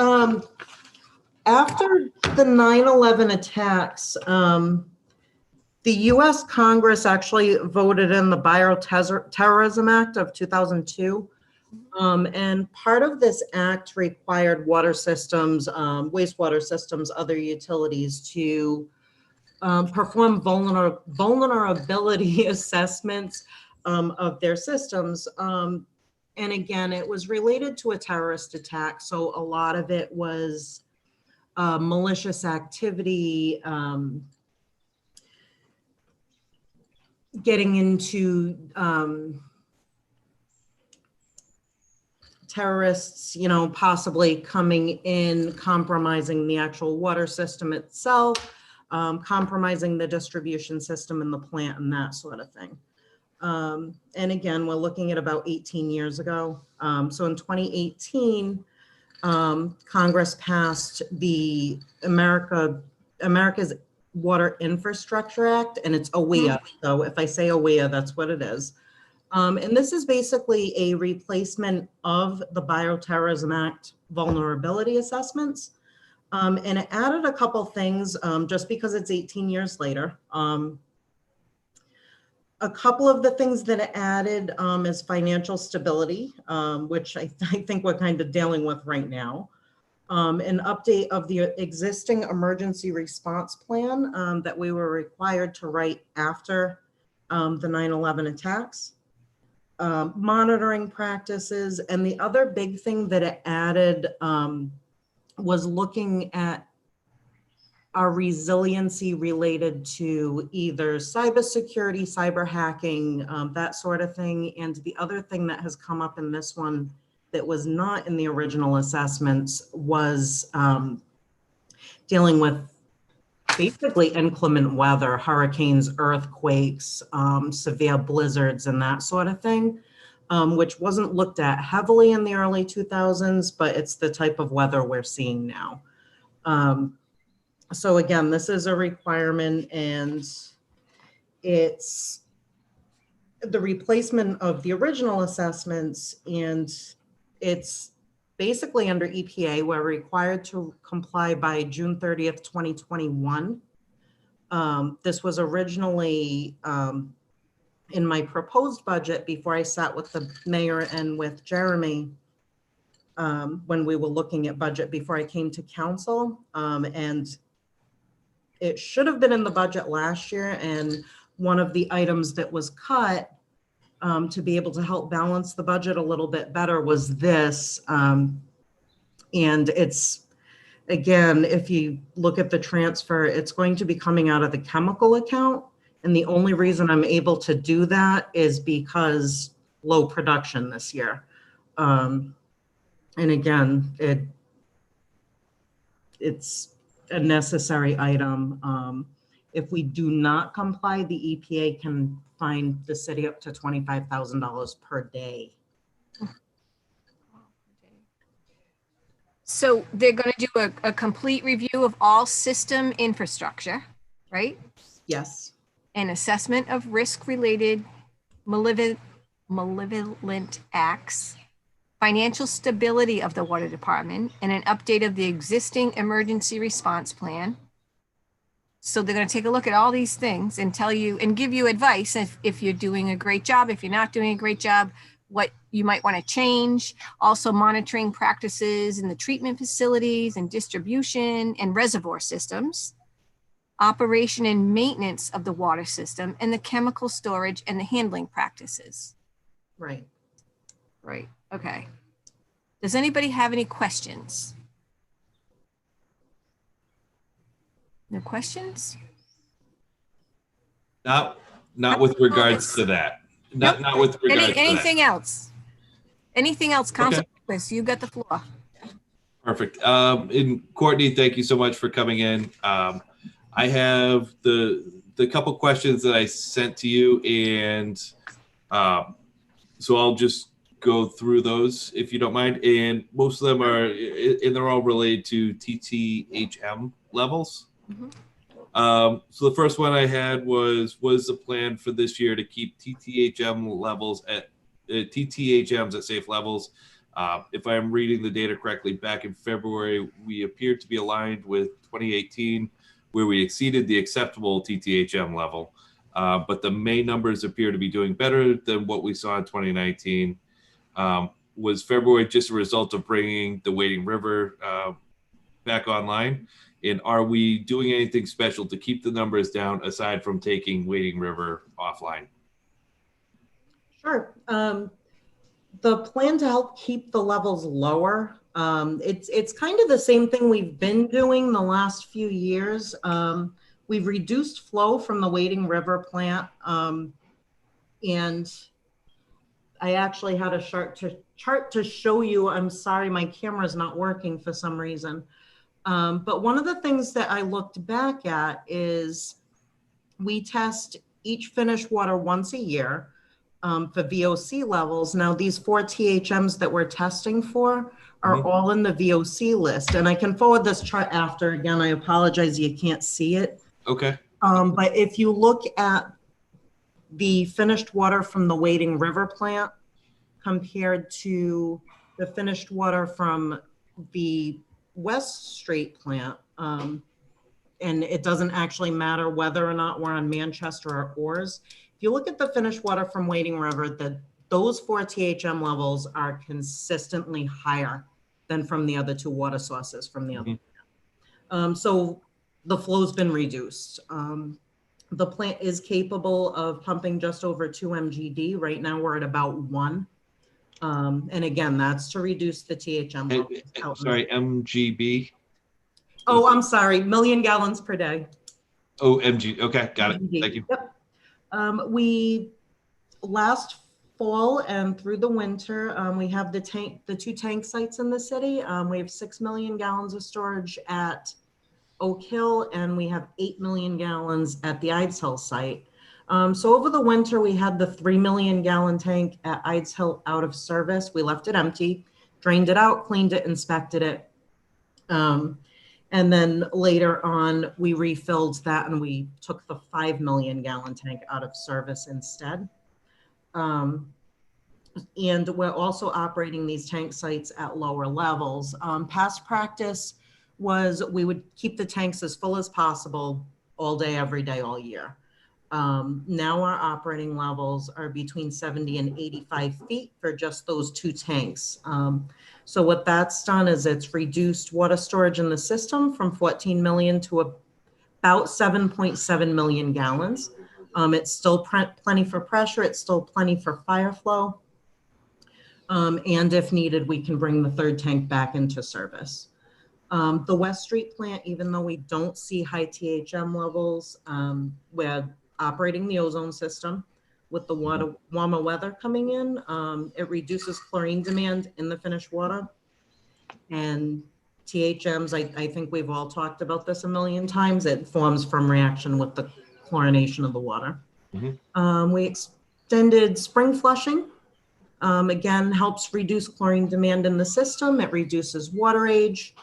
After the 9/11 attacks, the U.S. Congress actually voted in the Bioterrorism Act of 2002. And part of this act required water systems, wastewater systems, other utilities to perform vulnerability assessments of their systems. And again, it was related to a terrorist attack. So a lot of it was malicious activity, getting into terrorists, possibly coming in, compromising the actual water system itself, compromising the distribution system in the plant and that sort of thing. And again, we're looking at about 18 years ago. So in 2018, Congress passed the America's Water Infrastructure Act, and it's AWIA. So if I say AWIA, that's what it is. And this is basically a replacement of the Bioterrorism Act vulnerability assessments. And it added a couple things just because it's 18 years later. A couple of the things that it added is financial stability, which I think we're kind of dealing with right now. An update of the existing emergency response plan that we were required to write after the 9/11 attacks. Monitoring practices. And the other big thing that it added was looking at our resiliency related to either cybersecurity, cyber hacking, that sort of thing. And the other thing that has come up in this one that was not in the original assessments was dealing with basically inclement weather, hurricanes, earthquakes, severe blizzards, and that sort of thing, which wasn't looked at heavily in the early 2000s, but it's the type of weather we're seeing now. So again, this is a requirement, and it's the replacement of the original assessments, and it's basically under EPA. We're required to comply by June 30th, 2021. This was originally in my proposed budget before I sat with the mayor and with Jeremy when we were looking at budget before I came to council. And it should have been in the budget last year. And one of the items that was cut to be able to help balance the budget a little bit better was this. And it's, again, if you look at the transfer, it's going to be coming out of the chemical account. And the only reason I'm able to do that is because low production this year. And again, it's a necessary item. If we do not comply, the EPA can fine the city up to $25,000 per day. So they're going to do a complete review of all system infrastructure, right? Yes. An assessment of risk-related malevolent acts, financial stability of the water department, and an update of the existing emergency response plan. So they're going to take a look at all these things and tell you and give you advice if you're doing a great job, if you're not doing a great job, what you might want to change. Also monitoring practices in the treatment facilities and distribution and reservoir systems. operation and maintenance of the water system, and the chemical storage and the handling practices. Right. Right, okay. Does anybody have any questions? No questions? Not with regards to that. Not with regards to that. Anything else? Anything else, Council Okay. Chris? You got the floor. Perfect. And Courtney, thank you so much for coming in. I have the couple questions that I sent to you, and so I'll just go through those if you don't mind. And most of them are, and they're all related to TTHM levels. So the first one I had was the plan for this year to keep TTHM levels at TTHMs at safe levels. If I'm reading the data correctly, back in February, we appeared to be aligned with 2018, where we exceeded the acceptable TTHM level. But the May numbers appear to be doing better than what we saw in 2019. Was February just a result of bringing the Wading River back online? And are we doing anything special to keep the numbers down aside from taking Wading River offline? Sure. The plan to help keep the levels lower, it's kind of the same thing we've been doing the last few years. We've reduced flow from the Wading River plant, and I actually had a chart to show you. I'm sorry, my camera's not working for some reason. But one of the things that I looked back at is we test each finished water once a year for VOC levels. Now, these 4 THMs that we're testing for are all in the VOC list. And I can forward this chart after. Again, I apologize, you can't see it. Okay. But if you look at the finished water from the Wading River plant compared to the finished water from the West Street plant, and it doesn't actually matter whether or not we're on Manchester or Oars. If you look at the finished water from Wading River, those 4 THM levels are consistently higher than from the other 2 water sources from the other plant. So the flow's been reduced. The plant is capable of pumping just over 2 MGD. Right now we're at about 1. And again, that's to reduce the THM levels. Sorry, MGB? Oh, I'm sorry, million gallons per day. Oh, MG. Okay, got it. MGD. Thank you. Yep. We last fall and through the winter, we have the 2 tank sites in the city. We have 6 million gallons of storage at Oak Hill, and we have 8 million gallons at the Ides Hill site. So over the winter, we had the 3 million gallon tank at Ides Hill out of service. We left it empty, drained it out, cleaned it, inspected it. And then later on, we refilled that and we took the 5 million gallon tank out of service instead. And we're also operating these tank sites at lower levels. Past practice was we would keep the tanks as full as possible all day, every day, all year. Now our operating levels are between 70 and 85 feet for just those 2 tanks. So what that's done is it's reduced water storage in the system from 14 million to about 7.7 million gallons. It's still plenty for pressure. It's still plenty for fire flow. And if needed, we can bring the 3rd tank back into service. The West Street plant, even though we don't see high THM levels, we're operating the ozone system. With the warmer weather coming in, it reduces chlorine demand in the finished water. And THMs, I think we've all talked about this a million times, it forms from reaction with the chlorination of the water. We extended spring flushing. Again, helps reduce chlorine demand in the system. It reduces water age.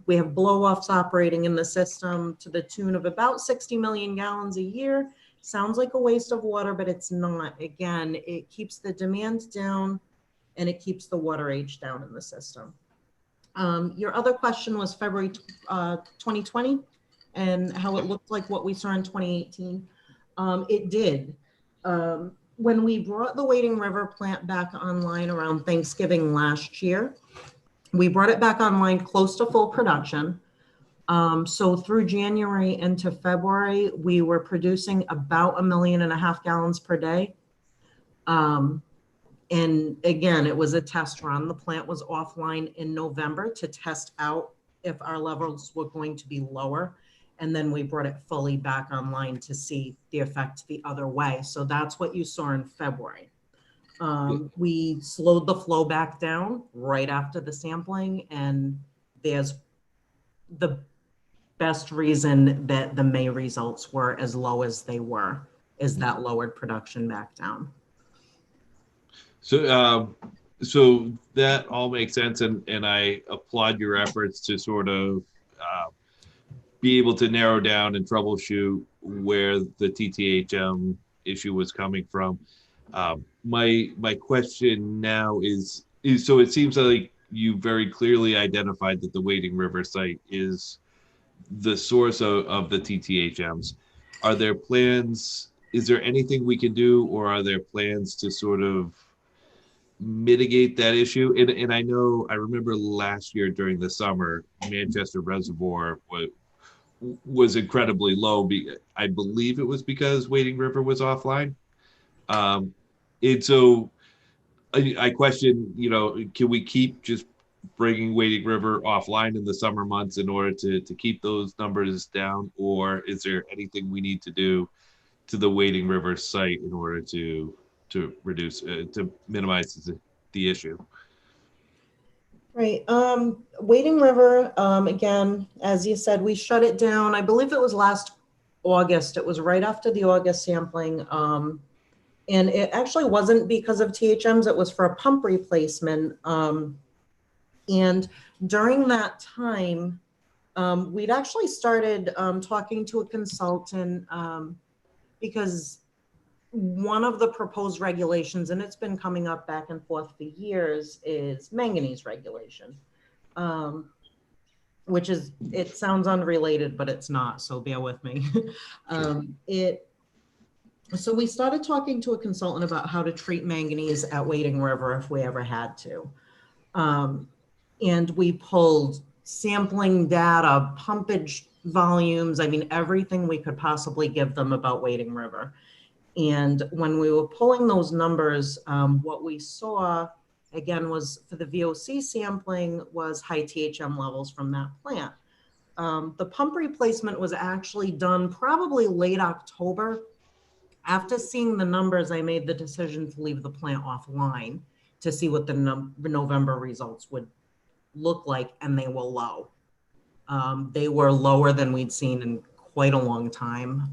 We have blow-offs operating in the system to the tune of about 60 million gallons a year. Sounds like a waste of water, but it's not. Again, it keeps the demand down and it keeps the water age down in the system. Your other question was February 2020 and how it looked like what we saw in 2018. It did. When we brought the Wading River plant back online around Thanksgiving last year, we brought it back online close to full production. So through January into February, we were producing about 1.5 million gallons per day. And again, it was a test run. The plant was offline in November to test out if our levels were going to be lower. And then we brought it fully back online to see the effect the other way. So that's what you saw in February. We slowed the flow back down right after the sampling, and there's the best reason that the May results were as low as they were is that lowered production back down. So, so that all makes sense, and I applaud your efforts to sort of be able to narrow down and troubleshoot where the TTHM issue was coming from. My question now is so it seems like you very clearly identified that the Wading River site is the source of the TTHMs. Are there plans? Is there anything we can do, or are there plans to sort of mitigate that issue? And I know, I remember last year during the summer, Manchester Reservoir was incredibly low. I believe it was because Wading River was offline. And so I question, you know, can we keep just bringing Wading River offline in the summer months in order to keep those numbers down? Or is there anything we need to do to the Wading River site in order to reduce, to minimize the issue? Right. Wading River, again, as you said, we shut it down. I believe it was last August. It was right after the August sampling. And it actually wasn't because of THMs. It was for a pump replacement. And during that time, we'd actually started talking to a consultant because one of the proposed regulations, and it's been coming up back and forth for years, is manganese regulation, which is, it sounds unrelated, but it's not, so bear with me. So we started talking to a consultant about how to treat manganese at Wading River if we ever had to. And we pulled sampling data, pumpage volumes, I mean, everything we could possibly give them about Wading River. And when we were pulling those numbers, what we saw, again, was for the VOC sampling was high THM levels from that plant. The pump replacement was actually done probably late October. After seeing the numbers, I made the decision to leave the plant offline to see what the November results would look like, and they were low. They were lower than we'd seen in quite a long time.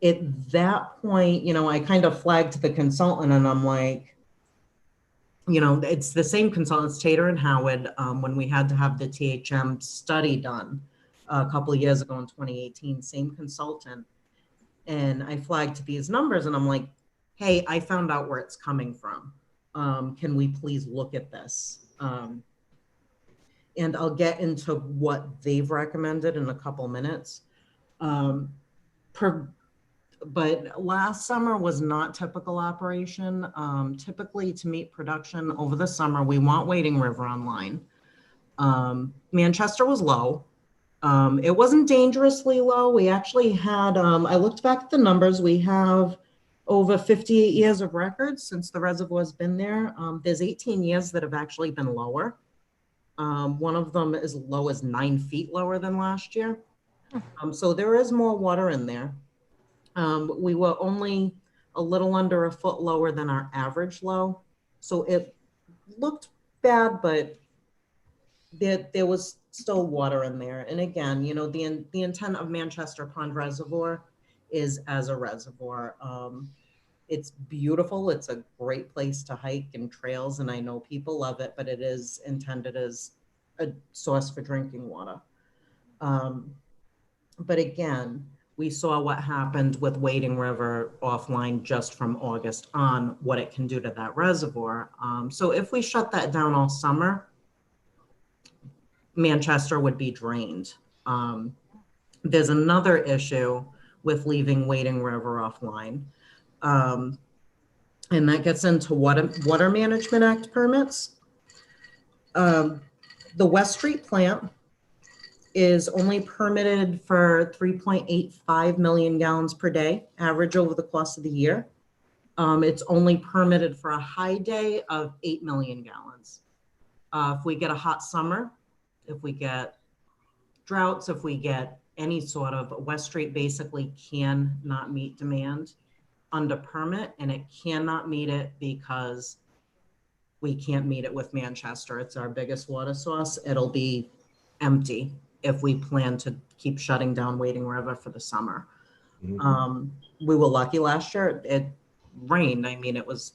At that point, you know, I kind of flagged the consultant, and I'm like, you know, it's the same consultants, Tater and Howard, when we had to have the THM study done a couple of years ago in 2018, same consultant. And I flagged these numbers, and I'm like, hey, I found out where it's coming from. Can we please look at this? And I'll get into what they've recommended in a couple minutes. But last summer was not typical operation. Typically to meet production over the summer, we want Wading River online. Manchester was low. It wasn't dangerously low. We actually had, I looked back at the numbers. We have over 58 years of records since the reservoir's been there. There's 18 years that have actually been lower. One of them as low as 9 feet lower than last year. So there is more water in there. We were only a little under a foot lower than our average low. So it looked bad, but there was still water in there. And again, you know, the intent of Manchester Pond Reservoir is as a reservoir. It's beautiful. It's a great place to hike and trails, and I know people love it, but it is intended as a source for drinking water. But again, we saw what happened with Wading River offline just from August on, what it can do to that reservoir. So if we shut that down all summer, Manchester would be drained. There's another issue with leaving Wading River offline. And that gets into Water Management Act permits. The West Street plant is only permitted for 3.85 million gallons per day, average over the course of the year. It's only permitted for a high day of 8 million gallons. If we get a hot summer, if we get droughts, if we get any sort of, West Street basically cannot meet demand under permit, and it cannot meet it because we can't meet it with Manchester. It's our biggest water source. It'll be empty if we plan to keep shutting down Wading River for the summer. We were lucky last year. It rained. I mean, it was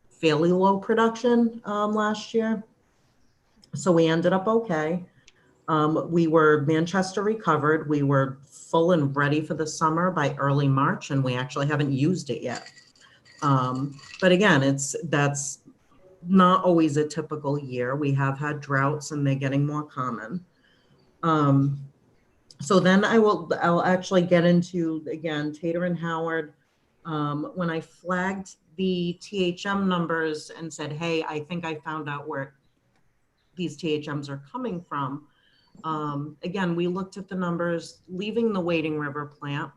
fairly low production last year. So we ended up okay. We were Manchester recovered. We were full and ready for the summer by early March, and we actually haven't used it yet. But again, that's not always a typical year. We have had droughts and they're getting more common. So then I'll actually get into, again, Tater and Howard. When I flagged the THM numbers and said, hey, I think I found out where these THMs are coming from. Again, we looked at the numbers leaving the Wading River plant.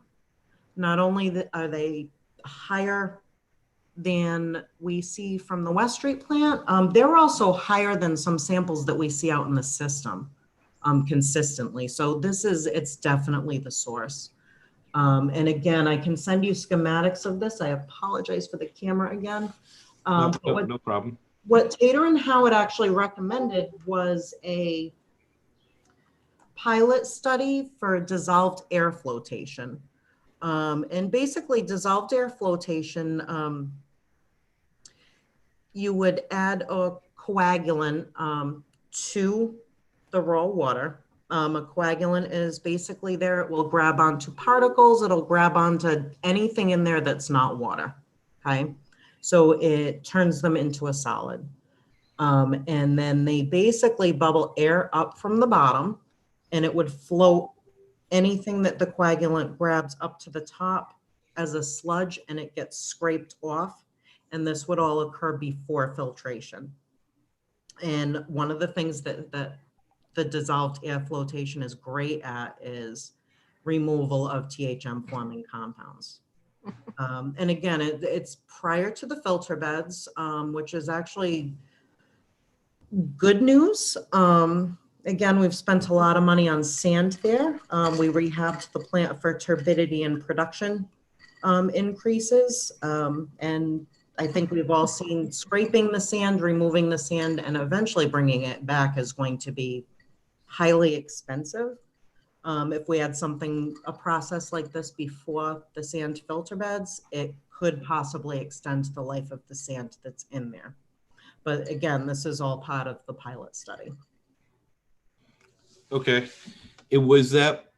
Not only are they higher than we see from the West Street plant, they're also higher than some samples that we see out in the system consistently. So it's definitely the source. And again, I can send you schematics of this. I apologize for the camera again. No problem. What Tater and Howard actually recommended was a pilot study for dissolved air flotation. And basically dissolved air flotation, you would add a coagulant to the raw water. A coagulant is basically there. It will grab onto particles. It'll grab onto anything in there that's not water, okay? So it turns them into a solid. And then they basically bubble air up from the bottom, and it would float anything that the coagulant grabs up to the top as a sludge, and it gets scraped off. And this would all occur before filtration. And one of the things that the dissolved air flotation is great at is removal of THM forming compounds. And again, it's prior to the filter beds, which is actually good news. Again, we've spent a lot of money on sand there. We rehabbed the plant for turbidity and production increases. And I think we've all seen scraping the sand, removing the sand, and eventually bringing it back is going to be highly expensive. If we had a process like this before the sand filter beds, it could possibly extend the life of the sand that's in there. But again, this is all part of the pilot study. Okay. It was that,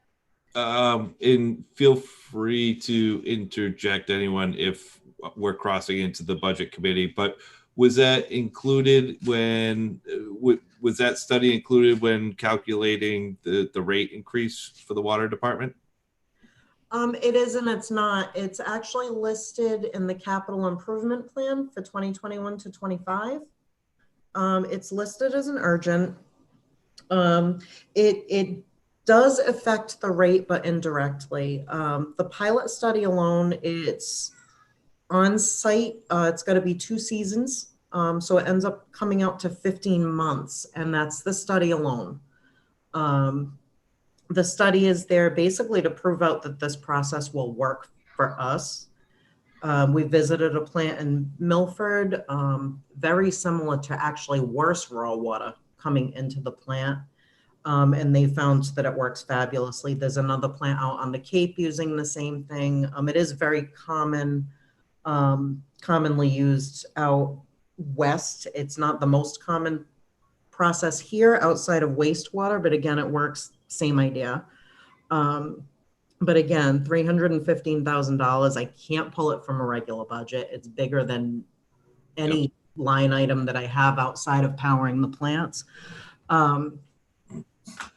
and feel free to interject anyone if we're crossing into the budget committee, but was that included when, was that study included when calculating the rate increase for the water department? It is and it's not. It's actually listed in the capital improvement plan for 2021 to 25. It's listed as an urgent. It does affect the rate, but indirectly. The pilot study alone, it's on site. It's got to be 2 seasons. So it ends up coming out to 15 months, and that's the study alone. The study is there basically to prove out that this process will work for us. We visited a plant in Milford, very similar to actually worse raw water coming into the plant. And they found that it works fabulously. There's another plant out on the Cape using the same thing. It is very commonly used out west. It's not the most common process here outside of wastewater, but again, it works, same idea. But again, $315,000, I can't pull it from a regular budget. It's bigger than any line item that I have outside of powering the plants.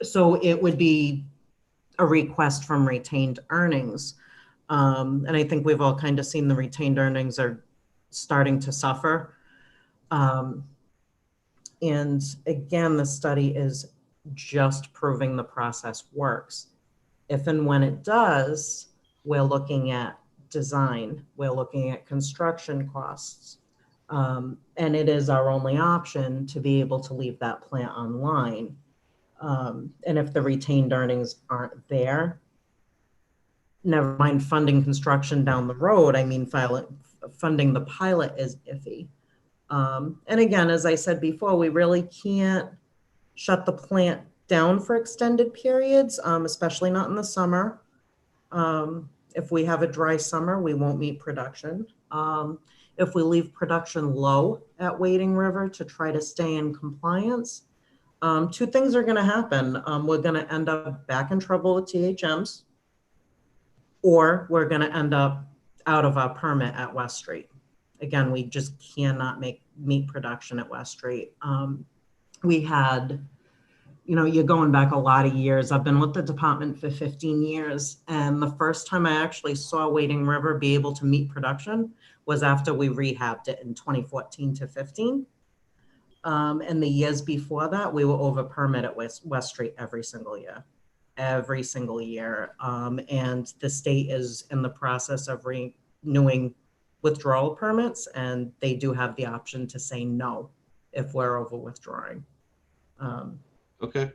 So it would be a request from retained earnings. And I think we've all kind of seen the retained earnings are starting to suffer. And again, the study is just proving the process works. If and when it does, we're looking at design, we're looking at construction costs. And it is our only option to be able to leave that plant online. And if the retained earnings aren't there, never mind funding construction down the road, I mean, funding the pilot is iffy. And again, as I said before, we really can't shut the plant down for extended periods, especially not in the summer. If we have a dry summer, we won't meet production. If we leave production low at Wading River to try to stay in compliance, two things are going to happen. We're going to end up back in trouble with THMs, or we're going to end up out of our permit at West Street. Again, we just cannot meet production at West Street. We had, you know, you're going back a lot of years. I've been with the department for 15 years. And the first time I actually saw Wading River be able to meet production was after we rehabbed it in 2014 to 15. And the years before that, we were over permit at West Street every single year. And the state is in the process of renewing withdrawal permits, and they do have the option to say no if we're over withdrawing. Okay.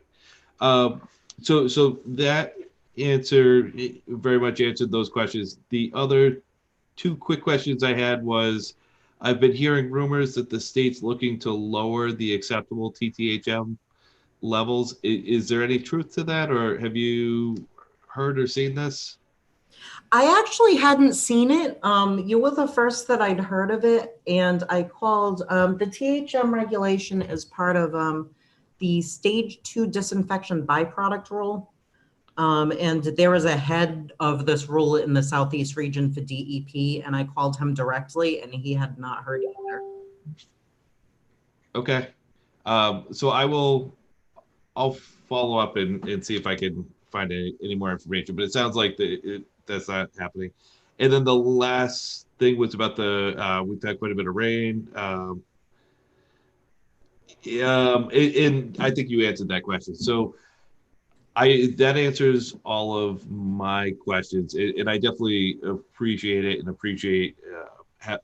So that answer very much answered those questions. The other two quick questions I had was, I've been hearing rumors that the state's looking to lower the acceptable TTHM levels. Is there any truth to that, or have you heard or seen this? I actually hadn't seen it. You were the first that I'd heard of it, and I called. The THM regulation is part of the stage 2 disinfection byproduct rule. And there was a head of this rule in the Southeast region for DEP, and I called him directly, and he had not heard either. Okay. So I'll follow up and see if I can find any more information, but it sounds like that's not happening. And then the last thing was about we've had quite a bit of rain. And I think you answered that question. So that answers all of my questions, and I definitely appreciate it and appreciate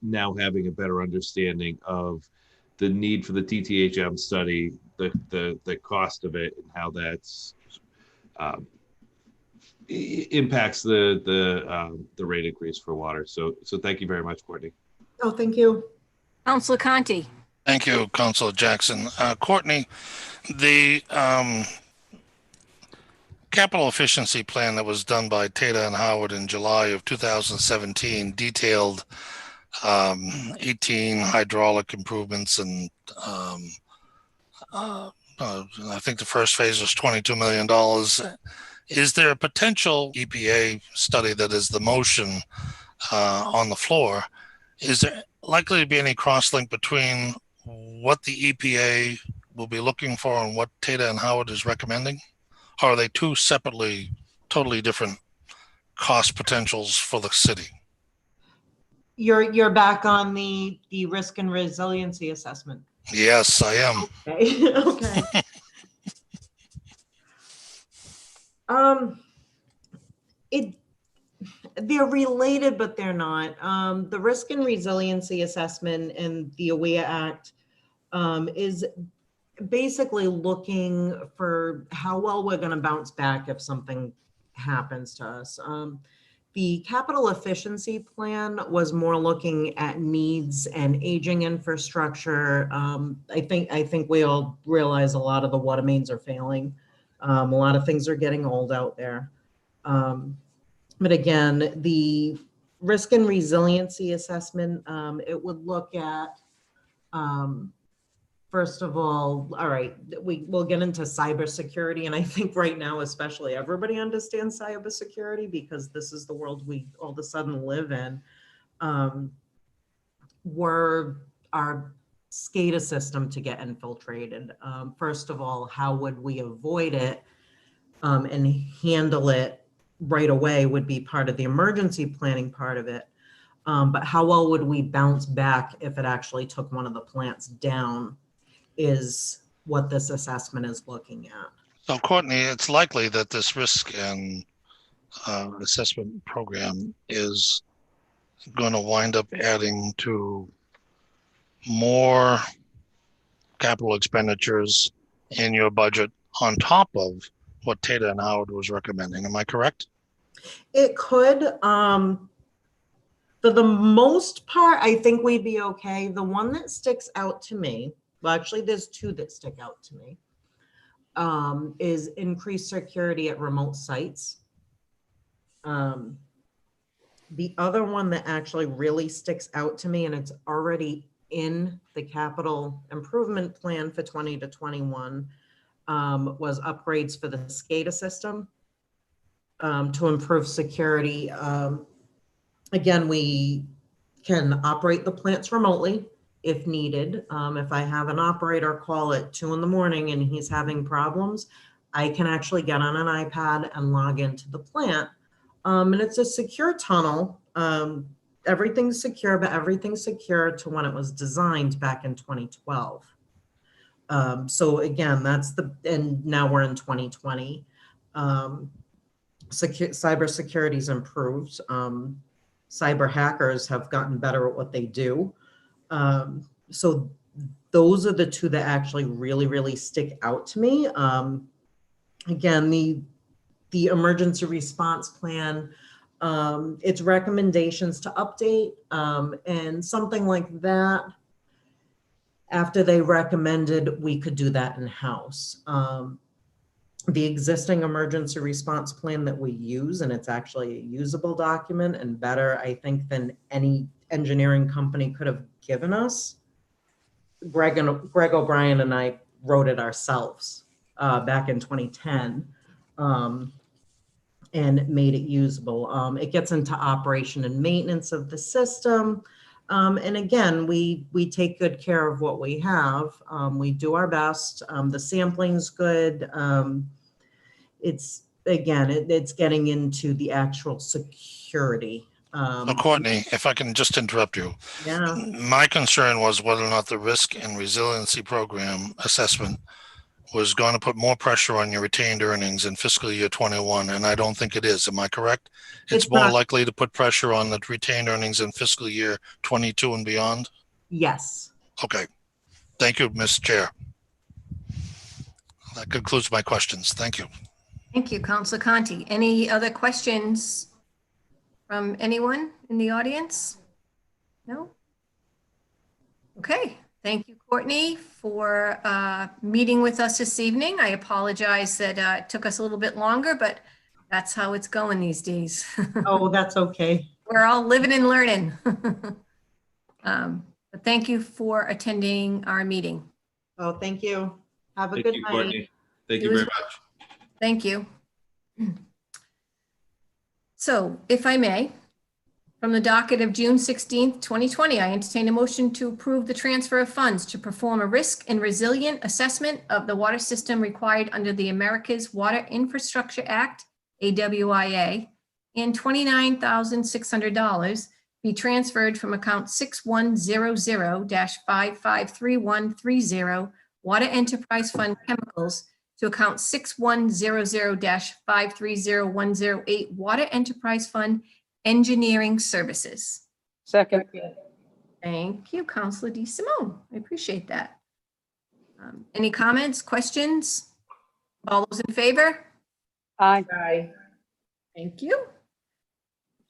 now having a better understanding of the need for the TTHM study, the cost of it, and how that's impacts the rate increase for water. So thank you very much, Courtney. Oh, thank you. Councilor Conti. Thank you, Councilor Jackson. Courtney, the capital efficiency plan that was done by Tata and Howard in July of 2017 detailed 18 hydraulic improvements, and I think the first phase was $22 million. Is there a potential EPA study that is the motion on the floor? Is there likely to be any cross-link between what the EPA will be looking for and what Tata and Howard is recommending? Or are they two separately, totally different cost potentials for the city? You're back on the risk and resiliency assessment. Yes, I am. Okay. Okay. They're related, but they're not. The risk and resiliency assessment and the AWARE Act is basically looking for how well we're going to bounce back if something happens to us. The capital efficiency plan was more looking at needs and aging infrastructure. I think we all realize a lot of the water mains are failing. A lot of things are getting old out there. But again, the risk and resiliency assessment, it would look at, first of all right, we'll get into cybersecurity. And I think right now, especially, everybody understands cybersecurity because this is the world we all of a sudden live in. Were our SCADA system to get infiltrated? First of all, how would we avoid it and handle it right away would be part of the emergency planning part of it. But how well would we bounce back if it actually took one of the plants down is what this assessment is looking at. So Courtney, it's likely that this risk and assessment program is going to wind up adding to more capital expenditures in your budget on top of what Tata and Howard was recommending. Am I correct? It could, for the most part, I think we'd be okay. The one that sticks out to me, well, actually, there's two that stick out to me, is increased security at remote sites. The other one that actually really sticks out to me, and it's already in the capital improvement plan for 20 to 21, was upgrades for the SCADA system to improve security. Again, we can operate the plants remotely if needed. If I have an operator call at 2 in the morning and he's having problems, I can actually get on an iPad and log into the plant. And it's a secure tunnel. Everything's secure, but everything's secure to when it was designed back in 2012. So again, and now we're in 2020. Cybersecurity's improved. Cyber hackers have gotten better at what they do. So those are the two that actually really, really stick out to me. Again, the emergency response plan, its recommendations to update, and something like that. After they recommended, we could do that in-house. The existing emergency response plan that we use, and it's actually a usable document and better, I think, than any engineering company could have given us. Greg O'Brien and I wrote it ourselves back in 2010 and made it usable. It gets into operation and maintenance of the system. And again, we take good care of what we have. We do our best. The sampling's good. It's getting into the actual security. So Courtney, if I can just interrupt you. Yeah. My concern was whether or not the risk and resiliency program assessment was going to put more pressure on your retained earnings in fiscal year 21, and I don't think it is. Am I correct? It's more likely to put pressure on the retained earnings in fiscal year 22 and beyond? Yes. Okay. Thank you, Ms. Chair. That concludes my questions. Thank you. Thank you, Councilor Conti. Any other questions from anyone in the audience? No? Okay. Thank you, Courtney, for meeting with us this evening. I apologize that it took us a little bit longer, but that's how it's going these days. Oh, that's okay. We're all living and learning. But thank you for attending our meeting. Oh, thank you. Have a Thank good you, night. Courtney. Thank you very much. Thank you. So if I may, from the docket of June 16th, 2020, I entertain a motion to approve the transfer of funds to perform a risk and resilient assessment of the water system required under the America's Water Infrastructure Act, AWIA, and $29,600 be transferred from account 6100-553130 Water Enterprise Fund Chemicals to account 6100-530108 Water Enterprise Fund Engineering Services. Second. Thank you, Councilor DeSimone. I appreciate that. Any comments, questions? All those in favor? Aye. Aye. Thank you.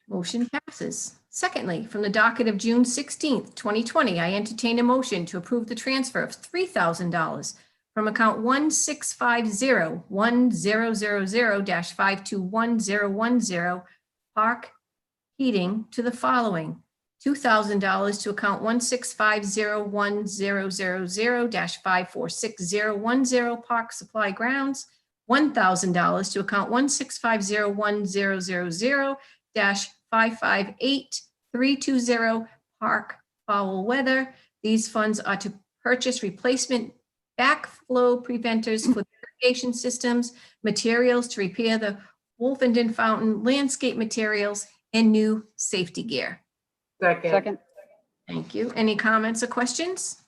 Motion passes. Secondly, from the docket of June 16th, 2020, I entertain a motion to approve the transfer of $3,000 from account 1650100-521010 Park Heating to the following: $2,000 to account 1650100-546010 Park Supply Grounds, $1,000 to account 1650100-558320 Park Foul Weather. These funds are to purchase replacement backflow preventers for the irrigation systems, materials to repair the Wolfenden Fountain, landscape materials, and new safety gear. Second. Thank you. Any comments or questions?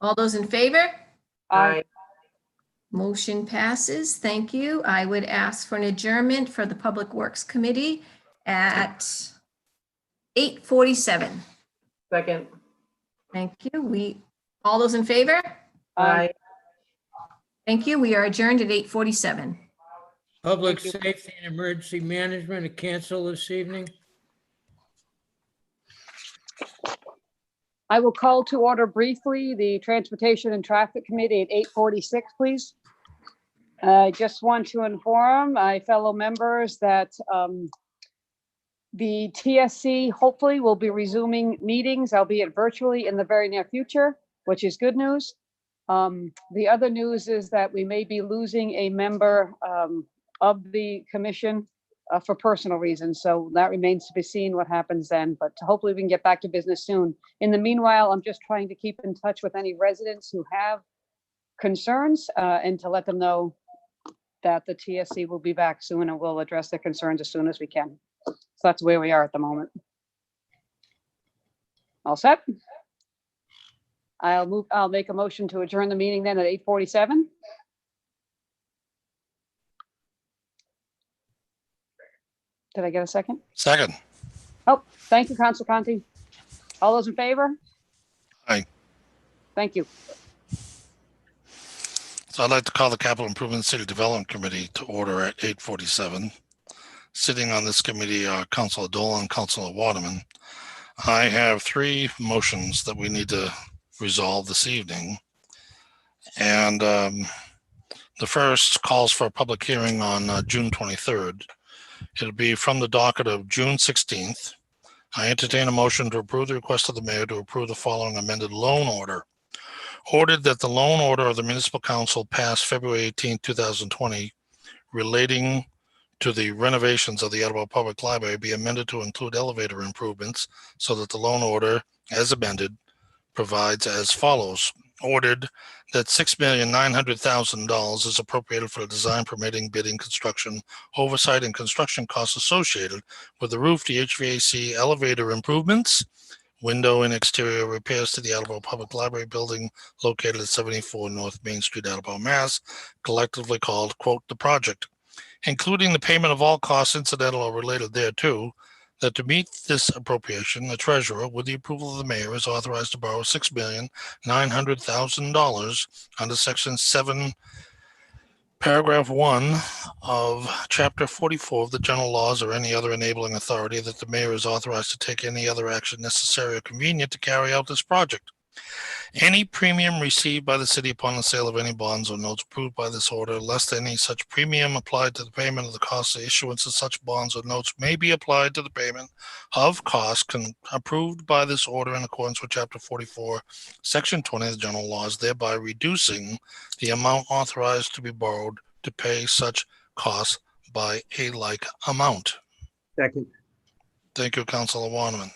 All those in favor? Aye. Motion passes. Thank you. I would ask for an adjournment for the Public Works Committee at 8:47. Second. Thank you. All those in favor? Aye. Thank you. We are adjourned at 8:47. Public Thank you. safety and emergency management to cancel this evening. I will call to order briefly the Transportation and Traffic Committee at 8:46, please. I just want to inform my fellow members that the TSC hopefully will be resuming meetings, albeit virtually, in the very near future, which is good news. The other news is that we may be losing a member of the commission for personal reasons. So that remains to be seen what happens then, but hopefully we can get back to business soon. In the meanwhile, I'm just trying to keep in touch with any residents who have concerns and to let them know that the TSC will be back soon and we'll address their concerns as soon as we can. So that's where we are at the moment. All set? I'll make a motion to adjourn the meeting then at 8:47. Did I get a second? Second. Oh, thank you, Council Conti. All those in favor? Aye. Thank you. So I'd like to call the Capital Improvement City Development Committee to order at 8:47. Sitting on this committee are Councilor Dole and Councilor Waterman. I have three motions that we need to resolve this evening. And the first calls for a public hearing on June 23rd. It'll be from the docket of June 16th. I entertain a motion to approve the request of the mayor to approve the following amended loan order. Ordered that the loan order of the municipal council passed February 18, 2020, relating to the renovations of the Attleboro Public Library be amended to include elevator improvements so that the loan order, as amended, provides as follows. Ordered that $6,900,000 is appropriated for design, permitting, bidding, construction, oversight, and construction costs associated with the roof, the HVAC, elevator improvements, window and exterior repairs to the Attleboro Public Library building located at 74 North Main Street, Attleboro, Mass., collectively called, quote, the project, including the payment of all costs incidental or related thereto, that to meet this appropriation, the treasurer, with the approval of the mayor, is authorized to borrow $6,900,000 under section 7, paragraph 1 of chapter 44 of the general laws or any other enabling authority, that the mayor is authorized to take any other action necessary or convenient to carry out this project. Any premium received by the city upon the sale of any bonds or notes approved by this order, less than any such premium applied to the payment of the cost of issuance of such bonds or notes may be applied to the payment of costs approved by this order in accordance with Chapter 44, Section 20 of the general laws, thereby reducing the amount authorized to be borrowed to pay such costs by a like amount. Second. Thank you, Councilor Waterman.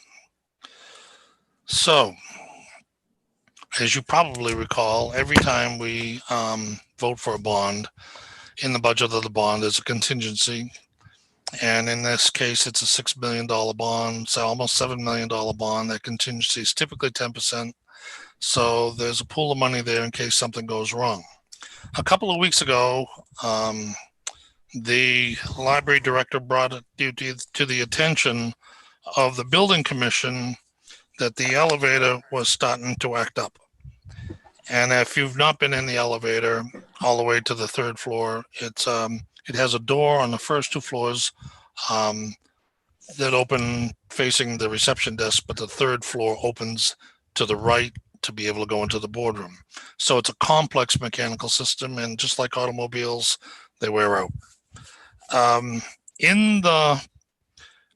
So, as you probably recall, every time we vote for a bond, in the budget of the bond, there's a contingency. And in this case, it's a $6 million bond, so almost $7 million bond. That contingency is typically 10%. So there's a pool of money there in case something goes wrong. A couple of weeks ago, the library director brought it to the attention of the building commission that the elevator was starting to act up. And if you've not been in the elevator all the way to the third floor, it has a door on the first two floors that open facing the reception desk, but the third floor opens to the right to be able to go into the boardroom. So it's a complex mechanical system, and just like automobiles, they wear out. In the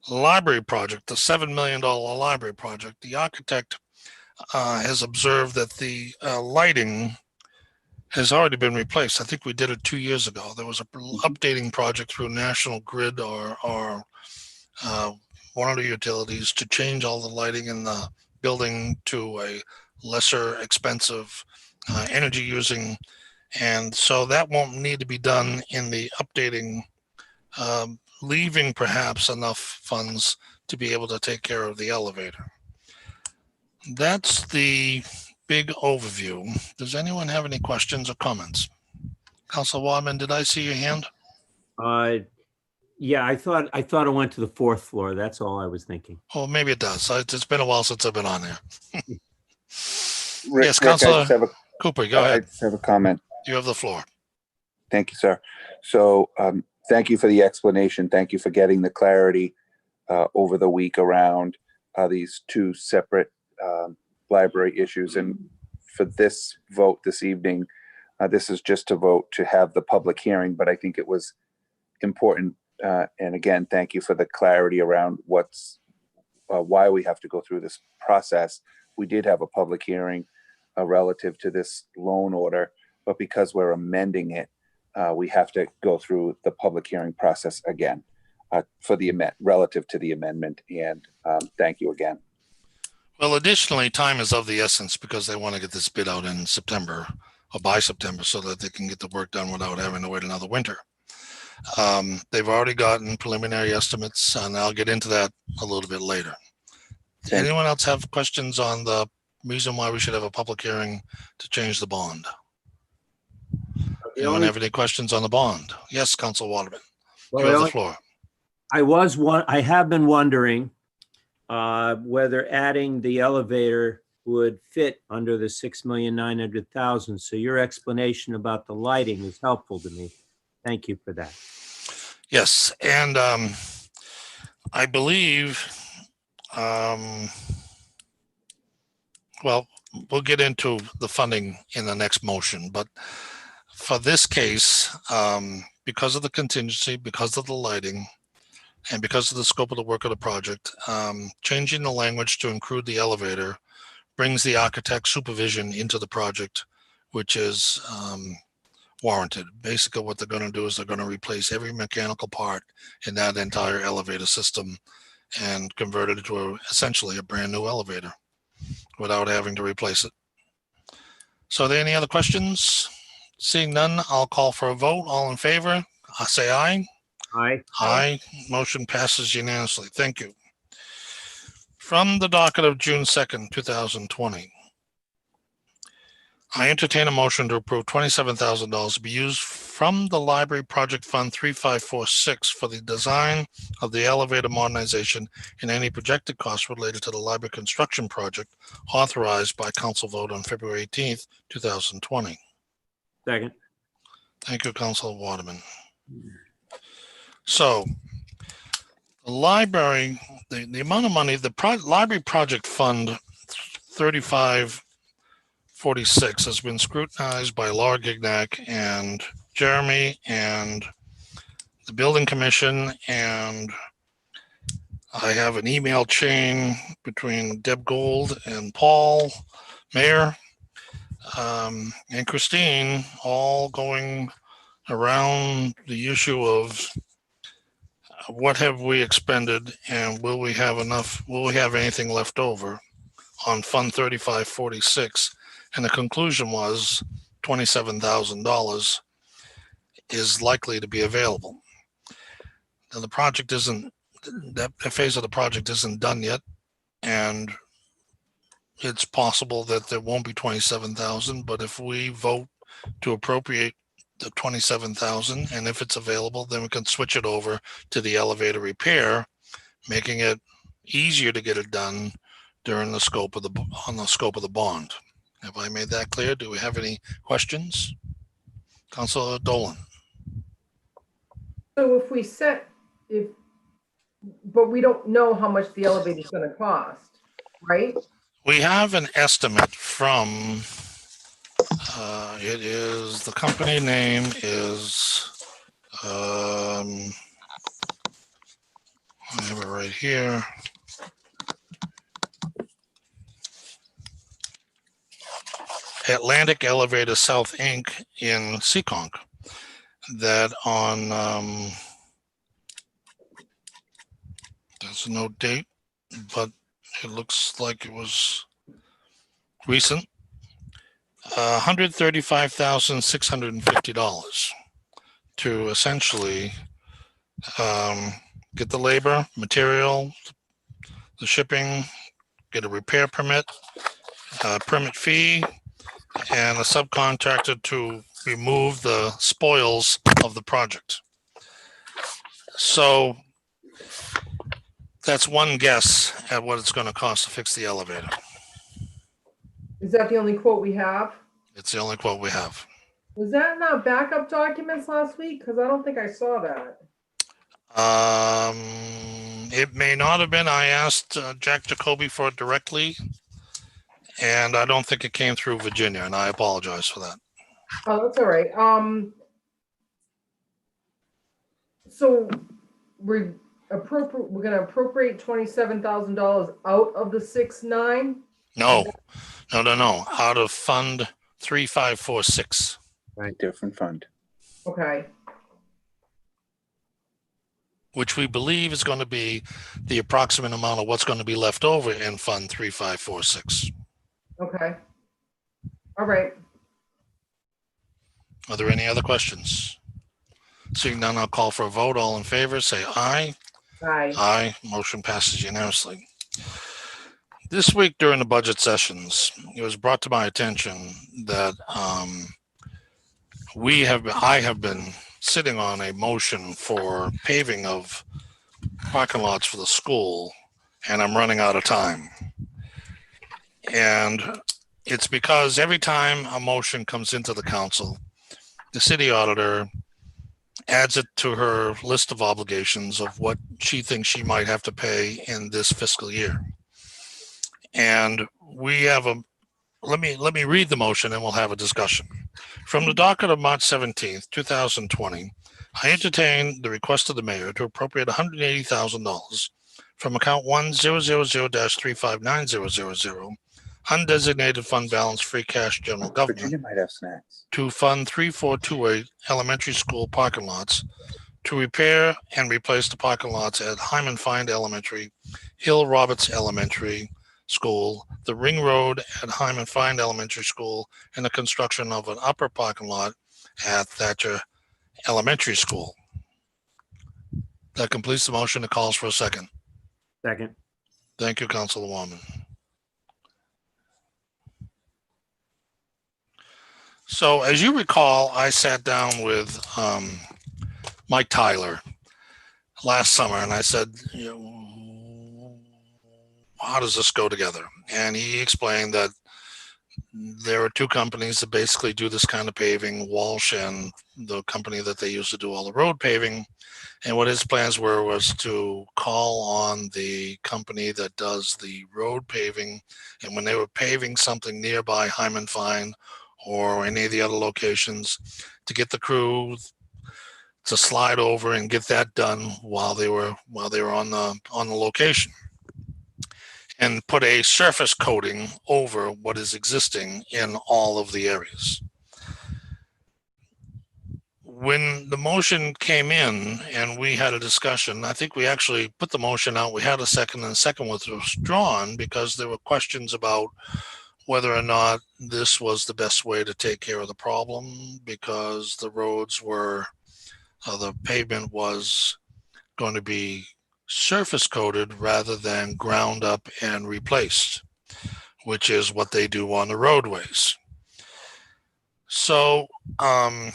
library project, the $7 million library project, the architect has observed that the lighting has already been replaced. I think we did it 2 years ago. There was an updating project through National Grid or one of the utilities to change all the lighting in the building to a lesser expensive energy using. And so that won't need to be done in the updating, leaving perhaps enough funds to be able to take care of the elevator. That's the big overview. Does anyone have any questions or comments? Council Wadman, did I see your hand? Yeah, I thought it went to the fourth floor. That's all I was thinking. Oh, maybe it does. It's been a while since I've been on there. Rick, Yes, I Councilor just have a, Cooper, go I ahead. just have a comment. You have the floor. Thank you, sir. So thank you for the explanation. Thank you for getting the clarity over the week around these two separate library issues. And for this vote this evening, this is just to vote to have the public hearing, but I think it was important. And again, thank you for the clarity around why we have to go through this process. We did have a public hearing relative to this loan order, but because we're amending it, we have to go through the public hearing process again for the relative to the amendment. And thank you again. Well, additionally, time is of the essence because they want to get this bid out in September or by September so that they can get the work done without having to wait another winter. They've already gotten preliminary estimates, and I'll get into that a little bit later. Anyone else have questions on the reason why we should have a public hearing to change the bond? Anyone have any questions on the bond? Yes, Council Waterman. You have the floor. I have been wondering whether adding the elevator would fit under the $6,900,000. So your explanation about the lighting is helpful to me. Thank you for that. Yes, and I believe, well, we'll get into the funding in the next motion, but for this case, because of the contingency, because of the lighting, and because of the scope of the work of the project, changing the language to include the elevator brings the architect supervision into the project, which is warranted. Basically, what they're going to do is they're going to replace every mechanical part in that entire elevator system and convert it into essentially a brand new elevator without having to replace it. So are there any other questions? Seeing none, I'll call for a vote. All in favor, I'll say aye. Aye. Aye. Motion passes unanimously. Thank you. From the docket of June 2nd, 2020, I entertain a motion to approve $27,000 to be used from the Library Project Fund 3546 for the design of the elevator modernization and any projected costs related to the library construction project authorized by council vote on February 18th, 2020. Second. Thank you, Councilor Waterman. So the library, the amount of money, the Library Project Fund 3546 has been scrutinized by Laura Gignac and Jeremy and the Building Commission, and I have an email chain between Deb Gould and Paul Mayer and Christine, all going around the issue of what have we expended and will we have anything left over on Fund 3546. And the conclusion was $27,000 is likely to be available. Now, the project isn't, that phase of the project isn't done yet, and it's possible that there won't be 27,000, but if we vote to appropriate the 27,000, and if it's available, then we can switch it over to the elevator repair, making it easier to get it done during the scope of the bond. Have I made that clear? Do we have any questions? Councilor Dolan. So if we but we don't know how much the elevator is going to cost, right? We have an estimate from, the company name is, I have it right here. Atlantic Elevator South Inc. in Seekonk, that on, there's no date, but it looks like it was recent. $135,650 to essentially get the labor, material, the shipping, get a repair permit, permit fee, and a subcontractor to remove the spoils of the project. So that's one guess at what it's going to cost to fix the elevator. Is that the only quote we have? It's the only quote we have. Was that in our backup documents last week? Because I don't think I saw that. It may not have been. I asked Jack Jacoby for it directly, and I don't think it came through Virginia, and I apologize for that. Oh, that's all right. So we're gonna appropriate $27,000 out of the 6.9? No. Out of Fund 3546. Right, different fund. Okay. Which we believe is going to be the approximate amount of what's going to be left over in Fund 3546. Okay. All right. Are there any other questions? Seeing none, I'll call for a vote. All in favor, say aye. Aye. Aye. Motion passes unanimously. This week during the budget sessions, it was brought to my attention that I have been sitting on a motion for paving of parking lots for the school, and I'm running out of time. And it's because every time a motion comes into the council, the city auditor adds it to her list of obligations of what she thinks she might have to pay in this fiscal year. And we have let me read the motion and we'll have a discussion. From the docket of March 17th, 2020, I entertain the request of the mayor to appropriate $180,000 from account 1000-3590000, undesignated fund balance, free cash, general government, Virginia might have snacks. to fund 3428 elementary school parking lots to repair and replace the parking lots at Hyman Find Elementary, Hill Roberts Elementary School, the Ring Road at Hyman Find Elementary School, and the construction of an upper parking lot at Thatcher Elementary School. That completes the motion. It calls for a second. Second. Thank you, Councilwoman. So as you recall, I sat down with Mike Tyler last summer and I said, how does this go together? And he explained that there are two companies that basically do this kind of paving, Walsh and the company that they use to do all the road paving. And what his plans were was to call on the company that does the road paving. And when they were paving something nearby Hyman Find or any of the other locations, to get the crew to slide over and get that done while they were on the location, and put a surface coating over what is existing in all of the areas. When the motion came in and we had a discussion, I think we actually put the motion out. We had a second, and the second was withdrawn because there were questions about whether or not this was the best way to take care of the problem, because the roads were, the pavement was going to be surface coated rather than ground up and replaced, which is what they do on the roadways. So I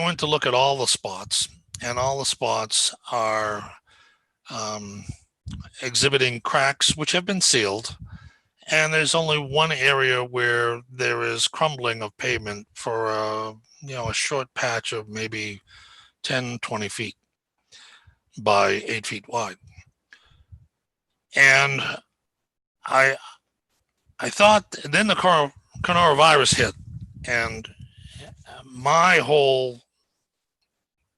went to look at all the spots, and all the spots are exhibiting cracks which have been sealed, and there's only one area where there is crumbling of pavement for a short patch of maybe 10, 20 feet by 8 feet wide. And I thought, then the coronavirus hit, and my whole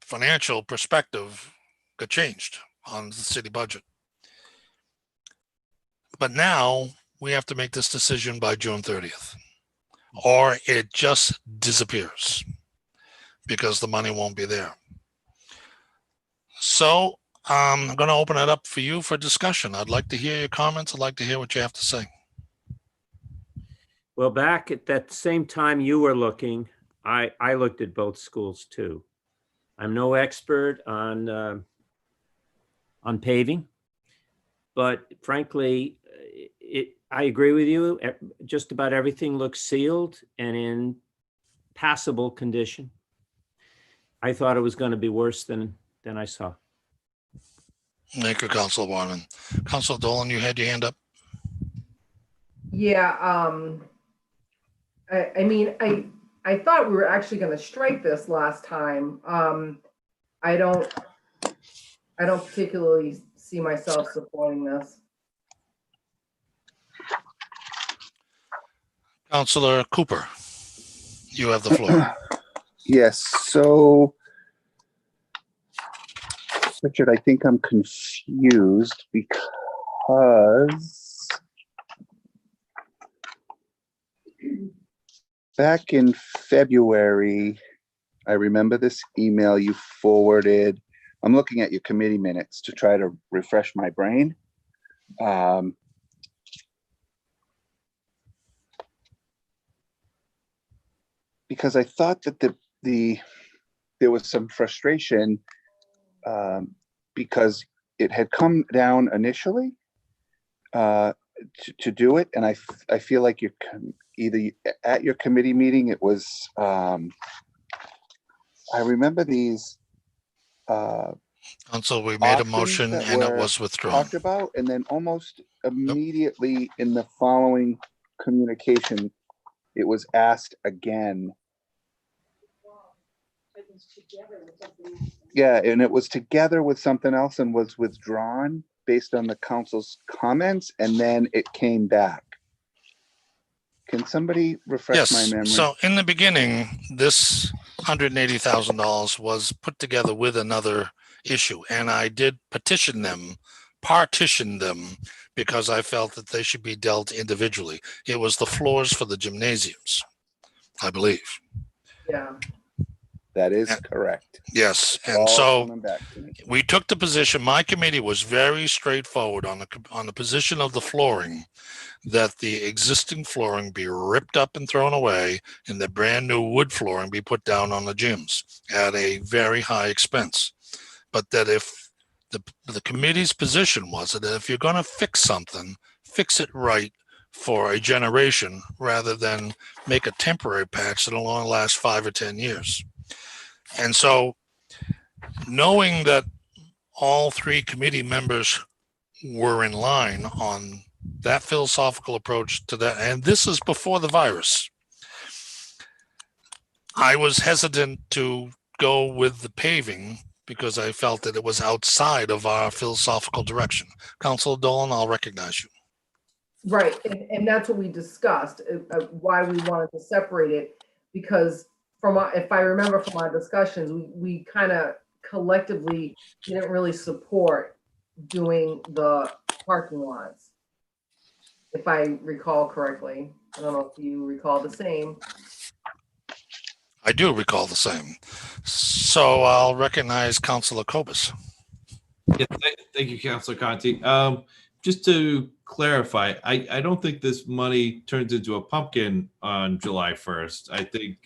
financial perspective got changed on the city budget. But now we have to make this decision by June 30th, or it just disappears because the money won't be there. So I'm going to open it up for you for discussion. I'd like to hear your comments. I'd like to hear what you have to say. Well, back at that same time you were looking, I looked at both schools too. I'm no expert on paving, but frankly, I agree with you. Just about everything looks sealed and in passable condition. I thought it was going to be worse than I saw. Thank you, Council Waterman. Council Dolan, you had your hand up. Yeah, I mean, I thought we were actually gonna strike this last time. I don't particularly see myself supporting this. Councilor Cooper, you have the floor. Yes, so Richard, I think I'm confused because back in February, I remember this email you forwarded. I'm looking at your committee minutes to try to refresh my brain. Because I thought that there was some frustration because it had come down initially to do it, and I feel like you're either at your committee meeting. It was I remember these Council, we made a options motion that and it were was withdrawn. talked about, and then almost immediately in the following communication, it was asked again. Yeah, and it was together with something else and was withdrawn based on the council's comments, and then it came back. Can somebody refresh my Yes, memory? so in the beginning, this $180,000 was put together with another issue, and I did partition them, because I felt that they should be dealt individually. It was the floors for the gymnasiums, I believe. Yeah. That is correct. Yes, and All so coming back to me. we took the position, my committee was very straightforward on the position of the flooring, that the existing flooring be ripped up and thrown away and the brand new wood flooring be put down on the gyms at a very high expense. But that if the committee's position was that if you're going to fix something, fix it right for a generation rather than make a temporary patch that'll only last 5 or 10 years. And so knowing that all 3 committee members were in line on that philosophical approach to that, and this is before the virus, I was hesitant to go with the paving because I felt that it was outside of our philosophical direction. Councilor Dolan, I'll recognize you. Right, and that's what we discussed, why we wanted to separate it, because if I remember from our discussions, we kind of collectively didn't really support doing the parking lots, if I recall correctly. I don't know if you recall the same. I do recall the same. So I'll recognize Councilor Cobus. Yeah, thank you, Councilor Conti. Just to clarify, I don't think this money turns into a pumpkin on July 1st. I think,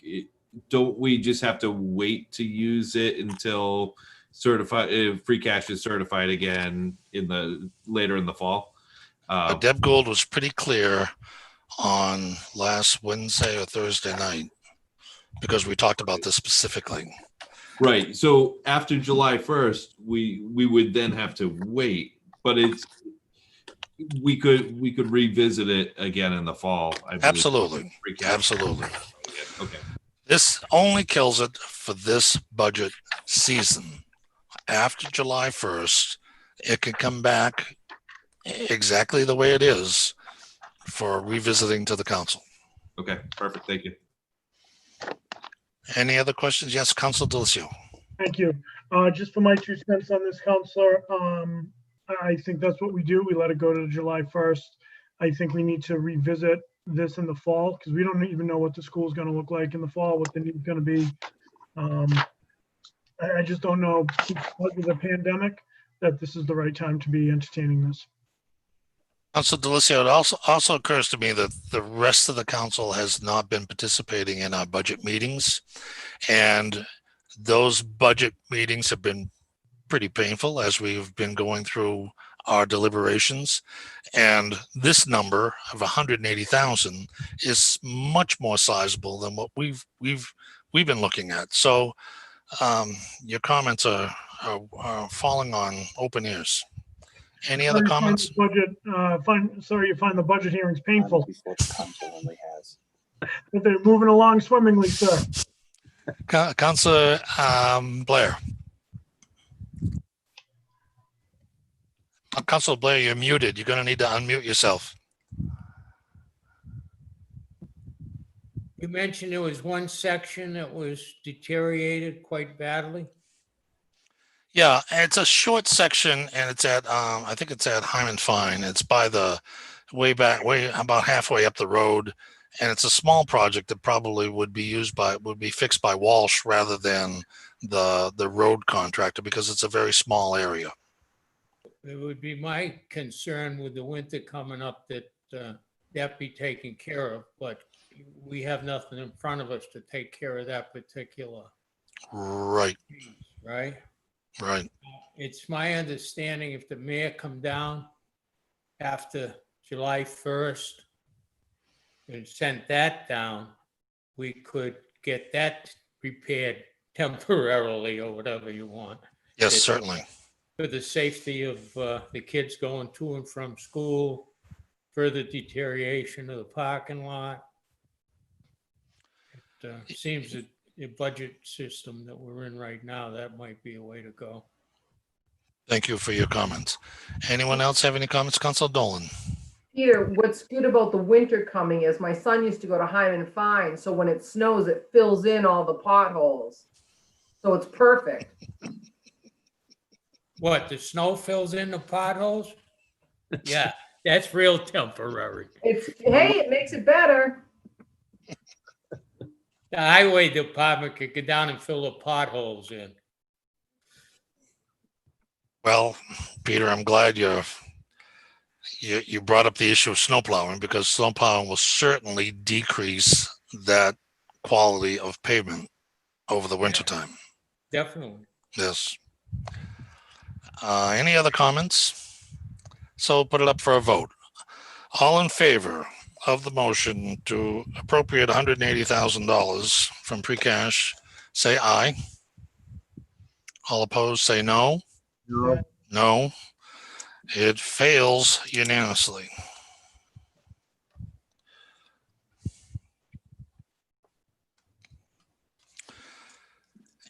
don't we just have to wait to use it until free cash is certified again later in the fall? Deb Gould was pretty clear on last Wednesday or Thursday night, because we talked about this specifically. Right. So after July 1st, we would then have to wait, but we could revisit it again in the fall. I believe. Absolutely. Absolutely. Okay. This only kills it for this budget season. After July 1st, it can come back exactly the way it is for revisiting to the council. Okay, perfect. Thank you. Any other questions? Yes, Councilor Delcio. Thank you. Just for my 2 cents on this, Counselor, I think that's what we do. We let it go to July 1st. I think we need to revisit this in the fall because we don't even know what the school is going to look like in the fall, what the need is going to be. I just don't know because of the pandemic that this is the right time to be entertaining this. Councilor Delcio, it also occurs to me that the rest of the council has not been participating in our budget meetings, and those budget meetings have been pretty painful as we've been going through our deliberations. And this number of 180,000 is much more sizable than what we've been looking at. So your comments are falling on open ears. Any other comments? Sorry, you find the budget hearings painful, Before the council only has. but they're moving along swimmingly, sir. Councillor Blair. Councillor Blair, you're muted. You're going to need to unmute yourself. You mentioned there was one section that was deteriorated quite badly. Yeah, it's a short section, and it's at I think it's at Hyman Fine. It's by the way about halfway up the road, and it's a small project that probably would be fixed by Walsh rather than the road contractor, because it's a very small area. It would be my concern with the winter coming up that that be taken care of, but we have nothing in front of us to take care of that particular. Right. Right. Right. It's my understanding if the mayor come down after July 1st and sent that down, we could get that repaired temporarily or whatever you want. Yes, certainly. For the safety of the kids going to and from school, further deterioration of the parking lot. It seems that the budget system that we're in right now, that might be a way to go. Thank you for your comments. Anyone else have any comments? Councilor Dolan. Peter, what's good about the winter coming is my son used to go to Hyman Fine, so when it snows, it fills in all the potholes. So it's perfect. What, the snow fills in the potholes? Yeah, that's real temporary. Hey, it makes it better. The highway department could go down and fill the potholes in. Well, Peter, I'm glad you brought up the issue of snow plowing, because snow plowing will certainly decrease that quality of pavement over the winter time. Definitely. Yes. Any other comments? So put it up for a vote. All in favor of the motion to appropriate $180,000 from free cash, say aye. All opposed, say no. No. No. It fails unanimously.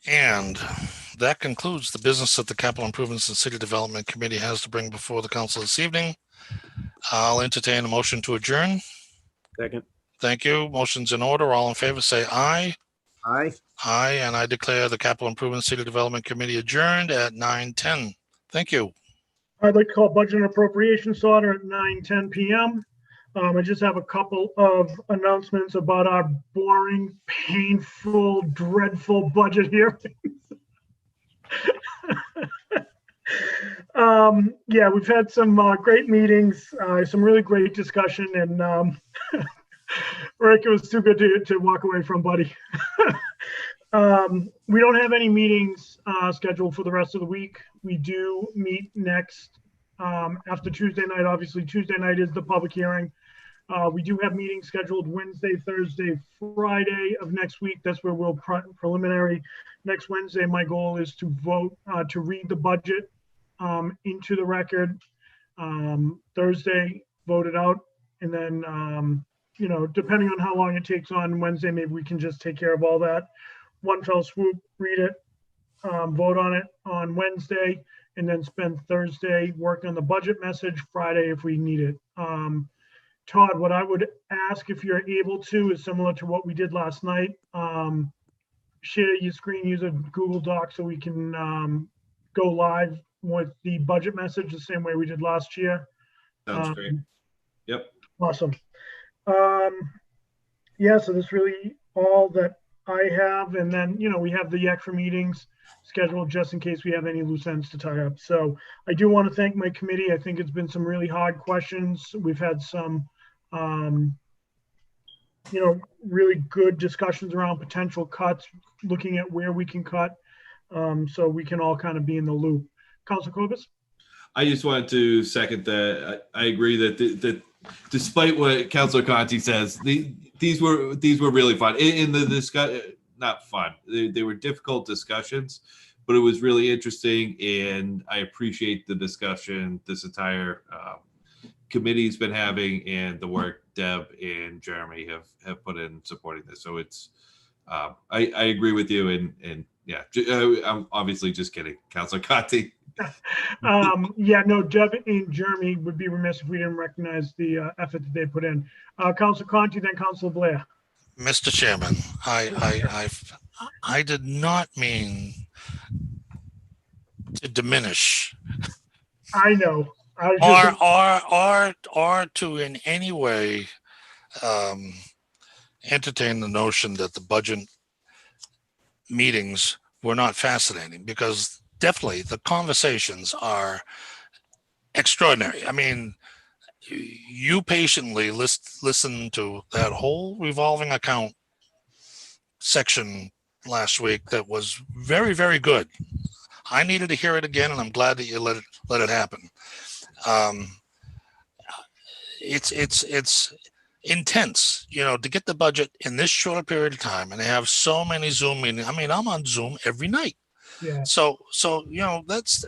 And that concludes the business that the Capital Improvements and City Development Committee has to bring before the council this evening. I'll entertain a motion to adjourn. Second. Thank you. Motion's in order. All in favor, say aye. Aye. Aye, and I declare the Capital Improvement City Development Committee adjourned at 9:10. Thank you. I'd like to call Budget and Appropriations Order at 9:10 p.m. I just have a couple of announcements about our boring, painful, dreadful budget hearings. Yeah, we've had some great meetings, some really great discussion, and Rick, it was too good to walk away from, buddy. We don't have any meetings scheduled for the rest of the week. We do meet next after Tuesday night. Obviously, Tuesday night is the public hearing. We do have meetings scheduled Wednesday, Thursday, Friday of next week. That's where we'll preliminary. Next Wednesday, my goal is to vote to read the budget into the record. Thursday, vote it out, and then you know, depending on how long it takes on Wednesday, maybe we can just take care of all that one fell swoop, read it, vote on it on Wednesday, and then spend Thursday working on the budget message, Friday if we need it. Todd, what I would ask, if you're able to, is similar to what we did last night. Share your screen, use a Google Doc so we can go live with the budget message the same way we did last year. Sounds great. Yep. Awesome. Yeah, so that's really all that I have. And then, you know, we have the extra meetings scheduled just in case we have any loose ends to tie up. So I do want to thank my committee. I think it's been some really hard questions. We've had some, you know, really good discussions around potential cuts, looking at where we can cut, so we can all kind of be in the loop. Councilor Cobus? I just wanted to second that. I agree that despite what Councilor Conti says, these were really fun. In the discuss, not fun. They were difficult discussions, but it was really interesting, and I appreciate the discussion this entire committee's been having and the work Deb and Jeremy have put in supporting this. So it's I agree with you, and yeah, I'm obviously just kidding, Councilor Conti. Yeah, no, Deb and Jeremy would be remiss if we didn't recognize the effort that they put in. Councilor Conti, then Councilor Blair. Mr. Chairman, I did not mean to diminish I know. I was just, or to in any way entertain the notion that the budget meetings were not fascinating, because definitely the conversations are extraordinary. I mean, you patiently listen to that whole revolving account section last week that was very, very good. I needed to hear it again, and I'm glad that you let it happen. It's intense, to get the budget in this short a period of time, and they have so many Zoom meetings. I mean, I'm on Zoom every night. yeah. So that's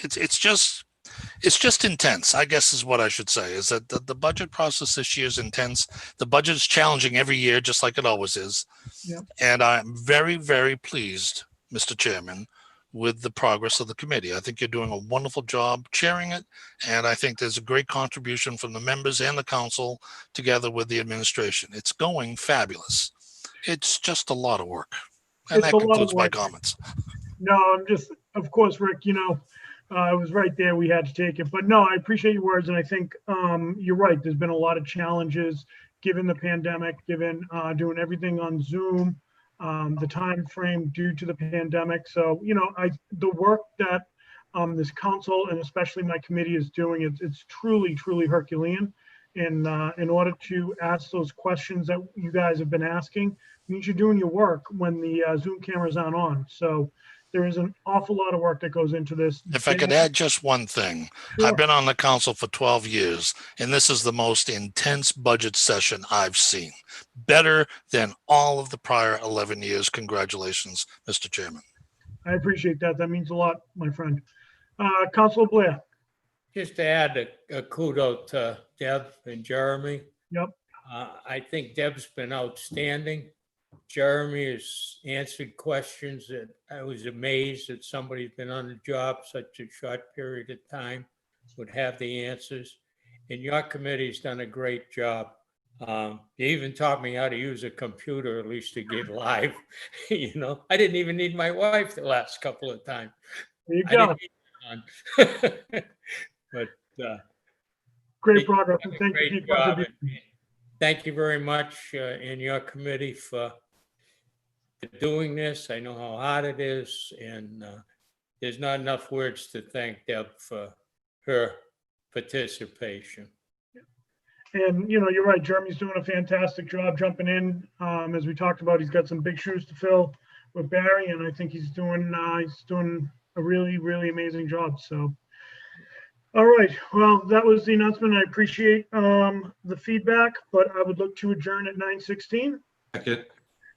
it's just intense, I guess, is what I should say, is that the budget process this year is intense. The budget is challenging every year, just like it always is. Yeah. And I'm very, very pleased, Mr. Chairman, with the progress of the committee. I think you're doing a wonderful job chairing it, and I think there's a great contribution from the members and the council together with the administration. It's going fabulous. It's just a lot of work. And It's that a lot of concludes my work. comments. No, I'm just, of course, Rick, I was right there. We had to take it. But no, I appreciate your words. And I think you're right. There's been a lot of challenges given the pandemic, given doing everything on Zoom, the time frame due to the pandemic. So, the work that this council and especially my committee is doing, it's truly, truly Herculean. And in order to ask those questions that you guys have been asking, means you're doing your work when the Zoom cameras aren't on. So there is an awful lot of work that goes into this. If I could add just one thing, Sure. I've been on the council for 12 years, and this is the most intense budget session I've seen. Better than all of the prior 11 years. Congratulations, Mr. Chairman. I appreciate that. That means a lot, my friend. Councilor Blair. Just to add a kudos to Deb and Jeremy. Yep. I think Deb's been outstanding. Jeremy has answered questions that I was amazed that somebody's been on the job such a short period of time would have the answers. And your committee's done a great job. You even taught me how to use a computer, at least to get live. I didn't even need my wife the last couple of times. There you go. But great progress. And thank great you for job. contributing. Thank you very much in your committee for doing this. I know how hard it is, and there's not enough words to thank Deb for her participation. And you're right. Jeremy's doing a fantastic job jumping in. As we talked about, he's got some big shoes to fill with Barry, and I think he's doing a really, really amazing job. So, all right. Well, that was the announcement. I appreciate the feedback, but I would look to adjourn at 9:16. Second.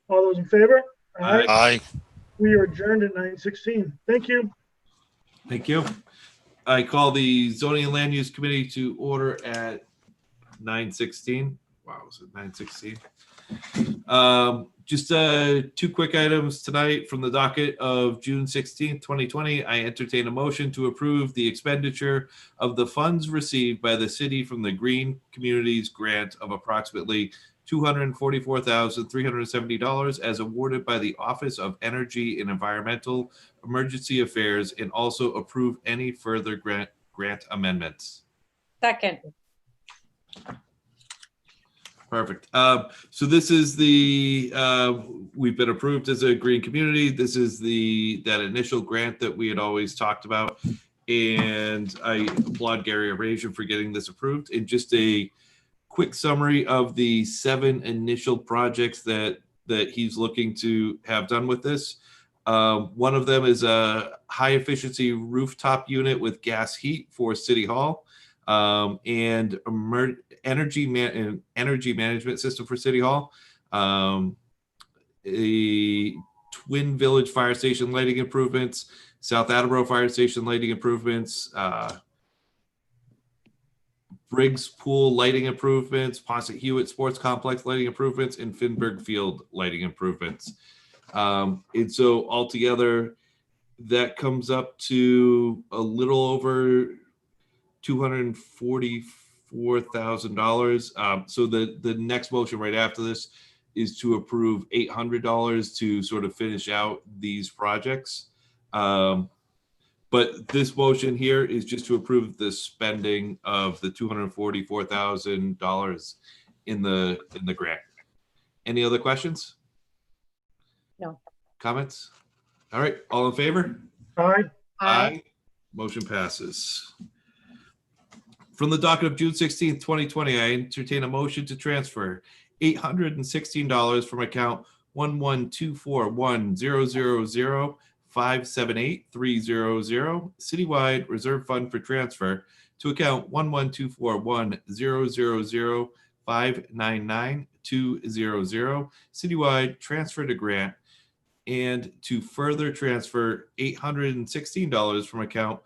All those in favor? Aye. We are adjourned at 9:16. Thank you. Thank you. I call the Zoning and Land Use Committee to order at 9:16. Wow, was it 9:16? Just two quick items tonight from the docket of June 16th, 2020. I entertain a motion to approve the expenditure of the funds received by the city from the Green Communities Grant of approximately $244,370 as awarded by the Office of Energy and Environmental Emergency Affairs, and also approve any further grant amendments. Second. Perfect. So this is we've been approved as a green community. This is that initial grant that we had always talked about. And I applaud Gary Arasian for getting this approved. And just a quick summary of the 7 initial projects that he's looking to have done with this. One of them is a high efficiency rooftop unit with gas heat for City Hall, and energy management system for City Hall. A Twin Village Fire Station lighting improvements, South Attleboro Fire Station lighting improvements, Briggs Pool lighting improvements, Ponset Hewitt Sports Complex lighting improvements, and Finberg Field lighting improvements. And so altogether, that comes up to a little over $244,000. So the next motion right after this is to approve $800 to sort of finish out these projects. But this motion here is just to approve the spending of the $244,000 in the grant. Any other questions? No. Comments? All right, all in favor? Aye. Aye. Motion passes. From the docket of June 16th, 2020, I entertain a motion to transfer $816 from account 1124100057830 Citywide Reserve Fund for transfer to account 1124100059920 Citywide transfer to grant, and to further transfer $816 from account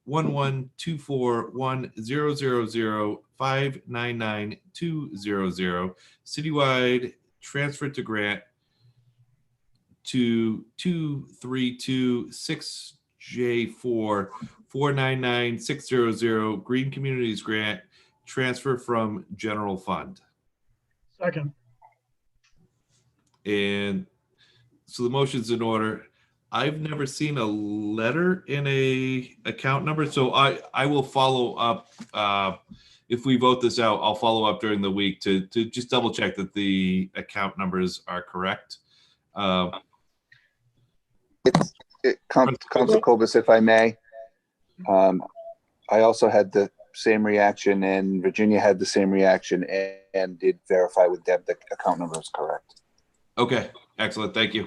1124100059920 Citywide transfer to grant to 2326J4 499600 Green Communities Grant transfer from general fund. Second. And so the motion's in order. I've never seen a letter in a account number, so I will follow up. If we vote this out, I'll follow up during the week to just double check that the account numbers are correct. Council Cobus, if I may. I also had the same reaction, and Virginia had the same reaction, and did verify with Deb the account number is correct. Okay, excellent. Thank you.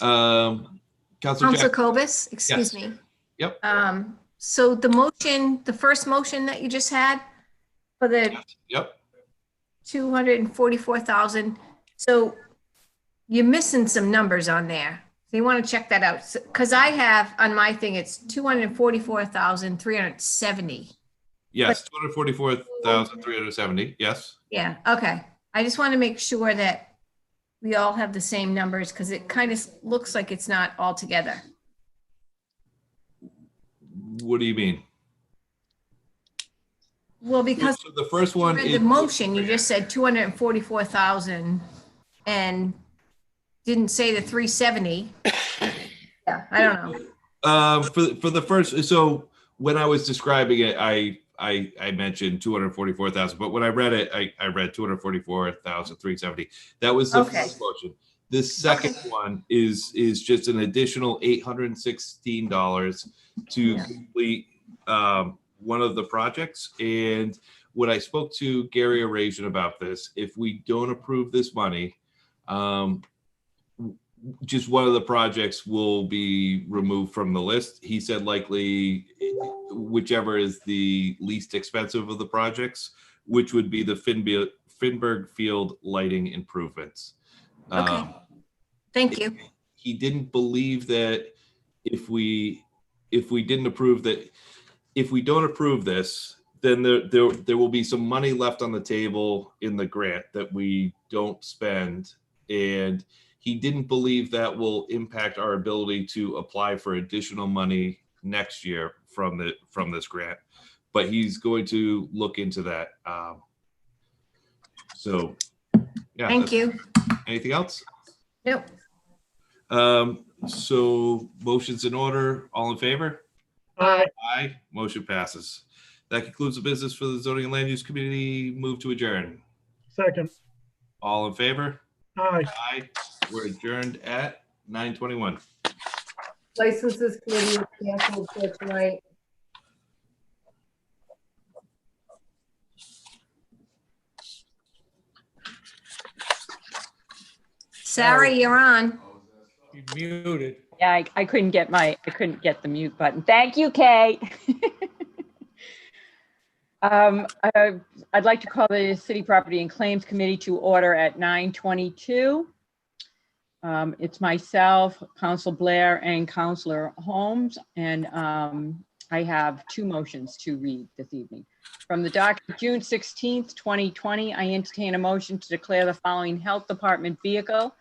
Councilor Jack. Cobus, excuse Yes. me. Yep. So the first motion that you just had for the Yep. 244,000. So you're missing some numbers on there. So you want to check that out. Because I have on my thing, it's 244,370. Yes, 244,370. Yes. Yeah, okay. I just want to make sure that we all have the same numbers because it kind of looks like it's not all together. What do you mean? Well, because So the first one in is the motion, you just said 244,000 and didn't say the 370. Yeah, I don't know. For the first, so when I was describing it, I mentioned 244,000, but when I read it, I read 244,370. That was the Okay. first motion. The second one is just an additional $816 to complete one of the projects. And when I spoke to Gary Arasian about this, if we don't approve this money, just one of the projects will be removed from the list. He said likely whichever is the least expensive of the projects, which would be the Finberg Field lighting improvements. Okay. Thank you. He didn't believe that if we didn't approve that, if we don't approve this, then there will be some money left on the table in the grant that we don't spend. And he didn't believe that will impact our ability to apply for additional money next year from this grant, but he's going to look into that. So yeah. Thank you. Anything else? Nope. So motion's in order. All in favor? Aye. Aye. Motion passes. That concludes the business for the Zoning and Land Use Committee. Move to adjourn. Second. All in favor? Aye. Aye. We're adjourned at 9:21. Licenses committee is canceled for tonight. Sarah, you're on. You're muted. Yeah, I couldn't get the mute button. Thank you, Kate. I'd like to call the City Property and Claims Committee to order at 9:22. It's myself, Council Blair, and Councilor Holmes, and I have two motions to read this evening. From the docket of June 16th, 2020, I entertain a motion to declare the following Health Department vehicle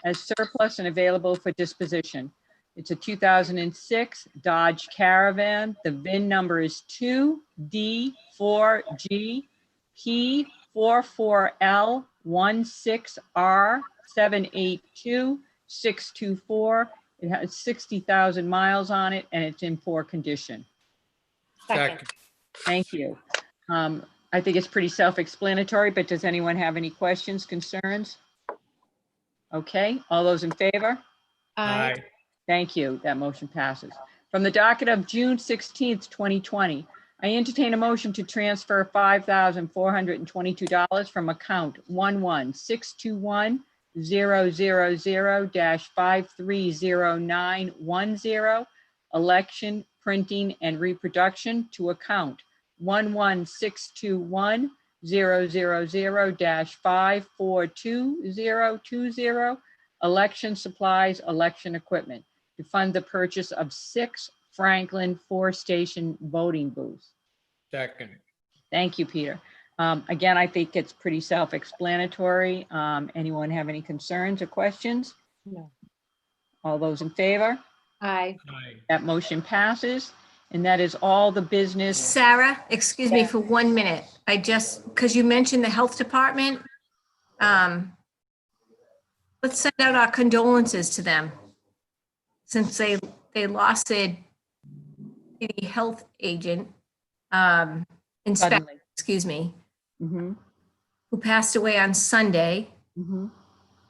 as surplus and available for disposition. It's a 2006 Dodge Caravan. The VIN number is 2D4G P44L16R782624. It has 60,000 miles on it and it's in poor condition. Second. Thank you. I think it's pretty self-explanatory, but does anyone have any questions, concerns? Okay, all those in favor? Aye. Thank you. That motion passes. From the docket of June 16th, 2020, I entertain a motion to transfer $5,422 from account 11621-000-530910, election, printing, and reproduction to account 11621-000-542020, election supplies, election equipment, to fund the purchase of 6 Franklin 4-station voting booths. Second. Thank you, Peter. Again, I think it's pretty self-explanatory. Anyone have any concerns or questions? No. All those in favor? Aye. Aye. That motion passes, and that is all the business. Sarah, excuse me Yeah. for 1 minute. Because you mentioned the health department, let's send out our condolences to them, since they lost their health agent, inspector, Suddenly. excuse me, Mhm, who passed away on Sunday. mhm.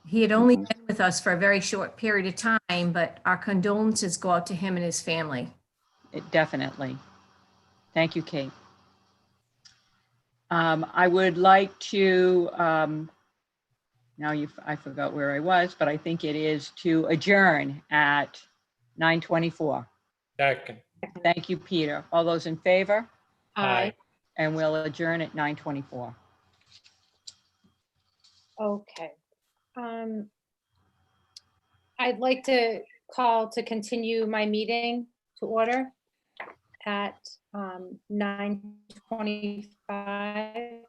He had only been with us for a very short period of time, but our condolences go out to him and his family. Definitely. Thank you, Kate. I would like to, I forgot where I was, but I think it is to adjourn at 9:24. Second. Thank you, Peter. All those in favor? Aye. And we'll adjourn at 9:24. Okay. I'd like to call to continue my meeting to order at 9:25.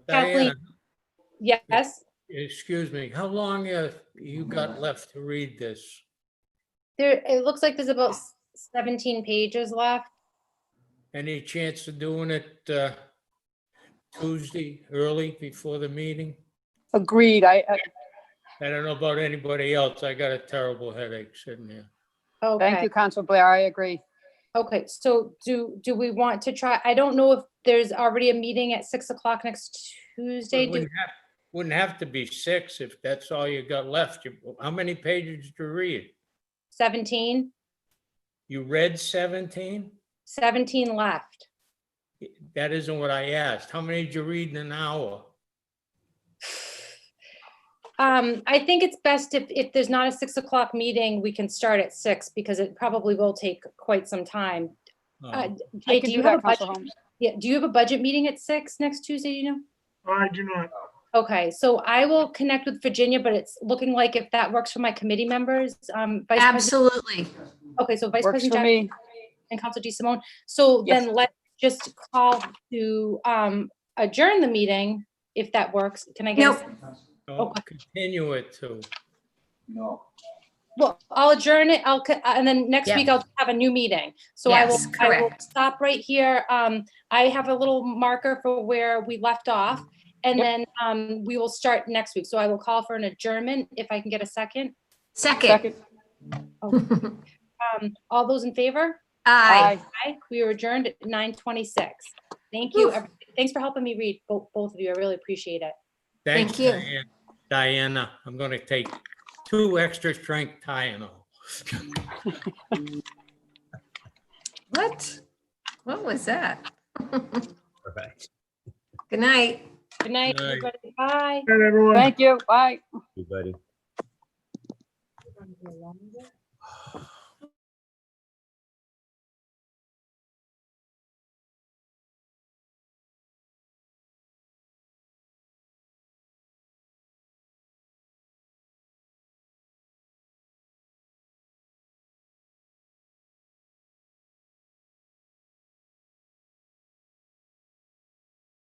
Kathleen, Diana, yes, excuse me, how long have you got left to read this? it looks like there's about 17 pages left. Any chance of doing it Tuesday early before the meeting? Agreed. I don't know about anybody else. I got a terrible headache sitting there. Thank you, Okay, Council Blair. I agree. okay, so do we want to try, I don't know if there's already a meeting at 6 o'clock next Tuesday. It wouldn't have to be 6 if that's all you got left. How many pages did you read? 17? You read 17? 17 left. That isn't what I asked. How many did you read in an hour? I think it's best if there's not a 6 o'clock meeting, we can start at 6 because it probably will take quite some time. Oh, I Kate, can do do you have a that, Council budget? Holmes. Yeah, do you have a budget meeting at 6 next Tuesday, do you know? I do not. Okay, so I will connect with Virginia, but it's looking like if that works for my committee members, Vice President. Absolutely. Okay, so Vice Works President for Jackson me. and Council D. Simone. So Yes. then let's just call to adjourn the meeting, if that works. Can I get? Nope. Okay. Continue it to. No. Well, I'll adjourn it. And then next Yep. week I'll have a new meeting. So I will Yes, correct. stop right here. I have a little marker for where we left off. And Yep. then we will start next week. So I will call for an adjournment if I can get a second. Second. All those in favor? Aye. Aye. We are adjourned at 9:26. Thank you. Whew. Thanks for helping me read, both of you. I really appreciate it. Thanks, Thank you. Diana. I'm going to take 2 extra strength Tylenol. What? What was that? Right. Good night. Good night, Good night. everybody. Bye. Good night, everyone. Thank you. Bye. Everybody.